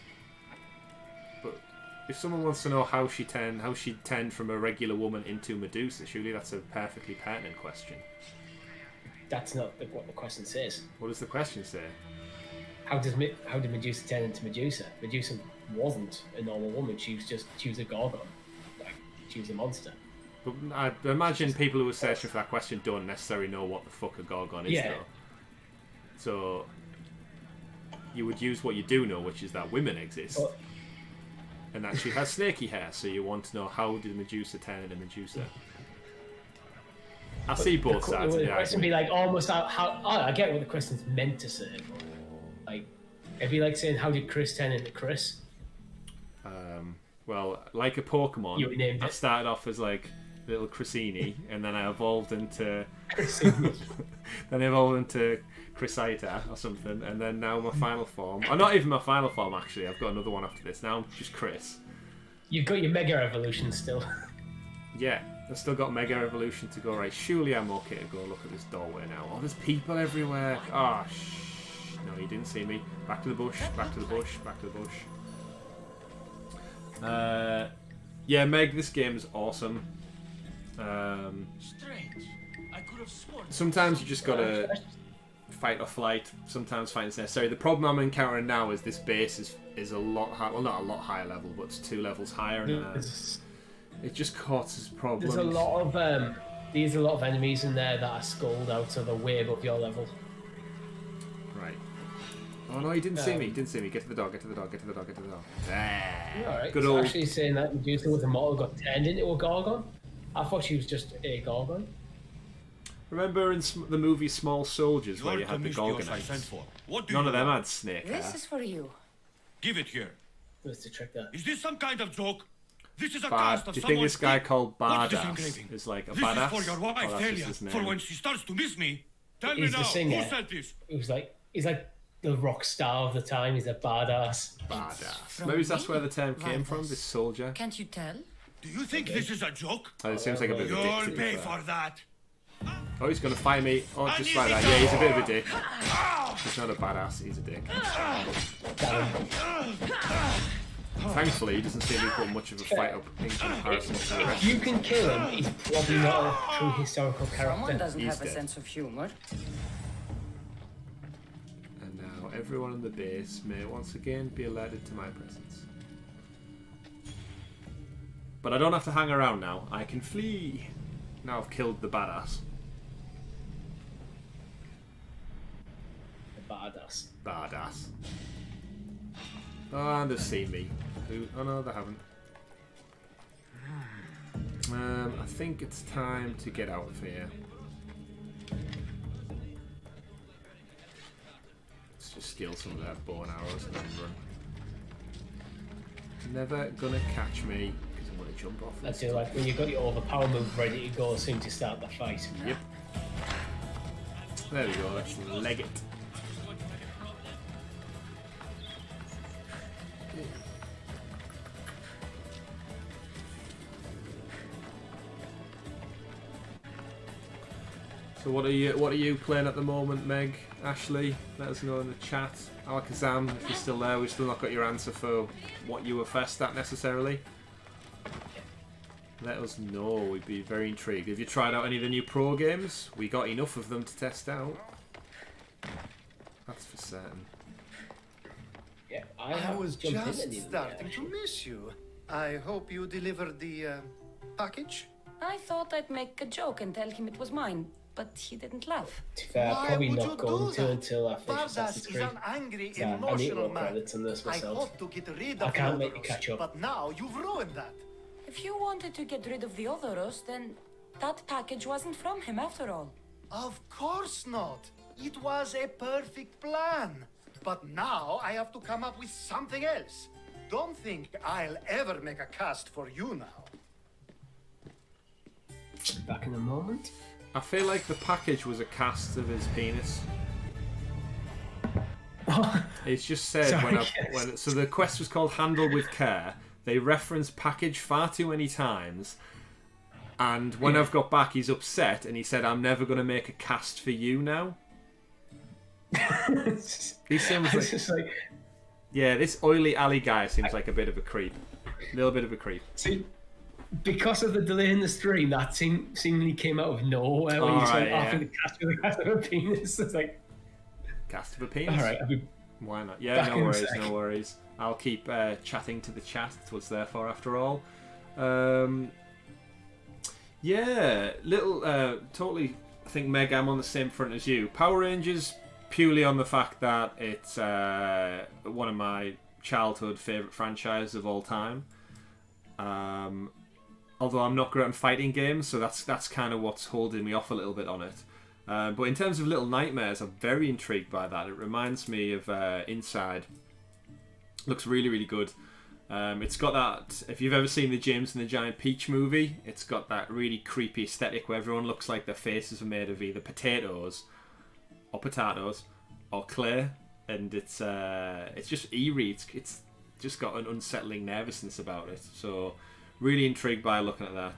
But if someone wants to know how she turned from a regular woman into Medusa, surely that's a perfectly pertinent question. That's not what the question says. What does the question say? How did Medusa turn into Medusa? Medusa wasn't a normal woman. She was a gorgon. Like, she was a monster. But I imagine people who are searching for that question don't necessarily know what the fuck a gorgon is, though. So you would use what you do know, which is that women exist. And that she has snaky hair, so you want to know how did Medusa turn into Medusa. I see both sides of the question be like almost I get what the question's meant to say. Like, it'd be like saying, how did Chris turn into Chris? Well, like a Pokemon, I started off as like little Chrisini, and then I evolved into Chrysaita or something, and then now my final form. Or not even my final form, actually. I've got another one after this. Now I'm just Chris. You've got your Mega Evolution still. Yeah, I've still got Mega Evolution to go. Right, surely I'm okay to go look at this doorway now. Oh, there's people everywhere. Oh, no, he didn't see me. Back to the bush, back to the bush, back to the bush. Yeah, Meg, this game is awesome. Sometimes you just gotta fight or flight. Sometimes fighting's necessary. The problem I'm encountering now is this base is a lot higher. Well, not a lot higher level, but it's 2 levels higher, and it just causes problems. There's a lot of there's a lot of enemies in there that are skulled out of the way above your level. Right. Oh no, he didn't see me. He didn't see me. Get to the dog. Get to the dog. Get to the dog. Get to the dog. Alright. Good So old. actually saying that Medusa with a mortal got turned into a Gorgon. I thought she was just a Gorgon. Remember in the movie Small Soldiers where you had the Gorgonites? None of them had snake hair. This is for you. Give it here. What's the trick there? Is this some kind of joke? This is a Bad. cast of Do you think this guy called What's this Badass engraving? is like a This badass? is for your wife, Oh, that's Talia. just his For name. when she starts to miss me. Tell me He's now, the singer. who said this? He's like the rock star of the time. He's a badass. Badass. Maybe that's where the term came from. This soldier. Can't you tell? Do you think this is a joke? Oh, it seems like a bit of a dick. You'll to be pay fair. for that. Oh, he's gonna fight me. Oh, just like that. Yeah, he's a bit of a dick. He's not a badass. He's a dick. Thankfully, he doesn't seem to put much of a fight up in comparison to the rest. If you can kill him, he's probably not a true historical character. Someone doesn't He's have a dead. sense of humor. And now everyone in the base may once again be alerted to my presence. But I don't have to hang around now. I can flee. Now I've killed the badass. A badass. Badass. Oh, and they've seen me. Who? Oh no, they haven't. I think it's time to get out of here. Let's just steal some of their bow and arrows and then run. Never gonna catch me because I'm gonna jump off. I feel like when you've got your overpower move ready to go as soon as you start the fight. Yep. There we go. Let's leg it. So what are you playing at the moment, Meg? Ashley, let us know in the chat. Alakazam, if you're still there, we've still not got your answer for what you were first at necessarily. Let us know, we'd be very intrigued. Have you tried out any of the new pro games? We got enough of them to test out. That's for certain. Yeah, I was jumped in just at the end, starting actually. to miss you. I hope you delivered the package. I thought I'd make a joke and tell him it was mine, but he didn't laugh. To be fair, Why probably would not you going do to that? until I finish Bardas Assassin's is Creed. an angry, Yeah, I need emotional more man. credits on this I myself. hope to get rid I of can't the make you Odoros, catch up. But now you've ruined that. If you wanted to get rid of the Odoros, then that package wasn't from him after all. Of course not. It was a perfect plan. But now I have to come up with something else. Don't think I'll ever make a cast for you now. Back in a moment. I feel like the package was a cast of his penis. It's just said Sorry, so the quest was called Handle with Care. They referenced package far too many times, and when I've got back, he's upset, and he said, "I'm never going to make a cast for you now." He seems It's just like, yeah, this oily alley guy seems like a bit of a creep, a little bit of a creep. see, because of the delay in the stream, that seemingly came out of nowhere. When you Alright, said yeah. after the cast of a penis, it's like, Cast of a penis. all right, I'll be Why not? Yeah, back no in a worries, sec. no worries. I'll keep chatting to the chat. That's what it's there for, after all. Yeah, totally. I think Meg, I'm on the same front as you. Power Rangers, purely on the fact that it's one of my childhood favourite franchises of all time. Although I'm not great on fighting games, so that's kind of what's holding me off a little bit on it. But in terms of Little Nightmares, I'm very intrigued by that. It reminds me of Inside. Looks really, really good. It's got that, if you've ever seen the James and the Giant Peach movie, it's got that really creepy aesthetic where everyone looks like their faces are made of either potatoes or clay, and it's just eerie. just got an unsettling nervousness about it. So really intrigued by looking at that.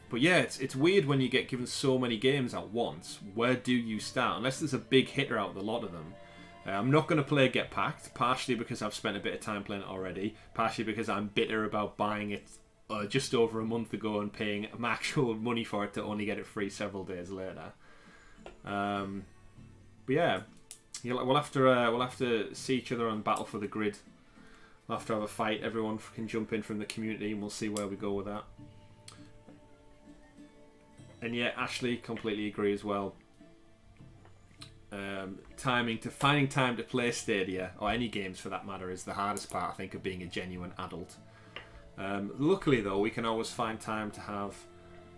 But yeah, it's weird when you get given so many games at once. Where do you start? Unless there's a big hitter out of a lot of them. I'm not going to play Get Packed, partially because I've spent a bit of time playing it already, partially because I'm bitter about buying it just over a month ago and paying actual money for it to only get it free several days later. But yeah, we'll have to see each other on Battle for the Grid. We'll have to have a fight. Everyone can jump in from the community, and we'll see where we go with that. And yeah, Ashley, completely agree as well. Finding time to play Stadia, or any games for that matter, is the hardest part, I think, of being a genuine adult. Luckily though, we can always find time to have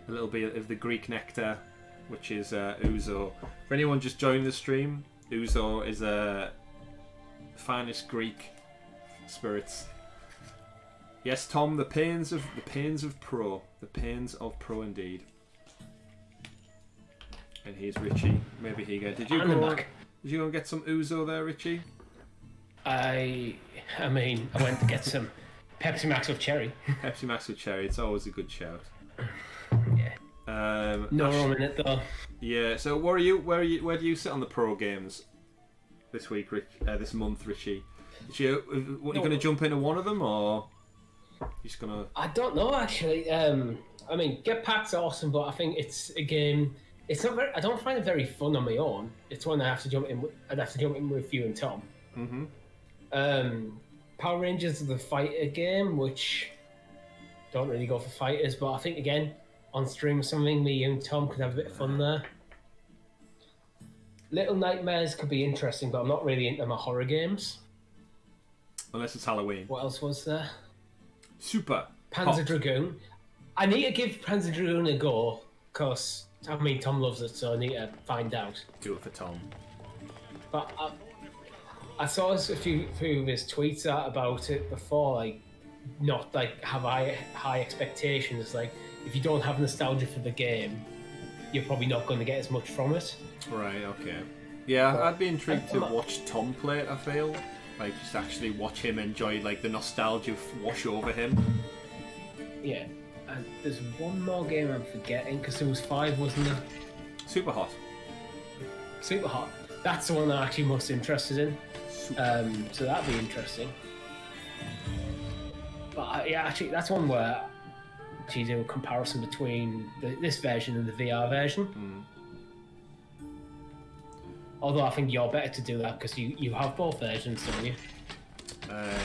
a little bit of the Greek nectar, which is ouzo. For anyone just joining the stream, ouzo is a finest Greek spirits. Yes, Tom, the pains of pro indeed. And here's Richie. Maybe he get. Did you go and get some ouzo there, Richie? I mean, I went to get some Pepsi Max with cherry. Pepsi Max with cherry. It's always a good shout. Yeah. No rum in it though. Yeah. So where do you sit on the pro games this week, this month, Richie? You going to jump into one of them, or you just gonna? I don't know actually. I mean, Get Packed's awesome, but I think it's a game. It's not very. I don't find it very fun on my own. It's one I have to jump in. I'd have to jump in with you and Tom. Mm-hmm. Power Rangers is the fighter game, which don't really go for fighters, but I think again on stream or something, me and Tom could have a bit of fun there. Little Nightmares could be interesting, but I'm not really into my horror games. Unless it's Halloween. What else was there? Super Panzer Dragoon. I need to give Panzer Dragoon a go, because I mean Tom loves it, so I need to find out. Do it for Tom. But I saw a few of his tweets about it before, like not like have high expectations. Like if you don't have nostalgia for the game, you're probably not going to get as much from it. Right. Okay. Yeah, I'd be intrigued to watch Tom play it. I feel like just actually watch him enjoy like the nostalgia wash over him. Yeah. And there's one more game I'm forgetting because there was 5, wasn't there? Super Hot. Super Hot. That's the one I'm actually most interested in. So that'd be interesting. But yeah, actually, that's one where you do a comparison between this version and the VR version. Although I think you're better to do that because you have both versions, don't you?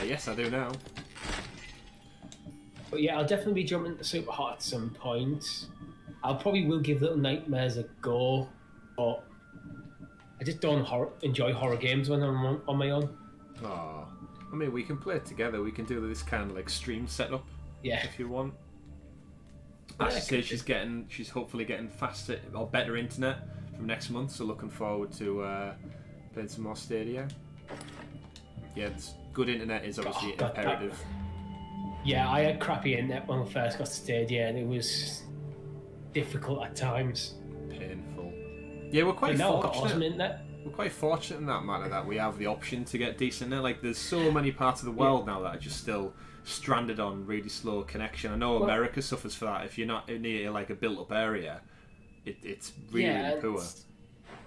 Yes, I do now. But yeah, I'll definitely be jumping to Super Hot at some point. I'll probably will give Little Nightmares a go, but I just don't enjoy horror games when I'm on my own. Oh, I mean, we can play it together. We can do this kind of like stream setup. Yeah. If you want. Ashley says she's hopefully getting faster or better internet from next month, so looking forward to playing some more Stadia. Yeah, good internet is obviously imperative. Yeah, I had crappy internet when I first got to Stadia, and it was difficult at times. Painful. Yeah, we're quite fortunate. Awesome internet. We're quite fortunate in that matter that we have the option to get decent internet. Like, there's so many parts of the world now that are just still stranded on really slow connection. I know America suffers for that. If you're not near like a built-up area, it's really poor.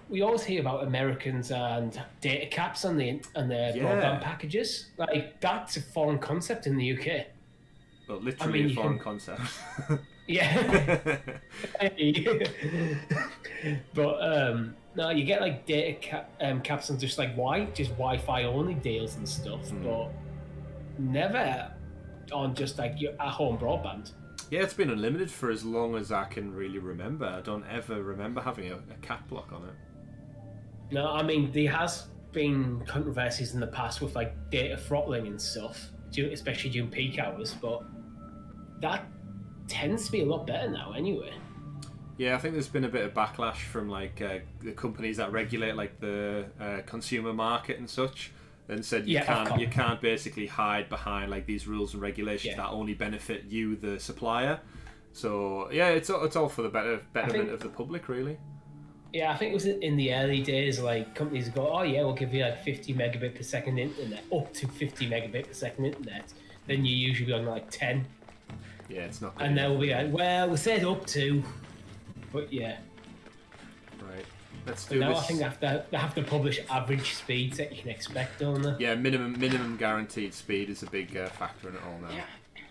We always hear about Americans and data caps on their broadband packages. Like, that's a foreign concept in the UK. But literally a foreign concept. Yeah. But no, you get like data caps on just like just Wi-Fi only deals and stuff, but never on just like your at-home broadband. Yeah, it's been unlimited for as long as I can really remember. I don't ever remember having a cap block on it. No, I mean, there has been controversies in the past with like data throttling and stuff, especially during peak hours, but that tends to be a lot better now anyway. Yeah, I think there's been a bit of backlash from like the companies that regulate like the consumer market and such, and said you can't basically hide behind like these rules and regulations that only benefit you, the supplier. So yeah, it's all for the betterment of the public, really. Yeah, I think it was in the early days, like, companies go, oh yeah, we'll give you like 50 megabit per second internet, up to 50 megabit per second internet. Then you usually on like 10. Yeah, it's not good. And then we'll be like, well, we said up to, but yeah. Right, let's do now this. I think they have to publish average speeds that you can expect, don't they? Yeah, minimum guaranteed speed is a big factor in it all now.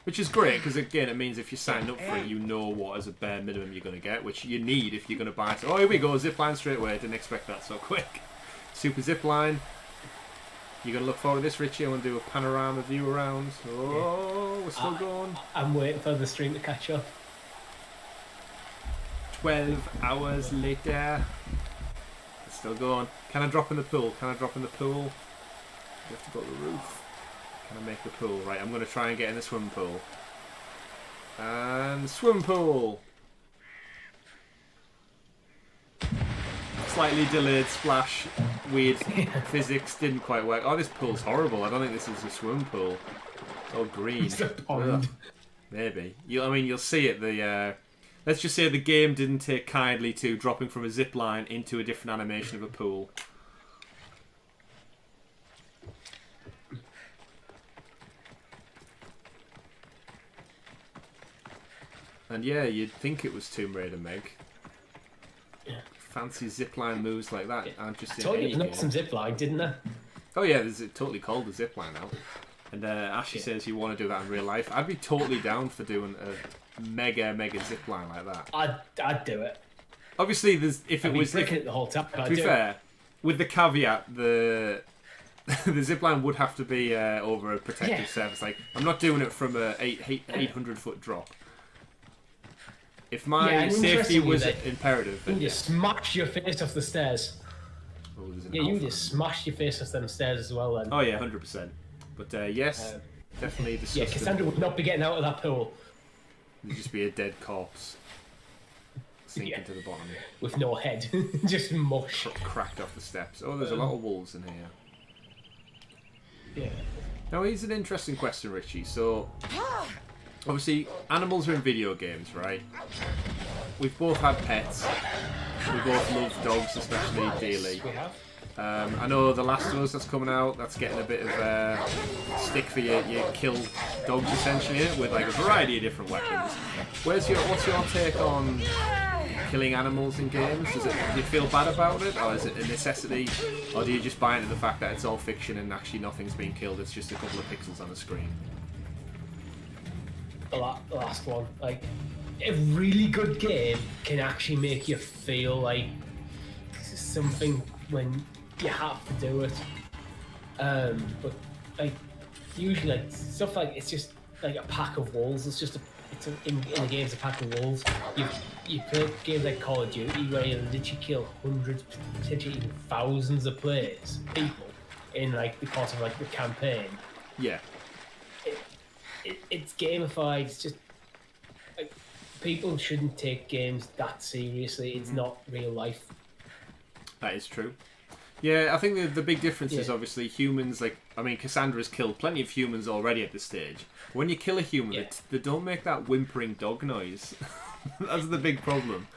Which is great, because again, it means if you sign up for it, you know what as a bare minimum you're going to get, which you need if you're going to buy it. Oh, here we go, zipline straight away. Didn't expect that so quick. Super zipline. You're going to look forward to this, Richie. I want to do a panorama view around. Oh, we're still going. I'm waiting for the stream to catch up. 12 hours later. It's still going. Can I drop in the pool? Can I drop in the pool? You have to go to the roof. Can I make the pool? Right, I'm going to try and get in the swimming pool. And swimming pool. Slightly delayed splash. Weird physics didn't quite work. Oh, this pool's horrible. I don't think this is a swimming pool. It's all green. It's a pond. Ugh. Maybe. You'll see it. Let's just say the game didn't take kindly to dropping from a zip line into a different animation of a pool. And yeah, you'd think it was Tomb Raider, Meg. Fancy zipline moves like that aren't just in I told any you there game. was some zipline, didn't I? Oh yeah, there's totally called the zipline now. And Ashley says you want to do that in real life. I'd be totally down for doing a mega zipline like that. I'd do it. Obviously, if it was breaking it the whole time. To be fair, with the caveat, the zipline would have to be over a protective surface. Like, I'm not doing it from a 800-foot drop. If my safety was imperative, then you just smash your face off the stairs. Oh, yeah, you just smashed your face off them stairs as well then. Oh yeah, 100%. But yes, definitely disgusting. Yeah, Kassandra would not be getting out of that pool. It'd just be a dead corpse sinking to the bottom. With no head. Just mush. Cracked off the steps. Oh, there's a lot of wolves in here. Yeah. Now, here's an interesting question, Richie. So, obviously, animals are in video games, right? We've both had pets. We both love dogs, especially dearly. We have. I know The Last of Us that's coming out, that's getting a bit of stick for you kill dogs essentially with like a variety of different weapons. What's your take on killing animals in games? Do you feel bad about it, or is it a necessity, or do you just buy into the fact that it's all fiction and actually nothing's being killed, it's just a couple of pixels on a screen? The last one. Like, a really good game can actually make you feel like something when you have to do it. But like usually like stuff like it's just like a pack of wolves. In the game it's a pack of wolves. You play games like Call of Duty where you literally kill hundreds, potentially even thousands of people in like the course of like the campaign. Yeah. It's gamified. It's just like, people shouldn't take games that seriously. It's not real life. That is true. Yeah, I think the big difference is obviously humans. Like, I mean, Cassandra's killed plenty of humans already at this stage. When you kill a human, they don't make that whimpering dog noise. That's the big problem.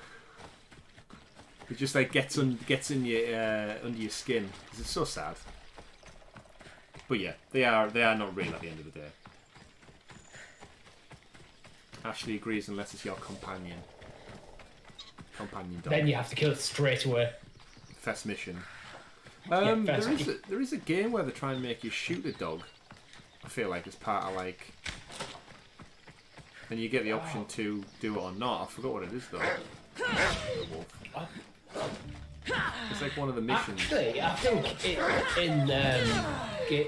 It just like gets in your under your skin. 'Cause it's so sad. But yeah, they are not real at the end of the day. Ashley agrees unless it's your companion dog. Then you have to kill it straight away. First mission. There is a game where they try and make you shoot a dog. I feel like as part of like, and you get the option to do it or not. I forgot what it is though. It's like one of the missions. Actually, I think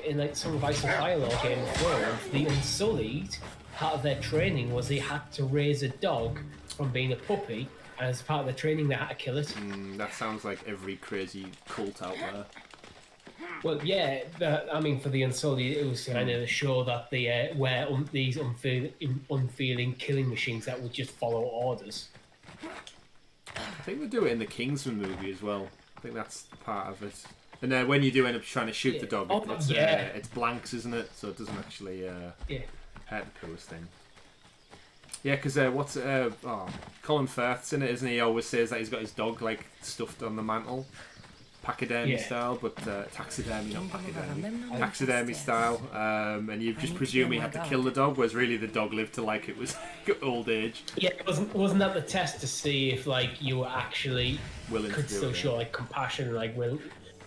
in like some of Ice and Fire or Game of Thrones, the Unsullied, part of their training was they had to raise a dog from being a puppy. And as part of the training, they had to kill it. That sounds like every crazy cult out there. Well, yeah, I mean, for the Unsullied, it was kind of to show that they were these unfeeling killing machines that would just follow orders. I think they do it in the Kingsman movie as well. I think that's part of it. And when you do end up trying to shoot the dog, it's blanks, isn't it? So it doesn't actually hurt the poorest thing. Yeah, because Colin Firth's in it, isn't he? He always says that he's got his dog like stuffed on the mantle, pachydermy style, but taxidermy, not pachydermy, taxidermy style. And you just presume he had to kill the dog, whereas really the dog lived to like it was old age. Yeah, wasn't that the test to see if like you were actually could still show like compassion, like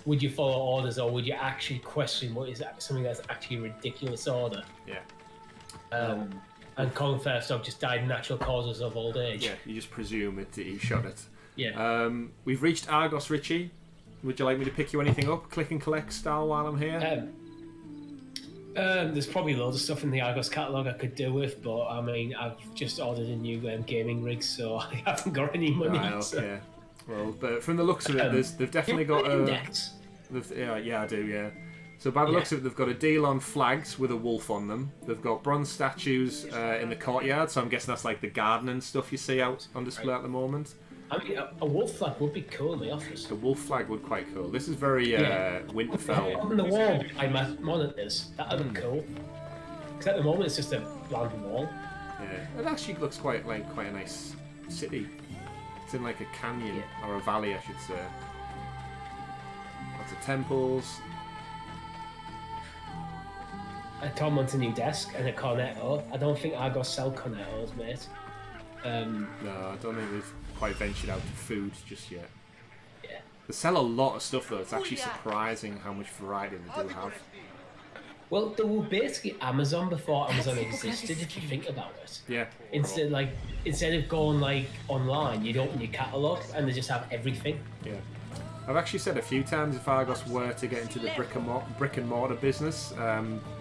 would you follow orders or would you actually question what is something that's actually a ridiculous order? Yeah. And Colin Firth's dog just died natural causes of old age. Yeah, you just presume he shot it. Yeah. We've reached Argos, Richie. Would you like me to pick you anything up, click and collect style, while I'm here? There's probably loads of stuff in the Argos catalogue I could do with, but I mean, I've just ordered a new gaming rig, so I haven't got any money. Right, okay. So. Well, but from the looks of it, they've definitely got a... index. Yeah, I do, yeah. So by the looks of it, they've got a deal on flags with a wolf on them. They've got bronze statues in the courtyard, so I'm guessing that's like the garden and stuff you see out on display at the moment. I mean, a wolf flag would be cool in the office. The wolf flag would be quite cool. This is very Winterfell. On the wall behind my monitors, that would be cool. Because at the moment it's just a random wall. Yeah, it actually looks quite a nice city. It's in like a canyon or a valley, I should say. Lots of temples. Tom wants a new desk and a cornetto. I don't think Argos sell cornettos, mate. No, I don't think they've quite ventured out to food just yet. Yeah. They sell a lot of stuff though. It's actually surprising how much variety they do have. Well, they were basically Amazon before Amazon existed, if you think about it. Yeah. Instead of going like online, you'd open your catalogue and they just have everything. Yeah. I've actually said a few times if Argos were to get into the brick and mortar business,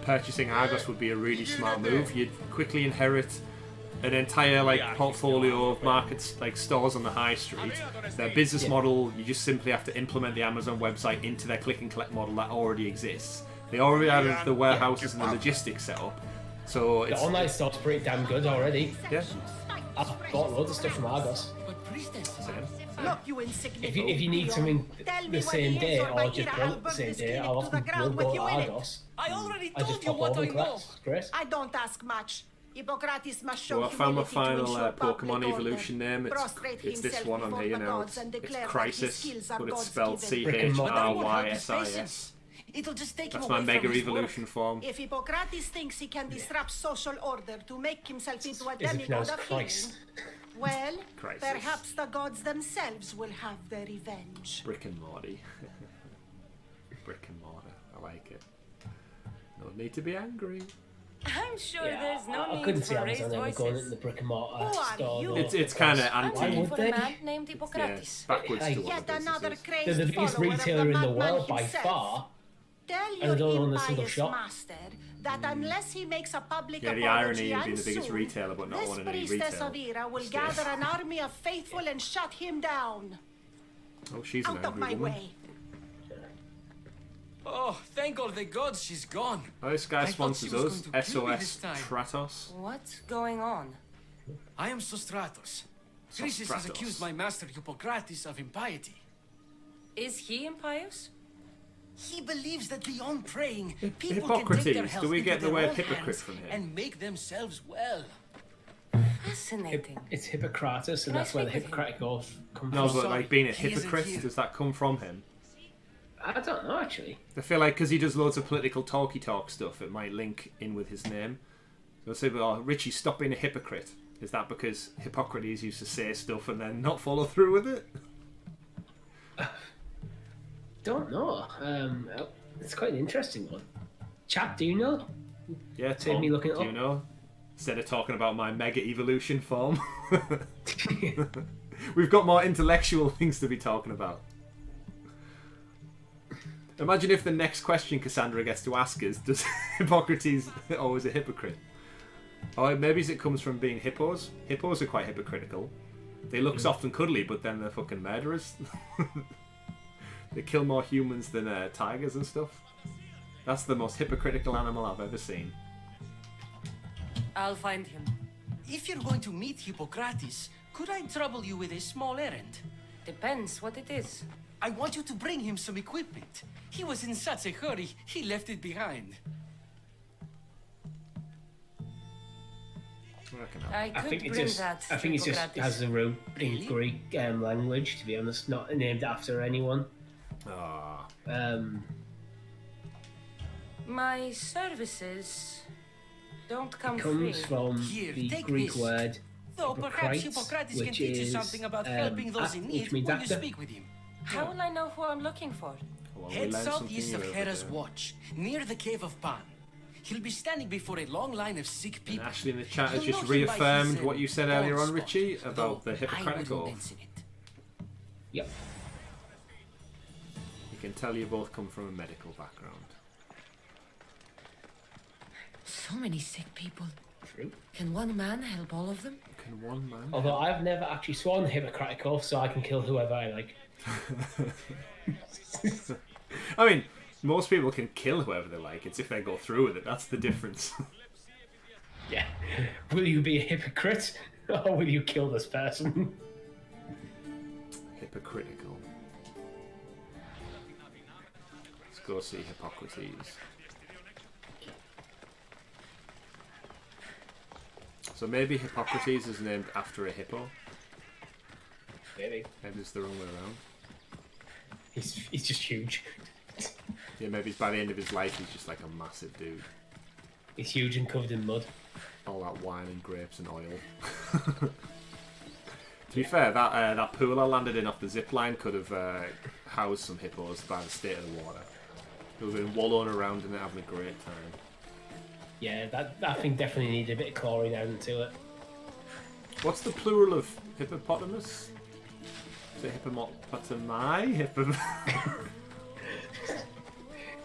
purchasing Argos would be a really smart move. You'd quickly inherit an entire portfolio of markets, like stores on the high street. Their business model, you just simply have to implement the Amazon website into their click and collect model that already exists. They already have the warehouses and the logistics set up. So it's, the online store's pretty damn good already. Yeah. I've bought loads of stuff from Argos. Look, you insignificant. If you need something the same day or just want the same day, I'll often go to Argos. I already I just pop over and collect. It's great. I don't ask much. Hippocrates must show I found my humility to final ensure Pokemon public evolution order. name. It's this one on here, you know. It's Crisis, Crisis, but it's spelled C-H-R-Y-S-I-S. CHRYSIS. It'll just take That's him my away Mega from his Evolution work. form. If Hippocrates thinks he can disrupt social order to make himself into a Is it demigod pronounced of healing, Christ? well, Crisis. perhaps the gods themselves will have their revenge. Brick and Morty. Brick and mortar. I like it. No need to be angry. I'm sure there's no I need couldn't see for raised Amazon ever going into voices. the brick and mortar Who are store. you? though. It's kind of I'm anti. looking for a they? man named Hippocrates. Backwards to what Yet the business another is. They're crazed the biggest follower of retailer in the madman world by himself. far. Tell And they your don't own a single impious shop. master that unless he makes a public Yeah, the apology irony of being and the biggest soon, retailer but not this owning any priestess retail. of Ira will Yes. gather an army of faithful and shut him down. Oh, she's an Out of angry my woman. way. Oh, thank all the gods she's gone. Oh, this guy I thought she sponsors was us. going to kill me this SOS time. Tratos. What's going on? I am Sostratos. Chrysis has accused my master Hippocrates of impiety. Is he impious? He believes that beyond praying, people can Hippocrates. take their health Do we into get the their word own hypocrite hands from here? and make themselves well. Fascinating. It's Hippocrates, and Can I that's where the speak with Hippocratic Oath comes No, from. but like being a he isn't hypocrite, here. does that come from him? I don't know, actually. I feel like because he does loads of political talky talk stuff, it might link in with his name. So I'll say, well, Richie, stop being a hypocrite. Is that because Hippocrates used to say stuff and then not follow through with it? Don't know. It's quite an interesting one. Chat, do you know? Yeah, Save Tom, me looking it do you up. know? Instead of talking about my Mega Evolution form. We've got more intellectual things to be talking about. Imagine if the next question Kassandra gets to ask is, does Hippocrates always a hypocrite? Or maybe it comes from being hippos. Hippos are quite hypocritical. They look soft and cuddly, but then they're fucking murderers. They kill more humans than tigers and stuff. That's the most hypocritical animal I've ever seen. I'll find him. If you're going to meet Hippocrates, could I trouble you with a small errand? Depends what it is. I want you to bring him some equipment. He was in such a hurry, he left it behind. I I could think it bring just, that. I think it just Hippocrates. has a root in Greek language, to be honest, not named after anyone. Ah. My services don't come It free. comes from Here, the take Greek this. word Though perhaps Hippocrates, Hippocrates can which teach you is, something about helping those in which need means when you actor. speak with him. How will I know who I'm looking for? Well, we Head learned southeast something of new over Hera's there. Watch, near the Cave of Pan. He'll be standing before a long line of sick And people. Ashley in the chat has You'll just know him by reaffirmed his, what you said bald earlier on, spot, Richie, though about the I Hippocratic wouldn't Oath. mention it. Yep. You can tell you both come from a medical background. So many sick people. True. Can one man help all of them? Can one man? Although I've never actually sworn the Hippocratic Oath, so I can kill whoever I like. I mean, most people can kill whoever they like. It's if they go through with it. That's the difference. Yeah. Will you be a hypocrite, or will you kill this person? Hypocritical. Let's go see Hippocrates. So maybe Hippocrates is named after a hippo. Maybe. Maybe it's the wrong way around. He's just huge. Yeah, maybe by the end of his life he's just like a massive dude. He's huge and covered in mud. All that wine and grapes and oil. To be fair, that pool I landed in off the zip line could have housed some hippos by the state of the water. They would have been wallowing around in it having a great time. Yeah, that thing definitely needed a bit of chlorine added to it. What's the plural of hippopotamus? Is it hippopotami?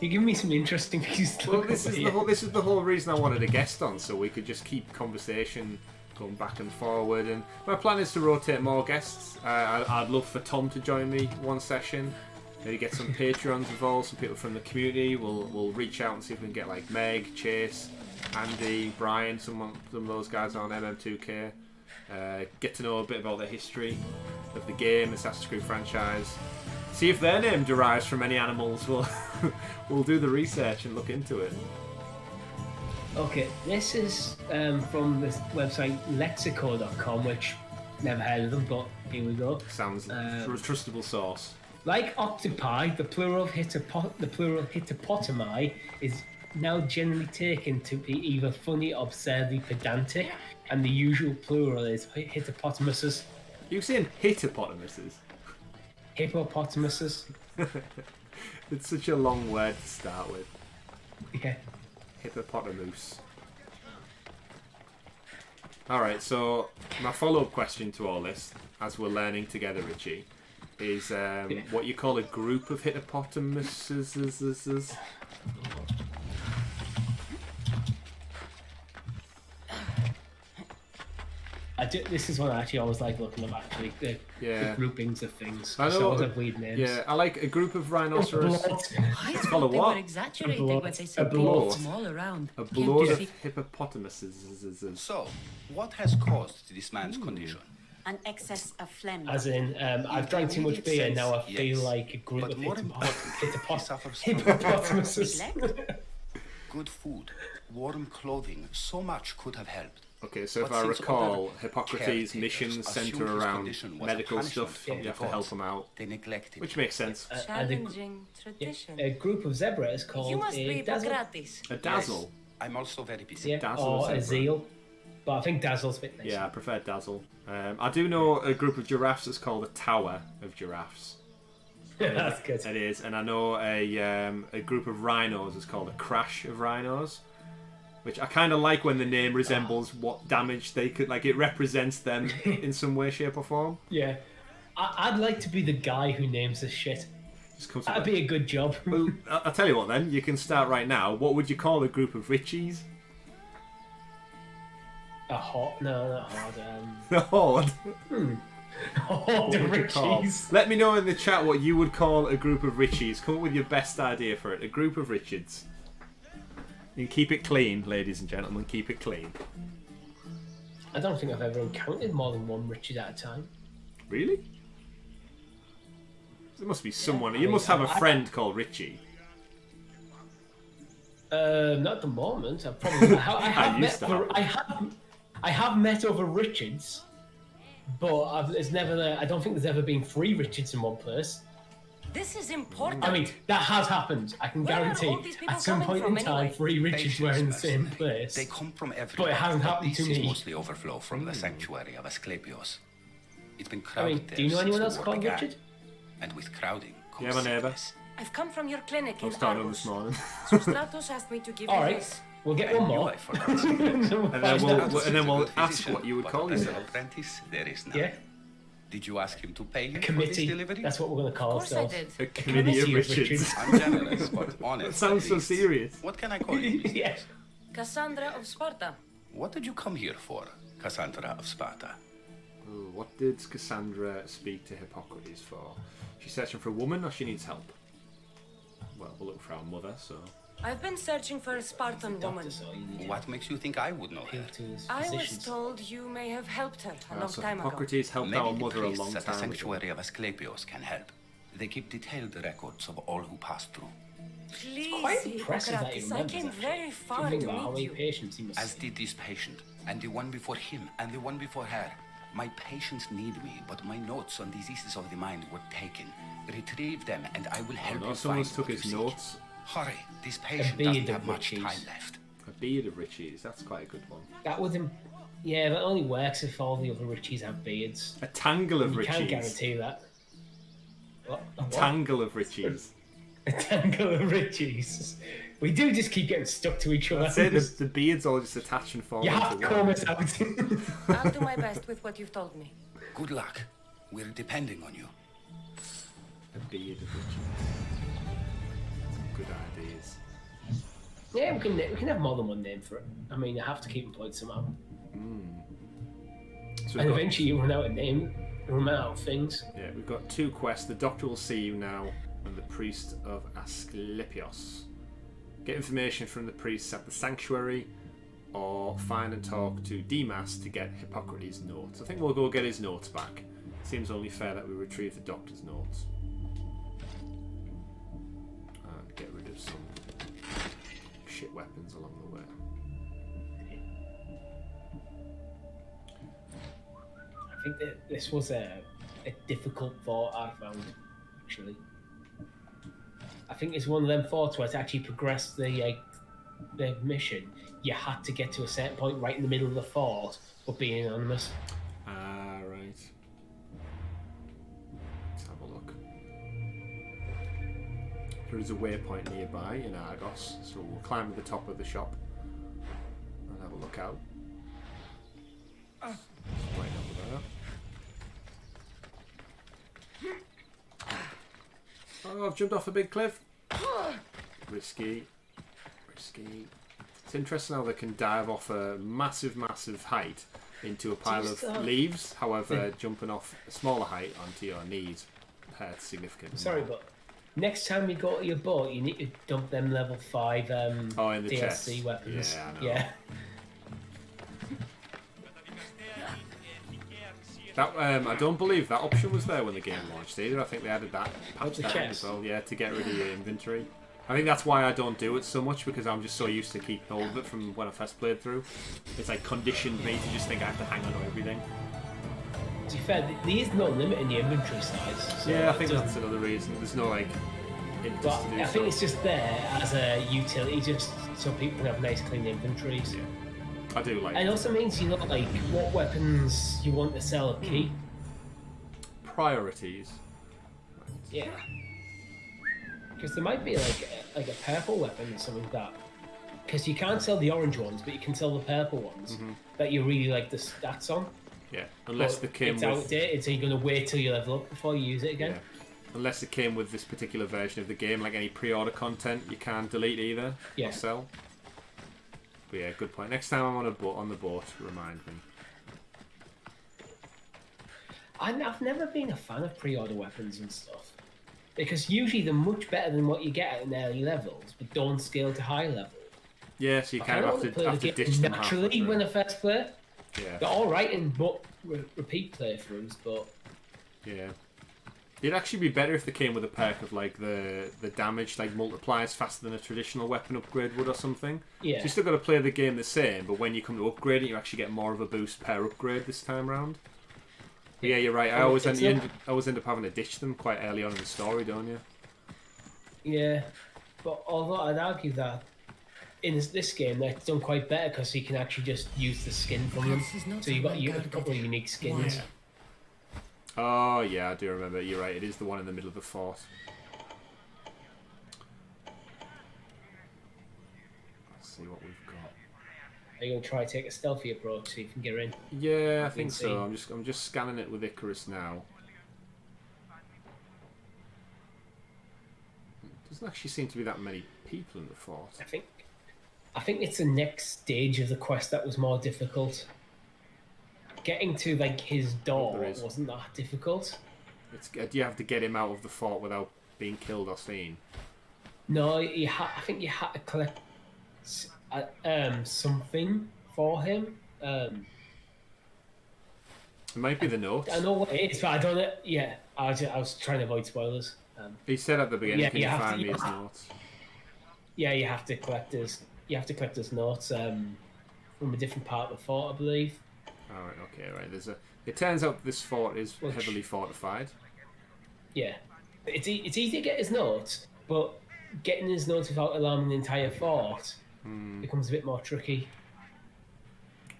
You're giving me some interesting things to Well, look this up is here. the whole reason I wanted a guest on, so we could just keep conversation going back and forward. And my plan is to rotate more guests. I'd love for Tom to join me one session. Maybe get some Patreons involved, some people from the community. We'll reach out and see if we can get like Meg, Chase, Andy, Brian, some of those guys on MM2K. Get to know a bit about the history of the game, Assassin's Creed franchise. See if their name derives from any animals. We'll do the research and look into it. Okay, this is from this website lexico.com, which never heard of them, but here we go. Sounds a trustable source. Like octopi, the plural hippopotami is now generally taken to be either funny or absurdly pedantic, and the usual plural is hippopotamuses. You're saying hippopotamuses? Hippopotamuses. It's such a long word to start with. Yeah. Hippopotamus. Alright, so my follow-up question to all this, as we're learning together, Richie, is what you call a group of hippopotamuses. This is one I actually always like looking at, actually, the groupings of things. I know. Have weird names. Yeah, I like a group of rhinoceros. I thought they were exaggerating when they said them all around. A blood of hippopotamuses. So, what has caused this man's condition? An excess of phlegm. As in, I've drank too much beer, now I feel like a group of hippopotamuses. Good food, warm clothing, so much could have helped. Okay, so if But I since recall, other Hippocrates' missions caretakers centre assumed his around condition was a medical punishment stuff. from You the have to help gods. them out, They neglected which makes sense. Challenging tradition. A group of zebra is called You must a be dazzle. Hippocrates. A dazzle. Yes, I'm also very busy. Yeah, Dazzle or a zebra. zeal. But I think dazzle's a bit nicer. Yeah, I prefer dazzle. I do know a group of giraffes that's called a tower of giraffes. That's good. It is, and I know a group of rhinos is called a crash of rhinos, which I kind of like when the name resembles what damage they could, like it represents them in some way, shape, or form. Yeah. I'd like to be the guy who names this shit. That'd be a good job. Well, I'll tell you what then, you can start right now. What would you call a group of Richies? A hot? No, not hard. The Horde? A horde of Richies. Let me know in the chat what you would call a group of Richies. Come up with your best idea for it. A group of Richards. You can keep it clean, ladies and gentlemen. Keep it clean. I don't think I've ever encountered more than one Richard at a time. Really? There must be someone. You must have a friend called Richie. Not at the moment. I probably. I have I have met other Richards, but I don't think there's ever been 3 Richards in one place. This is important. I mean, that has happened. I can guarantee. At some point in time, 3 Richards were in the same place. They come from everywhere. But it hasn't happened to This me. is mostly overflow from the sanctuary of Asclepios. It's been crowded I mean, there do you know anyone since else the war called began. Richard? And with crowding comes Yeah, my neighbour. sickness. I've come from your clinic I in was starting on Argos. this morning. So Stratos asked me to give you Alright, this. we'll get one more. and then we'll ask what you would call As an yourself. apprentice, there is none. Yeah. Did you ask him to pay you for this Committee. delivery? That's what we're going to call Of course I ourselves. did. A committee of Richards. I'm generous, but honest. That sounds at so least. serious. What can I call you? Yes. Cassandra of Sparta. What did you come here for, Cassandra of Sparta? Ooh, what did Cassandra speak to Hippocrates for? She's searching for a woman or she needs help? Well, we'll look for our mother, so... I've been searching for a Spartan woman. What makes you think I would know her? I was told you may have helped her a long so time ago. Hippocrates helped Maybe our the mother a priests long at the time ago. sanctuary of Asclepios can help. They keep detailed records of all who passed through. Please, quite impressive that he Hippocrates, I remembers, came actually. very far Think to about how meet many you. patients he must As see. did this patient, and the one before him, and the one before her. My patients need me, but my notes on diseases of the mind were taken. Retrieve them, and I will help no, you someone's find took what his you seek. notes. Hurry, this patient beard doesn't of have much Richie's. time left. A beard of Richie's, that's quite a good one. That would... Yeah, that only works if all the other Richies have beards. A tangle of You Richie's. can't guarantee that. What? A tangle of Richie's. A tangle of Richies. We do just keep getting stuck to each other. That's it, the beards all just attach and fall You have to into comb one. us out. I'll do my best with what you've told me. Good luck. We're depending on you. A beard of Richie's. Good ideas. Yeah, we can have more than one name for it. I mean, you have to keep employed somehow. So And we've got, eventually you run out of name, you run out of things. yeah, we've got 2 quests. The Doctor will see you now, and the Priest of Asclepios. Get information from the priests at the sanctuary, or find and talk to Demas to get Hippocrates' notes. I think we'll go get his notes back. Seems only fair that we retrieve the Doctor's notes. And get rid of some shit weapons along the way. I think that this was a difficult thought I found, actually. I think it's one of them thoughts where to actually progress the mission, you had to get to a certain point right in the middle of the fort, but being anonymous. Ah, right. Let's have a look. There is a waypoint nearby in Argos, so we'll climb to the top of the shop and have a look out. Right over there. Oh, I've jumped off a big cliff. Risky. Risky. It's interesting how they can dive off a massive, massive height into a pile of leaves. However, jumping off a smaller height onto your knees hurts significantly. Sorry, but next time you go to your boat, you need to dump them level 5 in the DLC chest. weapons. Yeah, I know. Yeah. That I don't believe that option was there when the game launched either. I think they added that patch the down chest? as well, yeah, to get rid of your inventory. I think that's why I don't do it so much, because I'm just so used to keeping hold of it from when I first played through. It's like conditioned me to just think I have to hang on to everything. To be fair, there is no limit in the inventory size. So Yeah, I think it that's another reason. There's no like impetus But to do I so. think it's just there as a utility, just so people can have nice, clean inventories. Yeah. I do like And it. it also means you know, like, what weapons you want to sell or keep. Priorities. Yeah. Because there might be like a purple weapon or something like that. Because you can't sell the orange ones, but you can sell the purple ones that you really like the stats on. Yeah, unless But they came it's with outdated, so you're going to wait till you level up before you use it again. Yeah. Unless it came with this particular version of the game, like any pre-order content, you can't delete either or sell. But yeah, good point. Next time I'm on the boat, remind me. I've never been a fan of pre-order weapons and stuff. Because usually they're much better than what you get at early levels, but don't scale to high level. Yeah, so you kind of have to ditch them halfway naturally through. when I first play. Yeah. They're alright in repeat playthroughs, but Yeah. It'd actually be better if they came with a perk of like the damage like multipliers faster than a traditional weapon upgrade would or something. Yeah. So you still got to play the game the same, but when you come to upgrade it, you actually get more of a boost per upgrade this time round. But yeah, you're right. I always end up having to ditch them quite early on in the story, don't you? Yeah, but although I'd argue that in this game that's done quite better because you can actually just use the skin from them. So you've got a couple of unique skins. Why? Oh, yeah, I do remember. You're right. It is the one in the middle of the fort. Let's see what we've got. Are you going to try to take a stealthy approach so you can get in? Yeah, I think so. I'm just scanning it with Icarus now. Doesn't actually seem to be that many people in the fort. I think it's the next stage of the quest that was more difficult. Getting to like his door wasn't that difficult. Do you have to get him out of the fort without being killed or seen? No, I think you had to collect something for him. It might be the notes. I know what it is, but I don't know. Yeah, I was trying to avoid spoilers. He said at the beginning, "Can you find me his notes?" Yeah, you have to collect his notes from a different part of the fort, I believe. All right, okay, right. It turns out this fort is heavily fortified. Yeah, it's easy to get his notes, but getting his notes without alarming the entire fort becomes a bit more tricky.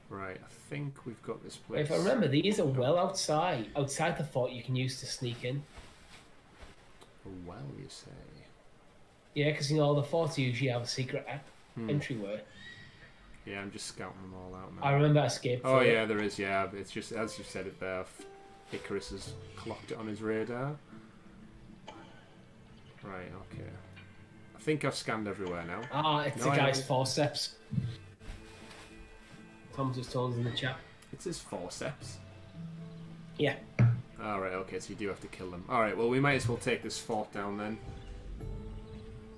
Right, I think we've got this place. If I remember, these are well outside the fort. You can use to sneak in. Well, you say. Yeah, because all the forts usually have a secret entryway. Yeah, I'm just scouting them all out now. I remember escape. Oh yeah, there is. Yeah, it's just as you said it there. Icarus has clocked it on his radar. Right. Okay. I think I've scanned everywhere now. Ah, it's the guy's forceps. Tom's just told us in the chat. It's his forceps. Yeah. All right. Okay, so you do have to kill them. All right. Well, we might as well take this fort down then.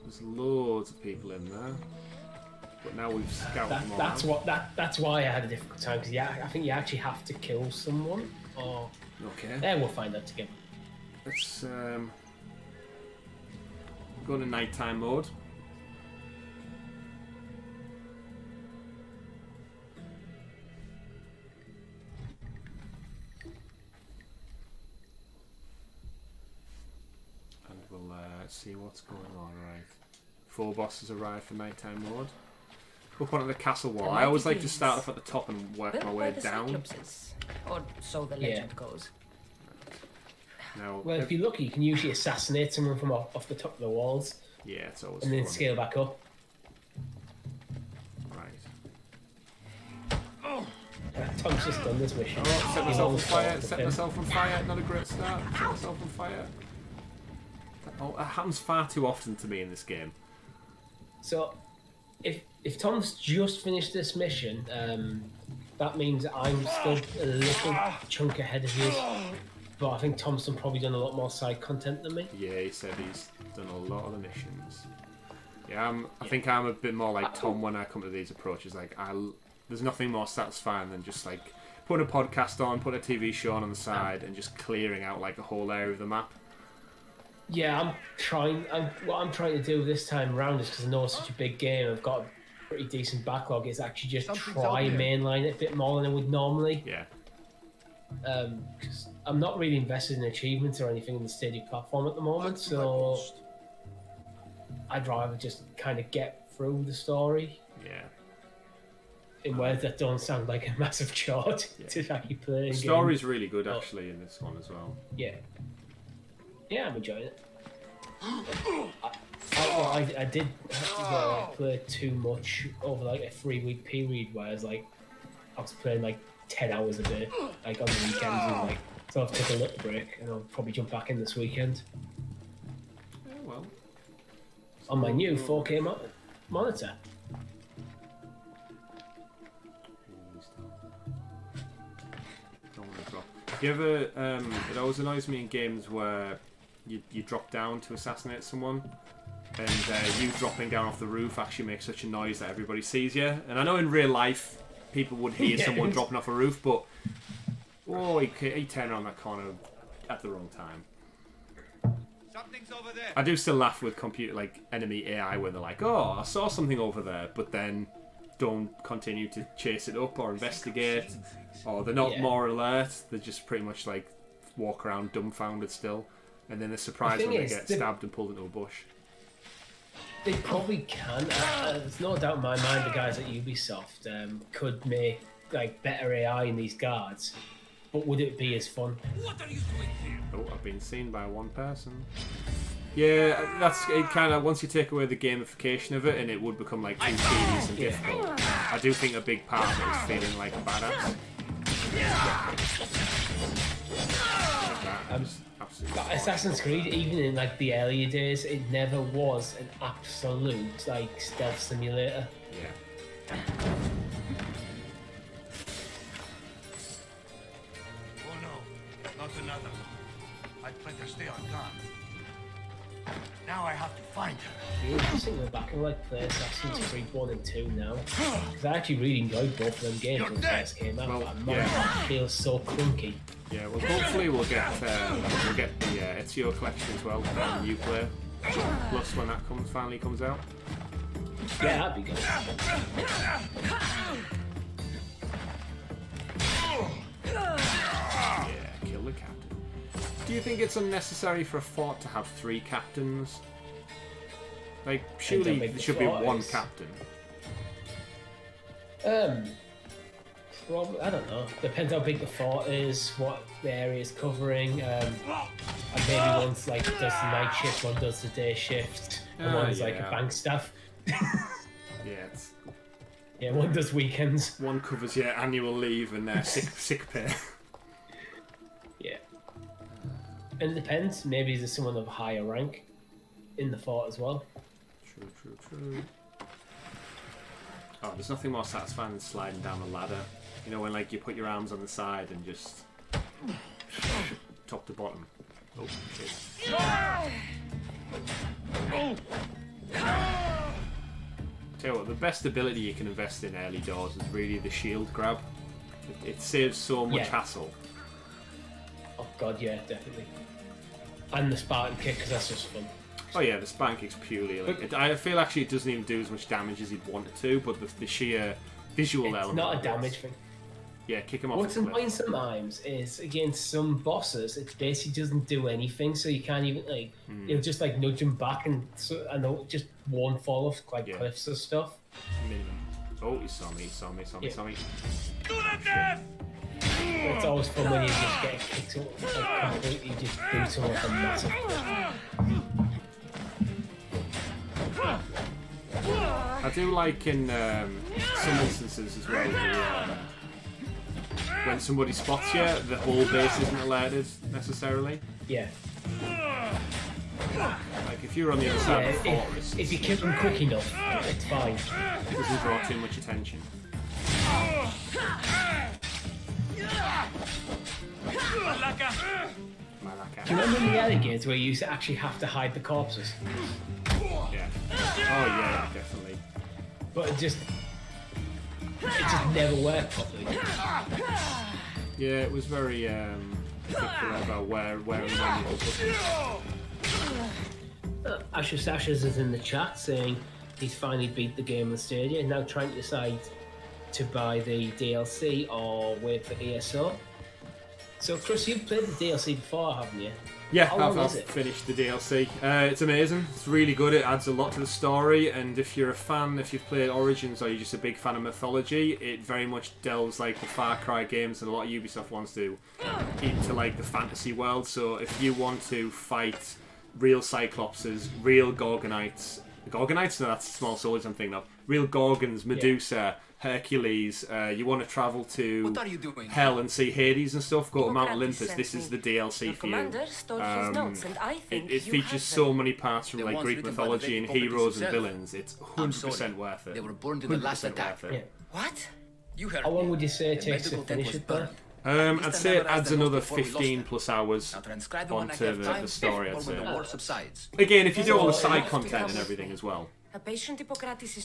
There's loads of people in there. But now we've scouted them all. That's why I had a difficult time because I think you actually have to kill someone. Or we'll find out together. Let's go to nighttime mode. And we'll see what's going on. Right, 4 bosses arrive for nighttime mode. Up onto the castle wall. I always like to start off at the top and work my way down. Or so the legend goes. Now, well, if you're lucky, you can usually assassinate someone from off the top of the walls. Yeah, it's always and then fun. scale back up. Right. Tom's just done this mission. Oh, set myself on fire. Set myself on fire. Not a great start. Set myself on fire. Oh, it happens far too often to me in this game. So, if Tom's just finished this mission, that means I'm still a little chunk ahead of you. But I think Tom's probably done a lot more side content than me. Yeah, he said he's done a lot of the missions. Yeah, I think I'm a bit more like Tom when I come to these approaches. Like, there's nothing more satisfying than just like put a podcast on, put a TV show on the side, and just clearing out like a whole area of the map. Yeah, what I'm trying to do this time around is because I know it's such a big game. I've got a pretty decent backlog. Is actually just try and mainline it a bit more than I would normally. Yeah. Because I'm not really invested in achievements or anything in the Stadia platform at the moment, so I'd rather just kind of get through the story. Yeah. In words that don't sound like a massive chore to actually play. The story's really good actually in this one as well. Yeah. Yeah, I'm enjoying it. I did have to play too much over like a 3-week period, whereas like I was playing like 10 hours a day, like on the weekends, and like so I've taken a little break, and I'll probably jump back in this weekend. Yeah, well, on my new 4K monitor. Do you ever? It always annoys me in games where you drop down to assassinate someone, and you dropping down off the roof actually makes such a noise that everybody sees you. And I know in real life people would hear someone dropping off a roof, but he turned around that corner at the wrong time. I do still laugh with enemy AI when they're like, "Oh, I saw something over there," but then don't continue to chase it up or investigate, or they're not more alert. They're just pretty much like walk around dumbfounded still, and then they're surprised when they get stabbed and pulled into a bush. They probably can. There's no doubt in my mind the guys at Ubisoft could make like better AI in these guards, but would it be as fun? What are you doing here? Oh, I've been seen by one person. Yeah, that's it. Kind of once you take away the gamification of it, and it would become like too tedious and difficult. I do think a big part of it is feeling like a badass. Assassin's Creed, even in like the earlier days, it never was an absolute like stealth simulator. Yeah. Oh no, not another. I'd better stay on guard. Now I have to find her. It's interesting to go back and like play Assassin's Creed 1 and 2 now, because I actually really enjoyed both of them games when they first came out. But it feels so clunky. Yeah, well, hopefully we'll get the Ezio collection as well, the Uplay Plus when that finally comes out. Yeah, that'd be good. Yeah, kill the captain. Do you think it's unnecessary for a fort to have 3 captains? Like, surely there should be one captain. Probably, I don't know. Depends how big the fort is, what the area is covering. And maybe one's like does the night shift, one does the day shift, and one's like a bank staff. Yeah, one does weekends. One covers your annual leave and sick pay. Yeah. And it depends. Maybe there's someone of higher rank in the fort as well. True. Oh, there's nothing more satisfying than sliding down a ladder. You know, when like you put your arms on the side and just top to bottom. Oh shit. Tell you what, the best ability you can invest in early doors is really the shield grab. It saves so much hassle. Oh god, yeah, definitely. And the Spartan kick, because that's just fun. Oh yeah, the Spartan kick's purely like... I feel actually it doesn't even do as much damage as you'd want it to, but the sheer visual element... It's not a damage thing. Yeah, kick him off. What's annoying sometimes is against some bosses, it basically doesn't do anything, so you can't even like. You'll just like nudge them back, and they'll just won't fall off like cliffs and stuff. Minimum. Oh, he saw me. To the death! It's always fun when you just get kicked up, like completely just do someone off a massive cliff. I do like in some instances as well. When somebody spots you, the whole base isn't alerted necessarily. Yeah. Like if you're on the other side of the fortress, if you kill them quick enough, it's fine. It doesn't draw too much attention. Malaka. Do you remember in the early games where you actually have to hide the corpses? Yeah. Oh yeah, definitely. But it just never worked properly. Yeah, it was very particular about where and when you were looking. Ashes is in the chat saying he's finally beat the game on Stadia, now trying to decide to buy the DLC or wait for ESO. So Chris, you've played the DLC before, haven't you? Yeah, I've finished the DLC. It's amazing. It's really good. It adds a lot to the story, and if you're a fan, if you've played Origins or you're just a big fan of mythology, it very much delves like the Far Cry games and a lot of Ubisoft wants to into like the fantasy world. So if you want to fight real Cyclopses, real Gorgonites, no, that's the small swords I'm thinking of. Real Gorgons, Medusa, Hercules. You want to travel to Hell and see Hades and stuff. Go to Mount Olympus. This is the DLC for you. It features so many parts from like Greek mythology and heroes and villains. It's 100% worth it. They were burned in the last attack. What? You heard How long would you say it takes to finish it though? I'd say it adds another 15 plus hours onto the story, I'd say. Again, if you do all the side content and everything as well. A patient Hippocrates is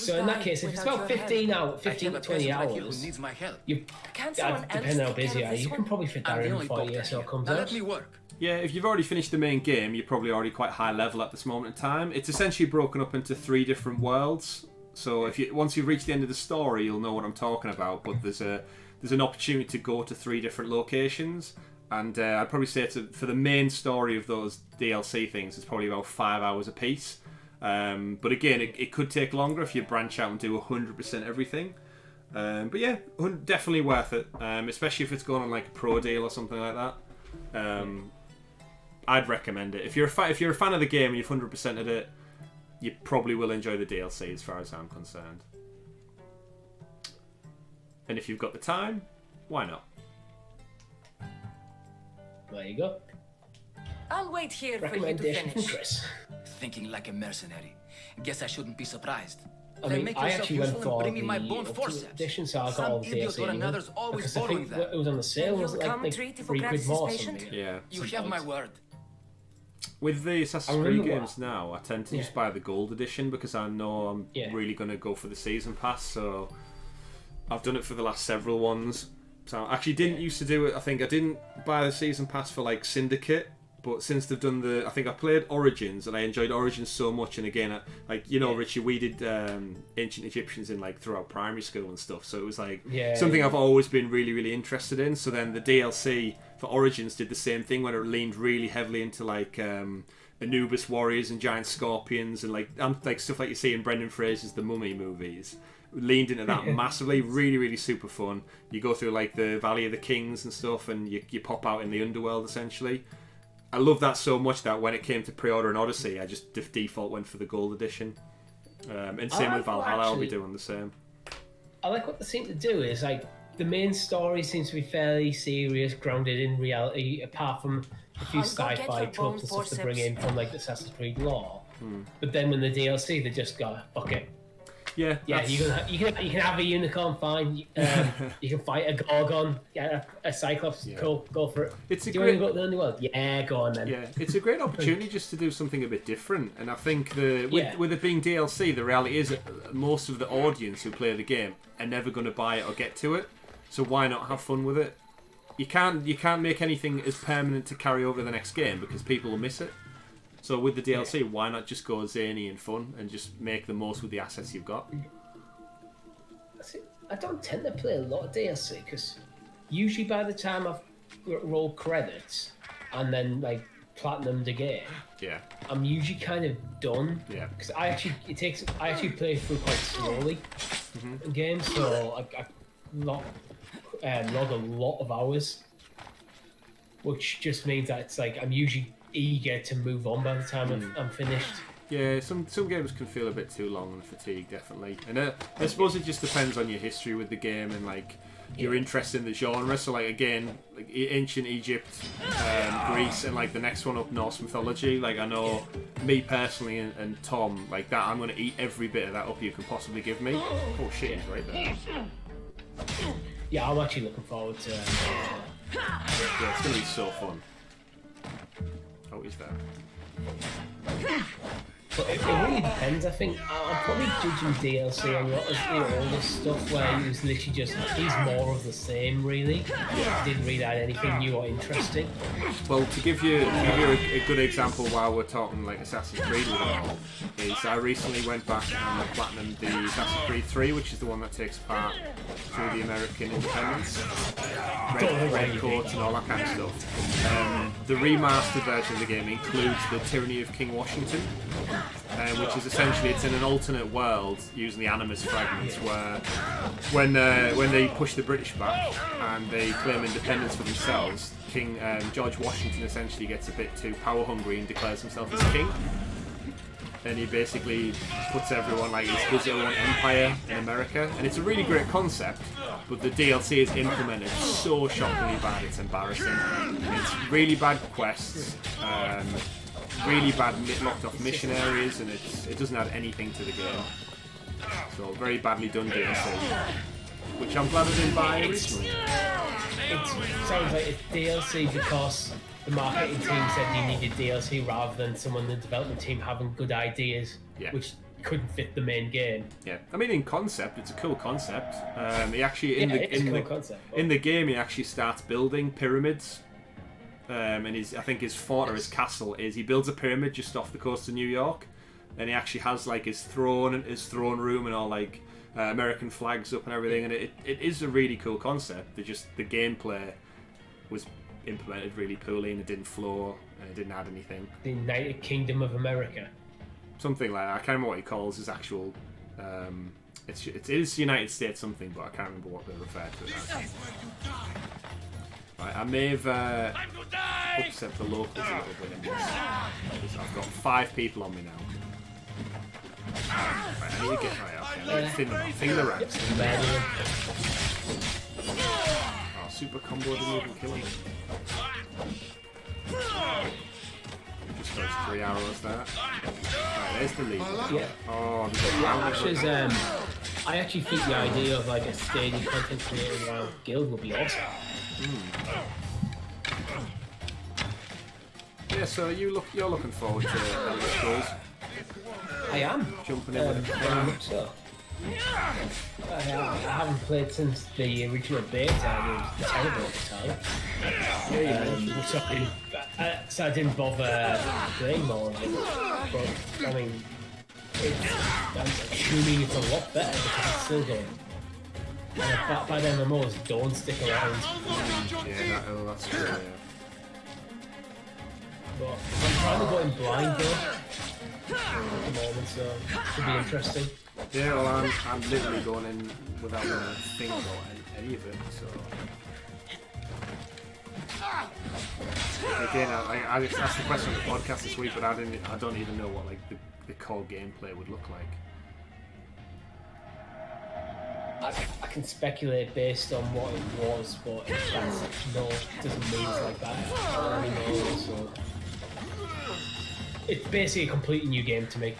So in that case, if it's about 15 to 20 hours, depending on how busy you are, you can probably fit that in before ESO comes out. Let me work. Yeah, if you've already finished the main game, you're probably already quite high level at this moment in time. It's essentially broken up into 3 different worlds. So once you've reached the end of the story, you'll know what I'm talking about. But there's an opportunity to go to 3 different locations, and I'd probably say for the main story of those DLC things, it's probably about 5 hours a piece. But again, it could take longer if you branch out and do 100% everything. But yeah, definitely worth it, especially if it's going on like a pro deal or something like that. I'd recommend it. If you're a fan of the game and you've 100%ed it, you probably will enjoy the DLC as far as I'm concerned. And if you've got the time, why not? There you go. I'll wait here for you to Recommendation from finish. Chris. Thinking like a mercenary. Guess I shouldn't be surprised. I Then mean, make I yourself actually went useful for and bring me the my bone Ultimate forceps. Edition, so I got Some all the idiot DLC. or you know, another's always because I following think that. it was on the sale. You'll Was it like come treat for 3 quid Grax's more or patient? something? Yeah. You have my word. With the Assassin's I Creed remember games now, I tend to Yeah. just buy the gold edition because I know I'm really going to go for the season pass. So I've done it for the last several ones. So I actually didn't used to do it. I think I didn't buy the season pass for like Syndicate, but since they've done I think I played Origins and I enjoyed Origins so much. And again, Richie, we did Ancient Egyptians in like throughout primary school and stuff. So it was like something I've always been really, really interested in. So then the DLC for Origins did the same thing when it leaned really heavily into like Anubis warriors and giant scorpions and like stuff like you see in Brendan Fraser's The Mummy movies. Leaned into that massively. Really, really super fun. You go through like the Valley of the Kings and stuff, and you pop out in the underworld essentially. I love that so much that when it came to pre-order an Odyssey, I just default went for the gold edition. And same with Valhalla, I'll be doing the same. I like what they seem to do is like the main story seems to be fairly serious, grounded in reality, apart from a few I'll go get sci-fi your tropes and bone stuff to bring in forceps. from like the Assassin's Creed lore. But then when the DLC, they just go, okay. Yeah, you can have a unicorn, fine. You can fight a Gorgon, a Cyclops. Cool, go for it. It's a do you great. want to go to the underworld? Yeah, go on then. Yeah, it's a great opportunity just to do something a bit different. And I think with it being DLC, the reality is that most of the audience who play the game are never going to buy it or get to it. So why not have fun with it? You can't make anything as permanent to carry over to the next game because people will miss it. So with the DLC, why not just go zany and fun and just make the most with the assets you've got? I don't tend to play a lot of DLC because usually by the time I've rolled credits and then like platinum the game, I'm usually kind of done. Yeah. Because I actually play through quite slowly in games, so I log a lot of hours, which just means that it's like I'm usually eager to move on by the time I'm finished. Yeah, some games can feel a bit too long and fatigued, definitely. And I suppose it just depends on your history with the game and like your interest in the genre. So like again, like ancient Egypt, Greece, and like the next one up, Norse mythology. Like I know me personally and Tom, like that, I'm gonna eat every bit of that up you can possibly give me. Oh shit, he's right there. Yeah, I'm actually looking forward to. Yeah, it's gonna be so fun. Oh, he's there. But it really depends. I think I'm probably judging DLC on a lot of all this stuff where it was literally just he's more of the same. Really, didn't really add anything new or interesting. Well, to give you a good example while we're talking like Assassin's Creed with it all, is I recently went back and platinumed the Assassin's Creed 3, which is the one that takes part through the American independence, red coats and all that kind of stuff. The remastered version of the game includes the Tyranny of King Washington, which is essentially it's in an alternate world using the Animus fragments where when they push the British back and they claim independence for themselves, King George Washington essentially gets a bit too power hungry and declares himself as king. And he basically puts everyone like his own empire in America, and it's a really great concept. But the DLC is implemented so shockingly bad, it's embarrassing. It's really bad quests, really bad locked off mission areas, and it doesn't add anything to the game. So very badly done DLC, which I'm glad I didn't buy originally. It sounds like it's DLC because the marketing team said you needed DLC rather than someone in the development team having good ideas, which couldn't fit the main game. Yeah, I mean in concept, it's a cool concept. He actually in it's a cool concept, in the game he actually starts building pyramids and I think his fort or his castle is he builds a pyramid just off the coast of New York, and he actually has like his throne room and all like American flags up and everything, and it is a really cool concept. The gameplay was implemented really poorly, and it didn't flow, and it didn't add anything. The United Kingdom of America. Something like that. I can't remember what he calls his actual. It is United States something, but I can't remember what they refer to it as. Right, I may have upset the locals a little bit in this. I've got 5 people on me now. Right, I need to get thin the ranks. Oh, super combo didn't even kill him. Just goes 3 arrows there. Right, there's the lead. Yeah. Oh, I actually think the idea of like a steady content creator around guild would be awesome. Yeah, so you're looking forward to Elder Scrolls. I am. Jumping in with very much so. I haven't played since the original beta. It was terrible at the time. So I didn't bother playing more of it. But I mean, I'm assuming it's a lot better because it's still going. And by then, the MMOs don't stick around. Yeah, that's true. Yeah. But I'm trying to go in blind though at the moment, so it should be interesting. Yeah, well, I'm literally going in without a thing about any of it, so. Again, I asked the question on the podcast this week, but I don't even know what like the core gameplay would look like. I can speculate based on what it was, but doesn't mean it's like that. I already know, so it's basically a completely new game to me.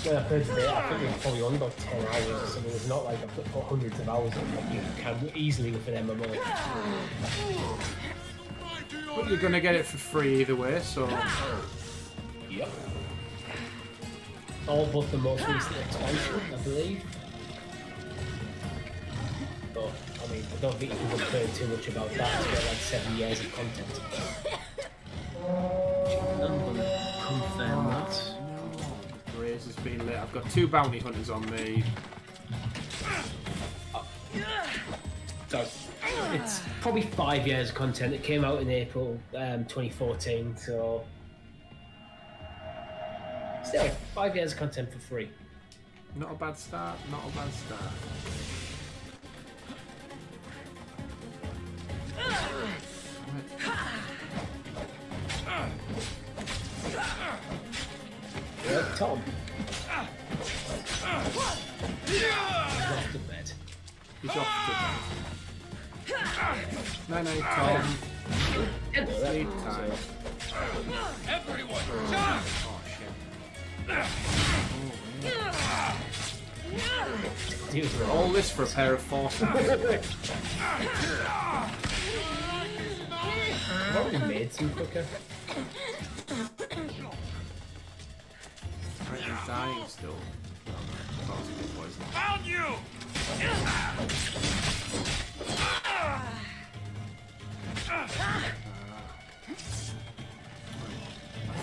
When I played today, I think it was probably only about 10 hours or something. It's not like I've put hundreds of hours in like you can easily with an MMO. But you're going to get it for free either way, so. Yep. All but the most recent expansion, I believe. But, I mean, I don't think you can complain too much about that. It's got like 7 years of content. I'm going to confirm that. Raise has been lit. I've got 2 bounty hunters on me. So, it's probably 5 years of content. It came out in April 2014, so still 5 years of content for free. Not a bad start. Not a bad start. Yeah, Tom. He's off to bed. He's off to bed. No, Tom. Sleep time. Everyone, Oh, shit. Dude, all this for a pair of forces. I've already made some quicker. He's dying still. Found you! I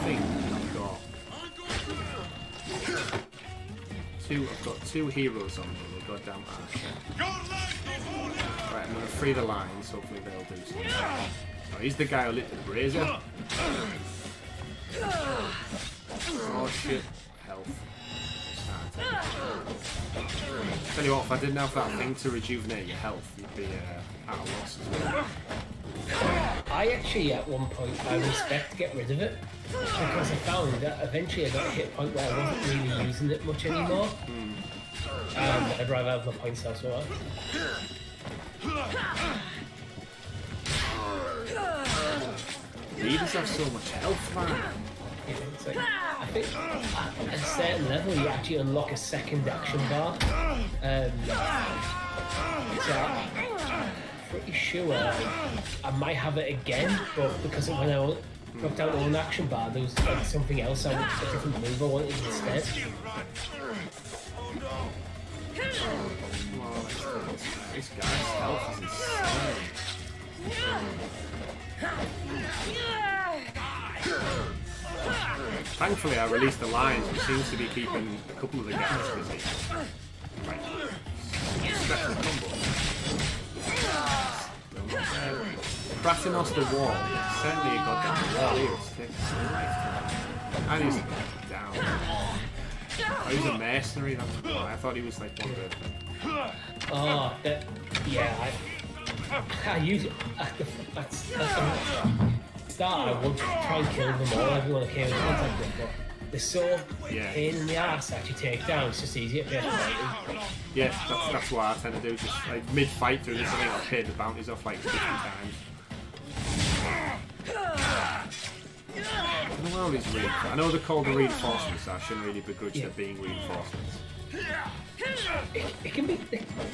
think I've got 2 heroes on me. They've got damn ass. Right, I'm gonna free the lines. Hopefully they'll do something. Oh, he's the guy who lit the brazier. Oh shit. Health. Tell you what, if I didn't have that thing to rejuvenate your health, you'd be at a loss as well. I actually, at one point, I was expect to get rid of it because I found that eventually I got to hit a point where I wasn't really using it much anymore. I'd rather have my points elsewhere. Leaders have so much health, man. It's like, I think at a certain level you actually unlock a second action bar. So I'm pretty sure I might have it again, but because when I dropped out one action bar, there was like something else, a different move I wanted instead. This guy's health is insane. Thankfully, I released the lions, which seems to be keeping a couple of the guys busy. Right. Special combo. Kratinos the Wall. Certainly a goddamn wall here. It's taking some life to that. And he's down. Oh, he's a mercenary, that's why. I thought he was like one of the... Oh, yeah, I use it. That's start. I want to try and kill them all, everyone I came in contact with, but they're so pain in the ass to actually take down. It's just easier to be able to fight them. Yeah, that's what I tend to do. Just like mid-fight through this, I think I'll pay the bounties off like 50 times. I know all these I know they're called the reinforcements, so I shouldn't really begrudge them being reinforcements. It can be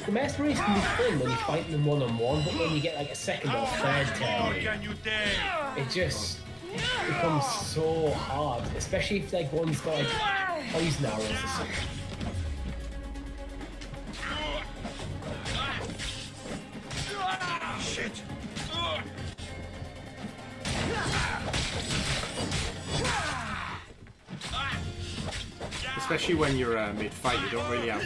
the mercenaries can be fun when you're fighting them one-on-one, but when you get like a second or third turn, it just becomes so hard, especially if like one's got like poison arrows or something. Shit. Especially when you're mid-fight, you don't really have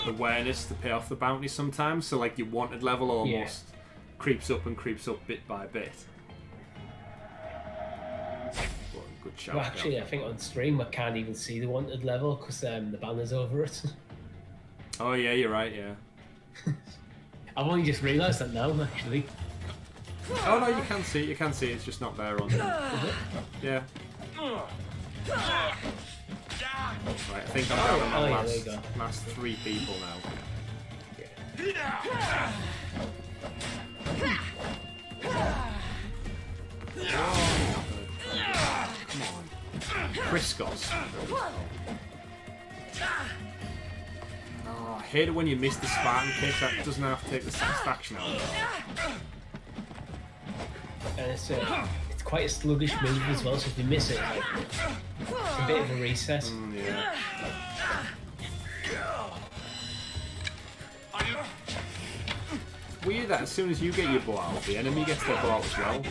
the awareness to pay off the bounty sometimes, so like your wanted level almost creeps up bit by bit. Well, good shout. Well, actually, I think on stream I can't even see the wanted level because the banner's over it. Oh yeah, you're right, yeah. I've only just realised that now, actually. Oh no, you can see it, it's just not there on yeah. Right, I think I'm down to the last 3 people now. Come on. Kriskos. Oh, I hate it when you miss the Spartan kick, that doesn't have to take the satisfaction out of it. And it's quite a sluggish move as well, so if you miss it, like, it's a bit of a reset. Yeah. It's weird that as soon as you get your bow out, the enemy gets their bow out as well.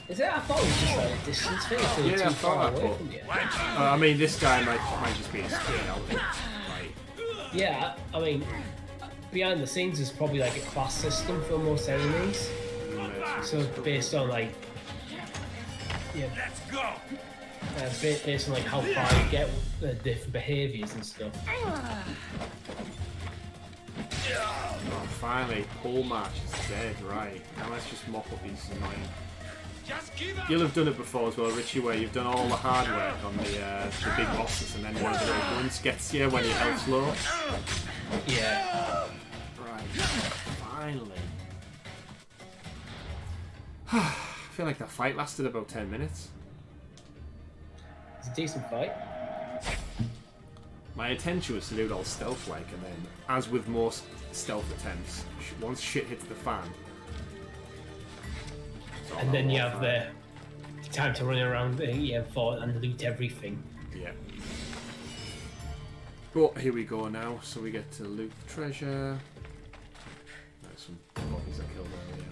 Is it? I thought it was just like a distance thing, so you're too far away from you. I mean, this guy might just be straight out there. Right. Yeah, I mean, behind the scenes there's probably like a class system for most enemies. So based on like, Let's go. Based on like how far you get with different behaviours and stuff. Oh, finally, Paul March is dead, right. Now let's just mop up these annoying... You'll have done it before as well, Richie, where you've done all the hard work on the big bosses and then one of the little guns gets you when your health's low. Yeah. Right, finally. I feel like that fight lasted about 10 minutes. It's a decent fight. My intention was to do it all stealth-like, and then, as with most stealth attempts, once shit hits the fan... And then you have the time to run around and loot everything. Yeah. But here we go now, so we get to loot the treasure. There's some bodies I killed earlier.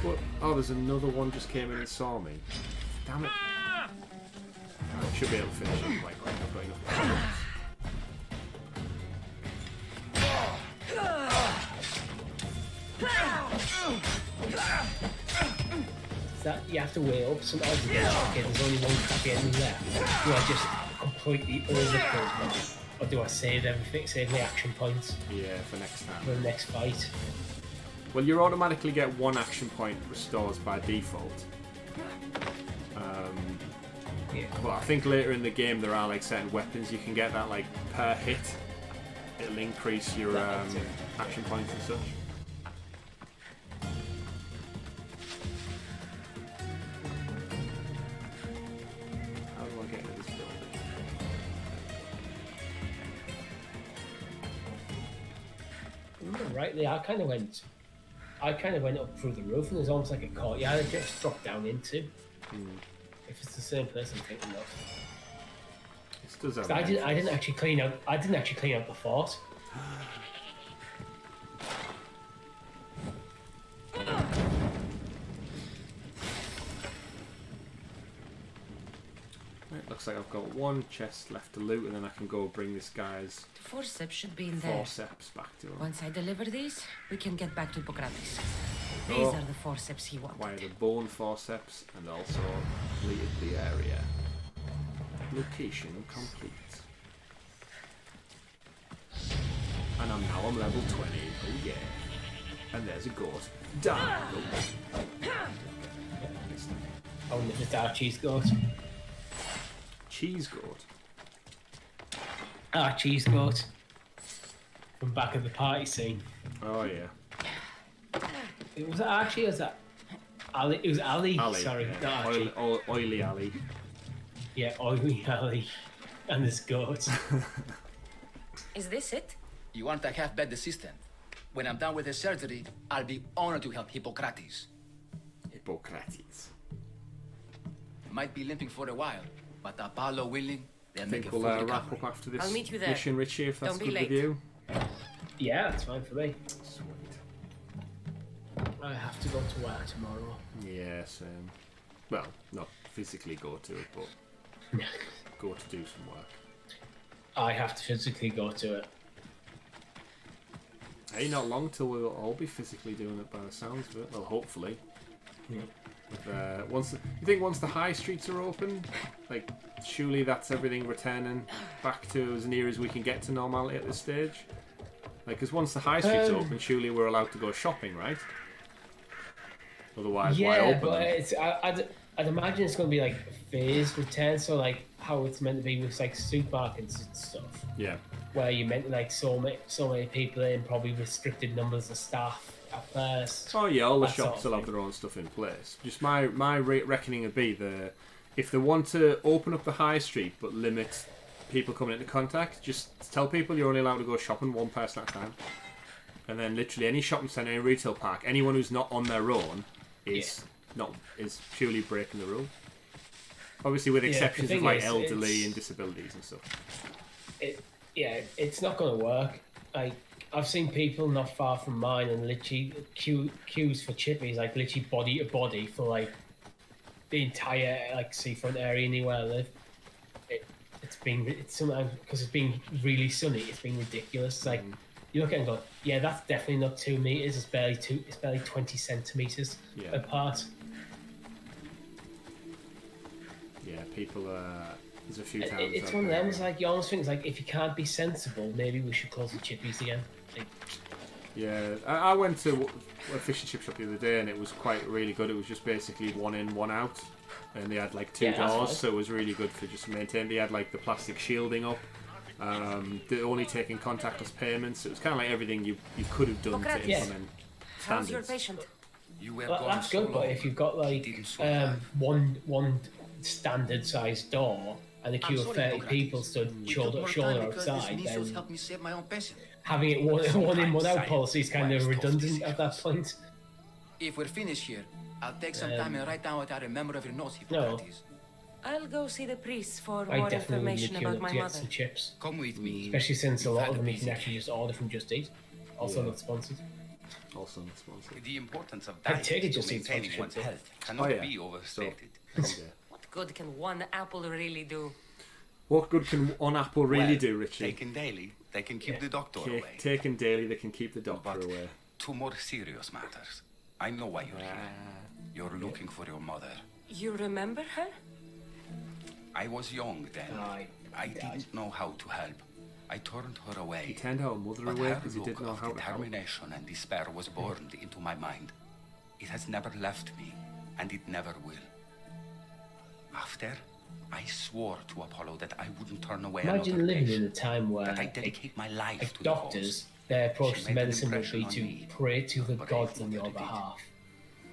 What? Oh, there's another one just came in and saw me. Damn it. I should be able to finish it quite quick. I've got enough That you have to weigh up. Sometimes you get okay, there's only one crappy enemy left. Do I just completely overkill them? Or do I save everything, save the action points? Yeah, for next time. For the next fight. Well, you automatically get 1 action point restores by default. But I think later in the game there are like certain weapons you can get that like per hit. It'll increase your action points and such. How do I get into this building? Remember rightly, I kind of went up through the roof, and there's almost like a courtyard I just dropped down into. If it's the same place I'm thinking of. I didn't actually clean out the fort. looks like I've got one chest left to loot, and then I can go bring this guy's The forceps should be in there. forceps back to him. Once I deliver these, we can get back to Hippocrates. These are the forceps he wanted. Acquired a bone forceps and also completed the area. Location complete. And I'm level 20. Oh yeah. And there's a goat. Down. Oh, and it's our cheese goat. Cheese goat. Our cheese goat. From back at the party scene. Oh yeah. It was Archie or was that Ali? It was Ali. Sorry, yeah. not Archie. Oily Ali. Yeah, oily Ali. And this goat. Is this it? You want a half-bed assistant? When I'm done with the surgery, I'll be honored to help Hippocrates. Hippocrates. Might be limping for a while, but Apollo willing, I they'll make think a we'll full wrap recovery. up after this I'll meet you there. mission, Richie, if that's Don't be good late. with you. Yeah, that's fine for me. Sweet. I have to go to work tomorrow. Yeah, same. Well, not physically go to it, but go to do some work. I have to physically go to it. Hey, not long till we'll all be physically doing it by the sounds of it. Well, hopefully. Yeah. But, you think once the high streets are open, like, surely that's everything returning back to as near as we can get to normality at this stage? Like, because once the high streets open, surely we're allowed to go shopping, right? Otherwise, why open but them? it's, I'd imagine it's going to be like a phased return, so like how it's meant to be with like supermarkets and stuff. Yeah. Where you meant like so many people in, probably restricted numbers of staff at first. Oh yeah, all the that shops sort of will have thing. their own stuff in place. Just my reckoning would be if they want to open up the high street but limit people coming into contact, just tell people you're only allowed to go shopping one person at a time. And then literally any shopping centre, any retail park, anyone who's not on their own is purely breaking the rule. Obviously with exceptions of like elderly and disabilities and stuff. It's not going to work. Like I've seen people not far from mine and literally queues for chippies, like literally body to body for like the entire like seafront area anywhere I live. It's sometimes because it's been really sunny. It's been ridiculous. It's like you look at it and go, yeah, that's definitely not 2 meters. It's barely 20 centimeters apart. Yeah, people. There's a few times. It's one of them. It's like you almost think it's like if you can't be sensible, maybe we should close the chippies again. Like, yeah, I went to a fish and chip shop the other day, and it was really good. It was just basically one in, one out, and they had like two doors, so it was really good for just maintain. They had like the plastic shielding up. They're only taking contactless payments. It was kind of like everything you could have done to implement How's your standards. patient? that's good, but if you've got like one standard sized door and a queue of 30 people stood shoulder to shoulder outside, then helped me save my own patient. having it one in, one out policy is kind of redundant at that point. If we're finished here, I'll take some time and write down what I remember of your notes, No, Hippocrates. I'll go see the priest for I more definitely would information queue about up my to get mother. some chips. Come with me. Especially since a lot of them you can actually just order from Just Eat. Also not sponsored. Also not sponsored. The importance of I'd diet take it to just eat maintaining sponsorship one's too. health cannot be overstated. What good can one apple really do? What good can one apple really do, Richie? Taken daily, they can keep the doctor away. Taken daily, they can keep the doctor away. Two more serious matters. I know why you're here. You're looking for your mother. You remember her? I was young then. I didn't know how to help. I turned her away. He turned our mother But away her because he look didn't know of how to help. determination and despair was burned into my mind. It has never left me, and it never will. After, I swore to Apollo that I wouldn't turn away Imagine another living patient, in a time where that I dedicate my life like to doctors, the their approach She to made an medicine would impression be on to me, pray to the gods on your behalf.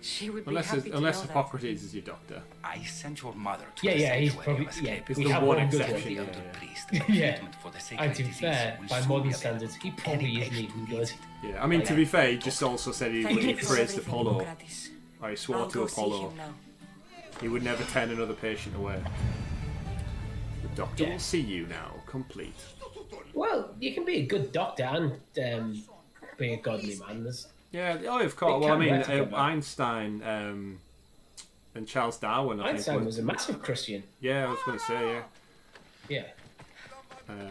She would be Unless happy to unless know that. Hippocrates is your doctor. I sent your mother to Yeah, the yeah, he's sanctuary probably of yeah. escape. It's We the have one one good exception, one. yeah, priest, Yeah, treatment for the sacred and to be disease fair, will by soon modern be standards, he probably isn't even good. Yeah, I mean, to be fair, he just also said he Thank you for praised everything, Apollo. Hippocrates. Or he swore I'll to go see Apollo. him now. He would never turn another patient away. The doctor Yeah. will see you now, complete. Well, you can be a good doctor and be a godly man. There's, Yeah, oh, of course. It Well, I can mean, work together. Einstein And Charles Darwin, I think, Einstein was a massive Christian. Yeah, I was going to say, Yeah.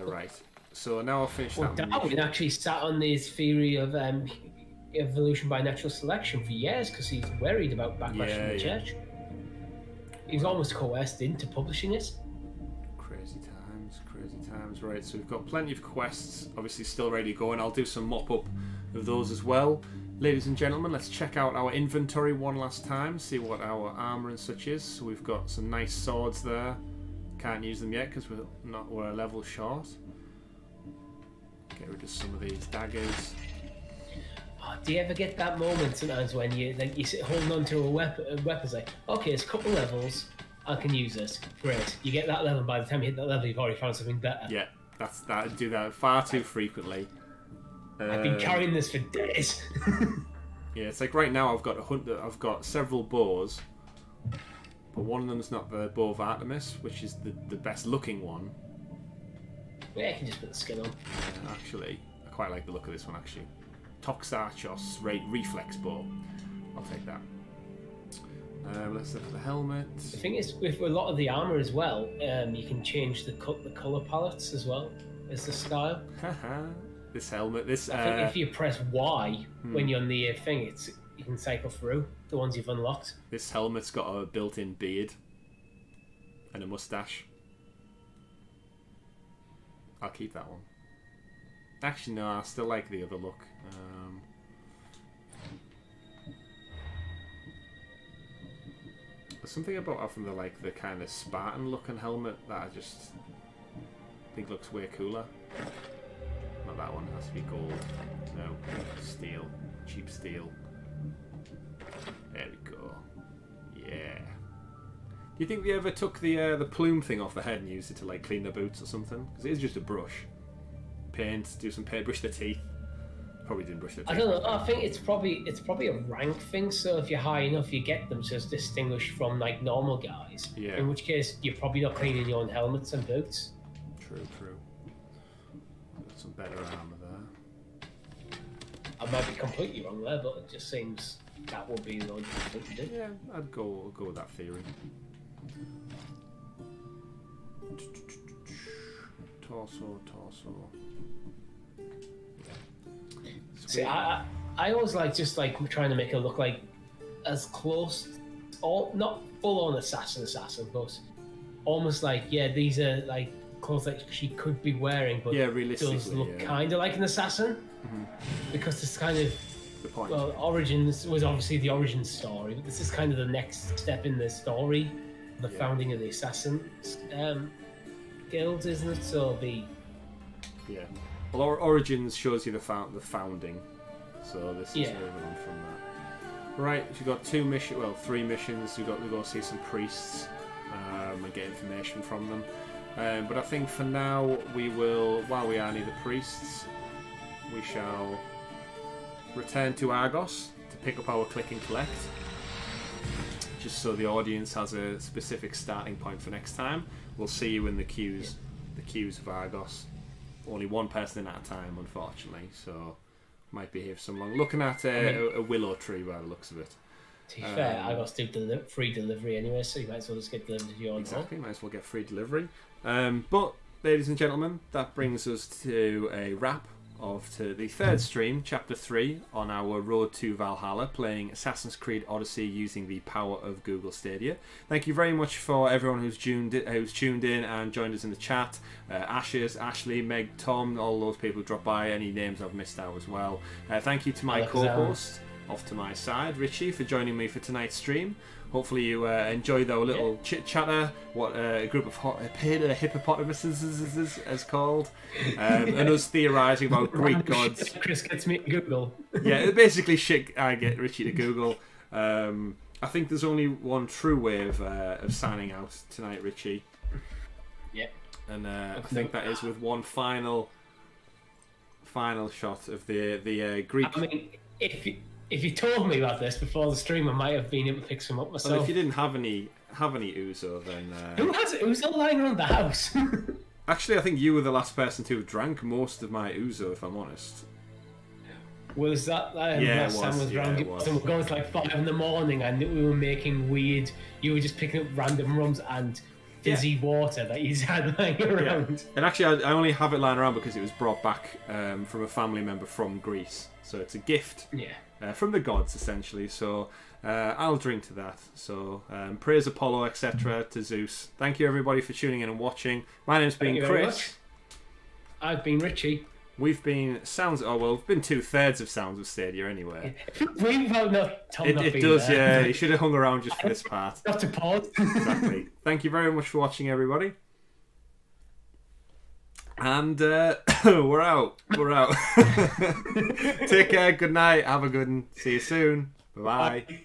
Right. So now I'll finish Well, that. Darwin actually sat on this theory of evolution by natural selection for years because he's worried about backlash from the church. He was almost coerced into publishing it. Crazy times. Right, so we've got plenty of quests, obviously still ready to go, and I'll do some mop-up of those as well. Ladies and gentlemen, let's check out our inventory one last time, see what our armour and such is. So we've got some nice swords there. Can't use them yet because we're a level short. Get rid of some of these daggers. Oh, do you ever get that moment sometimes when you sit holding on to a weapon's like, okay, it's a couple levels, I can use this. Great. You get that level, by the time you hit that level, you've already found something better. Yeah, I do that far too frequently. I've been carrying this for days. Yeah, it's like right now I've got several bows, but one of them's not the bow of Artemis, which is the best looking one. Yeah, I can just put the skin on. Actually, I quite like the look of this one actually. Toxarchos reflex bow. I'll take that. Let's look at the helmet. The thing is, with a lot of the armour as well, you can change the colour palettes as well as the style. This helmet, I think if you press Y when you're on the thing, you can cycle through the ones you've unlocked. This helmet's got a built-in beard and a mustache. I'll keep that one. Actually, no, I still like the other look. There's something about having the kind of Spartan looking helmet that I just think looks way cooler. Not that one, it has to be gold. No, steel. Cheap steel. There we go. Yeah. Do you think they ever took the plume thing off the head and used it to clean their boots or something? Because it is just a brush. Paint, do some paint, brush their teeth. Probably didn't brush their teeth. I don't know. I think it's probably a rank thing. So if you're high enough, you get them to distinguish from normal guys. Yeah. In which case, you're probably not cleaning your own helmets and boots. True. Got some better armor there. I might be completely wrong there, but it just seems that would be the logical thing to do. Yeah, I'd go with that theory. Torso. See, I always just trying to make it look as close, or not full on assassin, but almost these are clothes that she could be wearing, but does look kind of like an assassin, because it's kind of the point. Well, Origins was obviously the origin story, but this is kind of the next step in the story, the founding of the assassin guild, isn't it? So well, Origins shows you the founding, so this is moving on from that. Right, we've got 3 missions. We've got to go see some priests and get information from them. But I think for now we will, while we are near the priests, we shall return to Argos to pick up our click and collect, just so the audience has a specific starting point for next time. We'll see you in the queues of Argos. Only one person in at a time, unfortunately, so might be here for some long. Looking at a willow tree by the looks of it. To be fair, Argos do free delivery anyway, so you might as well just get delivered to your own Exactly, might as well get free delivery. But, ladies and gentlemen, that brings us to a wrap to the third stream, Chapter 3, on our road to Valhalla, playing Assassin's Creed Odyssey using the power of Google Stadia. Thank you very much for everyone who's tuned in and joined us in the chat. Ashes, Ashley, Meg, Tom, all those people who dropped by, any names I've missed out as well. Thank you to my co-host, off to my side, Richie, for joining me for tonight's stream. Hopefully you enjoyed our little chit-chatter, what a group of hippopotamuses is called, and us theorising about Greek gods. Chris gets me to Google. Yeah, basically shit I get Richie to Google. I think there's only one true way of signing out tonight, Richie. Yeah. And I think that is with one final shot of the Greek... I mean, if you told me about this before the stream, I might have been able to pick some up myself. Well, if you didn't have any ouzo, then... Who has ouzo lying around the house? Actually, I think you were the last person to have drank most of my ouzo, if I'm honest. Was that Yeah, last it time was. was Yeah, round? it was. And we're going to like 5 in the morning, and we were making weird. You were just picking up random rums and fizzy water that you had lying around. And actually, I only have it lying around because it was brought back from a family member from Greece. So it's a gift from the gods, essentially. So I'll drink to that. So praise Apollo, etc. to Zeus. Thank you, everybody, for tuning in and watching. My name's been Chris. I've been Richie. We've been we've been 2/3 of Sounds of Stadia anyway. It does, yeah. You should have hung around just for this part. Not to pause. Exactly. Thank you very much for watching, everybody. And we're out. We're out. Take care. Good night. Have a good one. See you soon. Bye-bye. Bye.